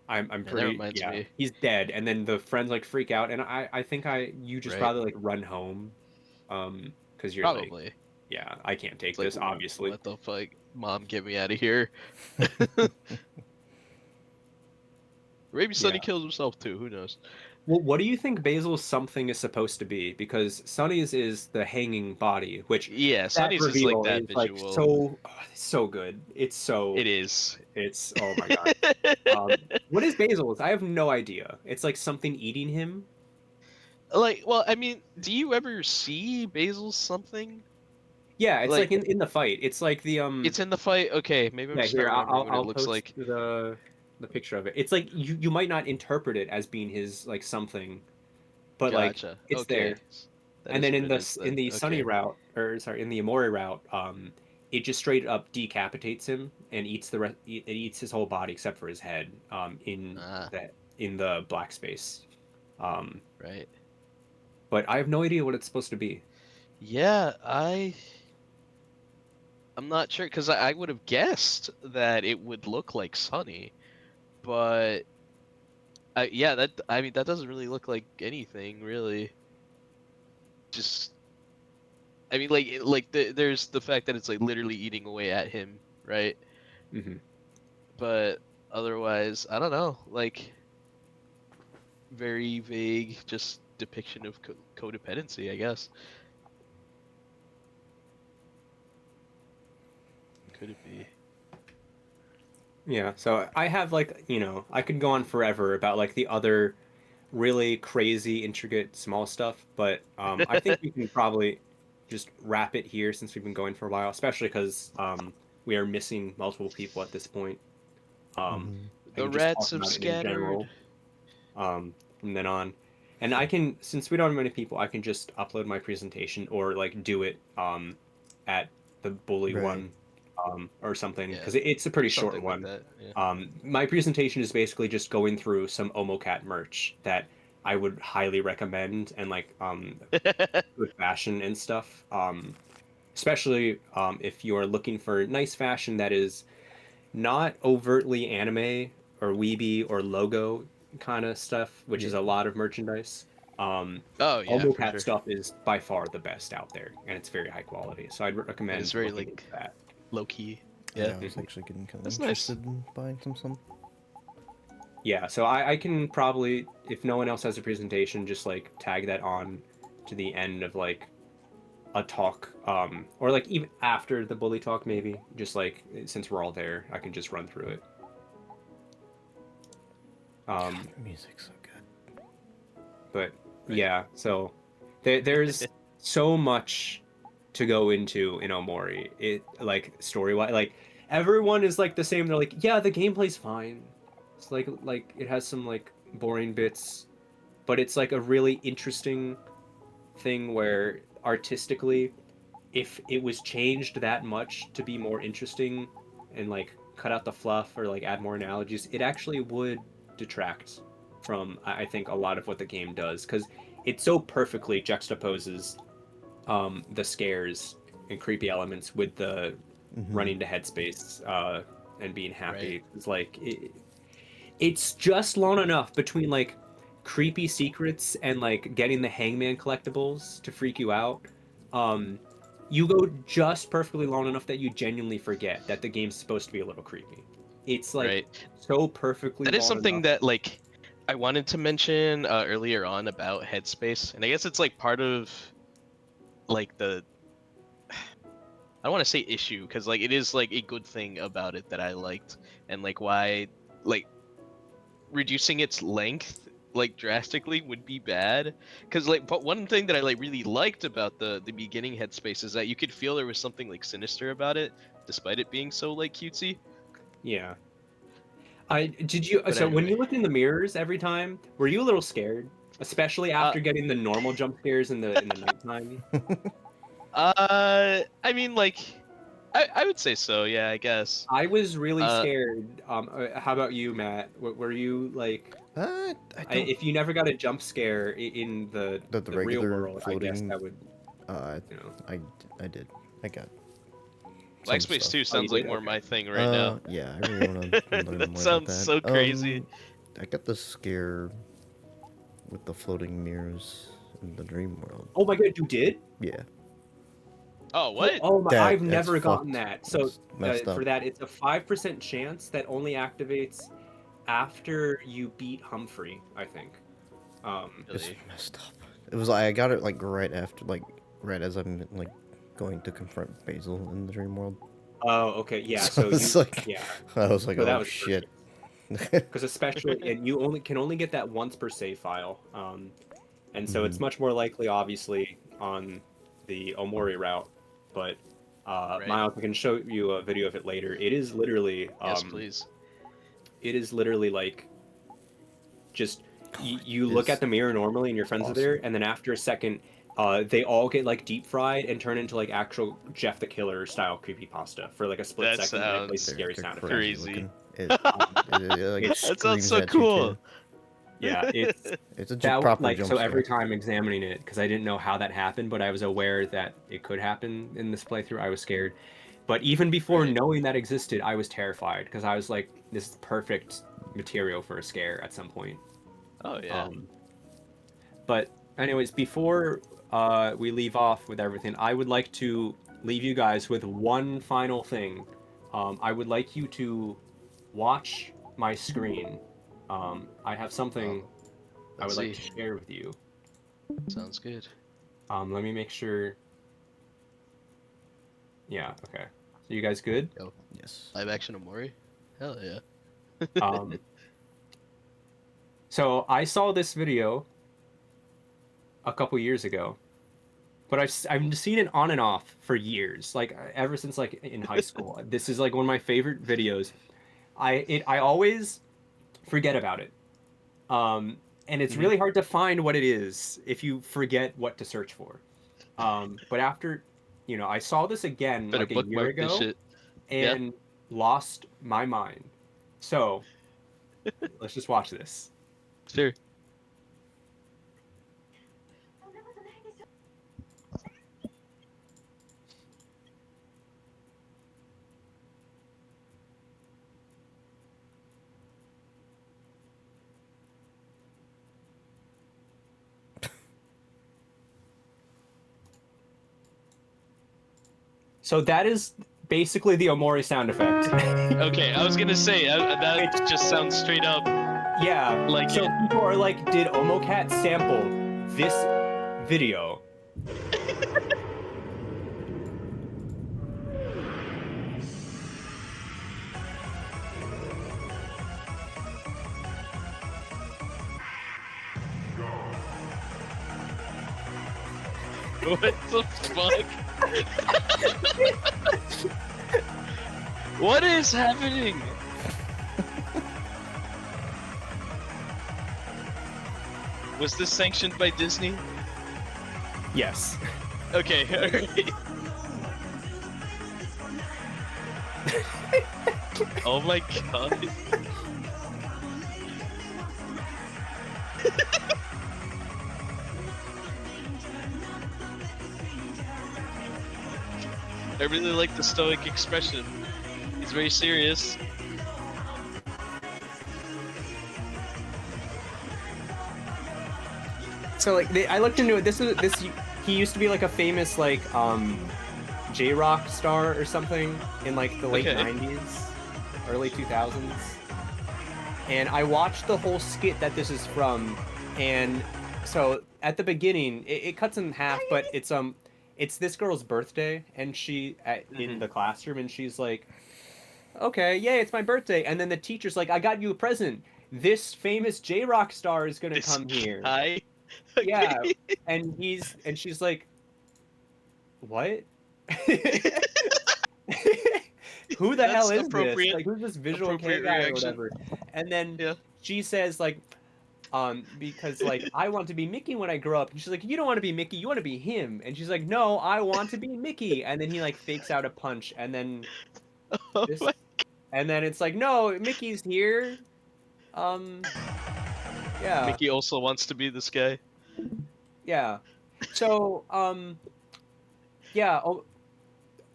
I'm Man, that pretty reminds yeah, me. he's dead, and then the friends like freak out, and I think you just Right. probably like run home, because you're like Probably. yeah, I can't take It's like, this obviously. what the fuck? Mom, get me out of here. Maybe Yeah. Sonny kills himself too. Who knows? Well, what do you think Basil's something is supposed to be? Because Sonny's is the hanging body, which Yeah, that Sonny's is like reveal that is like visual. so good. It is. It's oh my god. What is Basil's? I have no idea. It's like something eating him. Like, well, I mean, do you ever see Basil's something? Yeah, it's like Like, in the fight. It's like the it's in the fight. Okay, maybe I'm yeah, just not here remembering what it I'll looks post like. the picture of it. It's like you might not interpret it as being his like something, but like Gotcha. it's Okay. there. That And is then what it is in then. the Sunny Okay. route, or sorry, in the Omori route, it just straight up decapitates him and eats it eats his whole body except for his head. Ah, In the black space. Um, right. but I have no idea what it's supposed to be. Yeah, I'm not sure because I would have guessed that it would look like Sunny, but yeah, that I mean that doesn't really look like anything really. Just I mean there's the fact that it's like literally eating away at him, right? Hmm. But otherwise, I don't know, like very vague, just depiction of codependency, I guess. Could it be? Yeah, so I have like, I could go on forever about like the other really crazy, intricate, small stuff, but I think we can probably just wrap it here since we've been going for a while, especially because we are missing multiple people at this point. Um, Hmm. I The can just talk rats have about it in scattered. general from then on. And I can, since we don't have many people, I can just upload my presentation or like do it at the Bully Right. one or something Yeah, because it's a pretty short something like one. that. Yeah. My presentation is basically just going through some OmoCat merch that I would highly recommend and like good fashion and stuff. Especially if you are looking for nice fashion that is not overtly anime or weeby or logo kind of stuff, which is Yeah. a lot of merchandise. Um, Oh yeah, for OmoCat sure. stuff is by far the best out there, and it's very high quality. So I'd It is recommend very looking into like that. low key. Yeah, Yeah, I was Mhm. actually getting kind of that's nice. interested in buying some. Yeah, so I can probably, if no one else has a presentation, just like tag that on to the end of like a talk, or like even after the bully talk, maybe. Just like since we're all there, I can just run through it. God, Um, the music's so good. but Right. yeah, so there's so much to go into in Omori. It like story wise, like everyone is like the same. They're like, yeah, the gameplay's fine. It's like it has some like boring bits, but it's like a really interesting thing where artistically, if it was changed that much to be more interesting and like cut out the fluff or like add more analogies, it actually would detract from I think a lot of what the game does because it so perfectly juxtaposes the scares and creepy elements with the Hmm. running to headspace and being Right. happy. It's like it's just long enough between like creepy secrets and like getting the hangman collectibles to freak you out. Um, you go just perfectly long enough that you genuinely forget that the game's supposed to be a little creepy. It's like Right. so perfectly That is long something enough. that like I wanted to mention earlier on about Headspace, and I guess it's like part of like the I don't want to say issue because like it is like a good thing about it that I liked, and like why like reducing its length like drastically would be bad because like but one thing that I like really liked about the beginning Headspace is that you could feel there was something like sinister about it despite it being so like cutesy. Yeah. I did you But so when anyway, you looked in the mirrors every time, were you a little scared? Especially uh after getting the normal jump scares in the nighttime? I mean like I would say so, yeah, I guess. I was really uh scared. How about you, Matt? Were you like I don't. if you never got a jump scare in The the real regular world, I guess floating. that would, Uh, you know. I I did. I got Black some Space stuff. 2 Oh, you sounds like did? more Okay. my thing right now. Yeah, I really want to learn That more about sounds that. so crazy. I got the scare with the floating mirrors in the dream world. Oh my God, you did? Yeah, Oh, what? Oh my, I've that's never gotten fucked. that. So That's messed up. for that, it's a 5% chance that only activates after you beat Humphrey, I think. It's Really? messed up. It was I got it like right after, like right as I'm like going to confront Basil in the dream world. Oh, okay, yeah. So So it's you, like yeah. I was like, So that oh was shit. perfect. Because especially, and you only can only get that once per save file. And so Hmm. it's much more likely, obviously, on the Omori route. But Right. Miles, I can show you a video of it later. Yes, please. it is literally like just Oh, you look at it's the mirror normally and your friends are awesome. there, and then after a second, they all get like deep fried and turn into like actual Jeff the Killer style creepypasta for like a split That second, and it plays sounds scary They're sound crazy effects. crazy. looking. It, it like It's That sounds screams so at you cool. too. yeah, it's It's a that proper like jump so scare. every time examining it because I didn't know how that happened, but I was aware that it could happen in this playthrough. I was scared, but even before Right. knowing that existed, I was terrified because I was like, this is perfect material for a scare at some point. Oh yeah. Um, but anyways, before we leave off with everything, I would like to leave you guys with one final thing. I would like you to watch my screen. I have something Oh, I let's would like see. to share with you. Sounds good. Let me make sure. Yeah, okay. So you guys good? Yo, Yes. live action Omori? Hell yeah. Um, so I saw this video a couple years ago, but I've seen it on and off for years, like ever since like in high school. This is like one of my favorite videos. I always forget about it. And it's Mhm. really hard to find what it is if you forget what to search for. But after, I saw this again Better like a year bookmark this ago shit. Yeah. and lost my mind. So let's just watch this. Sure. So that is basically the Omori sound effect. Okay, I was gonna say that just sounds straight up Yeah. like So it. people are like, did Omocat sample this video? What the fuck? What is happening? Was this sanctioned by Disney? Yes. Okay, alright. Oh my god. I really like the stoic expression. He's very serious. So like I looked into it. This he used to be like a famous like J-rock star or something in like the late Okay. 90s, early 2000s. And I watched the whole skit that this is from, and so at the beginning it cuts in half, but it's this girl's birthday and she in the classroom and she's like, okay, yay, it's my birthday. And then the teacher's like, I got you a present. This famous J-rock star is gonna This come here. guy. Yeah, Okay. and she's like, what? Who the hell That's is this? appropriate. Like, who's this visual K Appropriate guy or reaction. whatever? And then Yeah. she says like, because like I want to be Mickey when I grow up. And she's like, you don't want to be Mickey, you want to be him. And she's like, no, I want to be Mickey. And then he like fakes out a punch, and then Oh this, my. and then it's like, no, Mickey's here. Um, yeah, Mickey also wants to be this guy. yeah. So, yeah.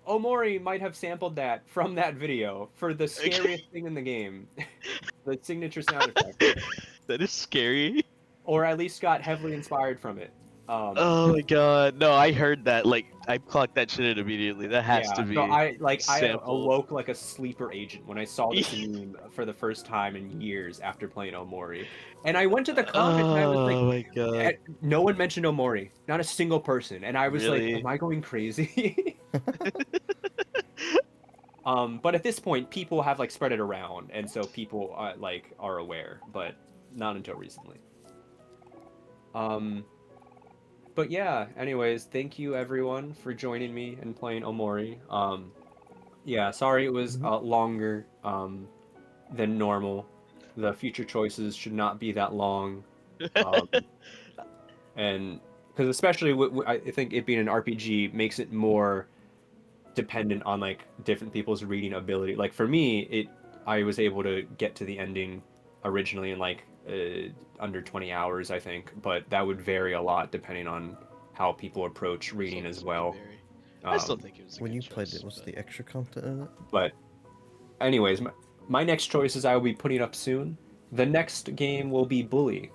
Omori might have sampled that from that video for the scariest thing in the game, the signature sound effect, That is scary. or at least got heavily inspired from it. Oh my god. No, I heard that. Like, I clocked that shit in immediately. That has Yeah, to so be I sampled. awoke like a sleeper agent when I saw this meme for the first time in years after playing Omori, and I went to the comments and I was like, Oh my god. no one mentioned Omori, not a single person, and I was like, am Really? I going crazy? But at this point, people have like spread it around, and so people like are aware, but not until recently. Um, but yeah. Anyways, thank you everyone for joining me and playing Omori. Yeah, sorry it was longer than normal. The future choices should not be that long, um, and because especially I think it being an RPG makes it more dependent on like different people's reading ability. Like for me, I was able to get to the ending originally in like under 20 hours, I think, but that would vary a lot depending on how people approach As reading long as as it can well. vary. I still Um, think it was a When good you played it, choice, was but the extra content in it? but anyways, my next choices I will be putting up soon. The next game will be Bully.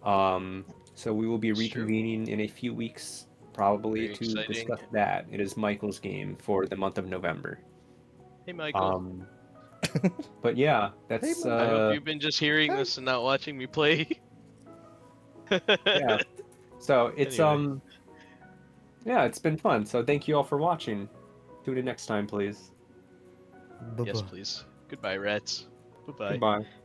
Um, so we will be it's true. reconvening in a few weeks, probably Very to exciting. discuss that. It is Michael's game for the month of November. Hey, Michael. Um, but yeah, Hey, that's I hope Michael. you've been just hearing Hey. this and not watching me play. yeah. So it's Anyway, yeah, it's been fun. So thank you all for watching. Tune in next time, please. yes, Bye-bye. please. Goodbye, rats. Bye bye. Goodbye.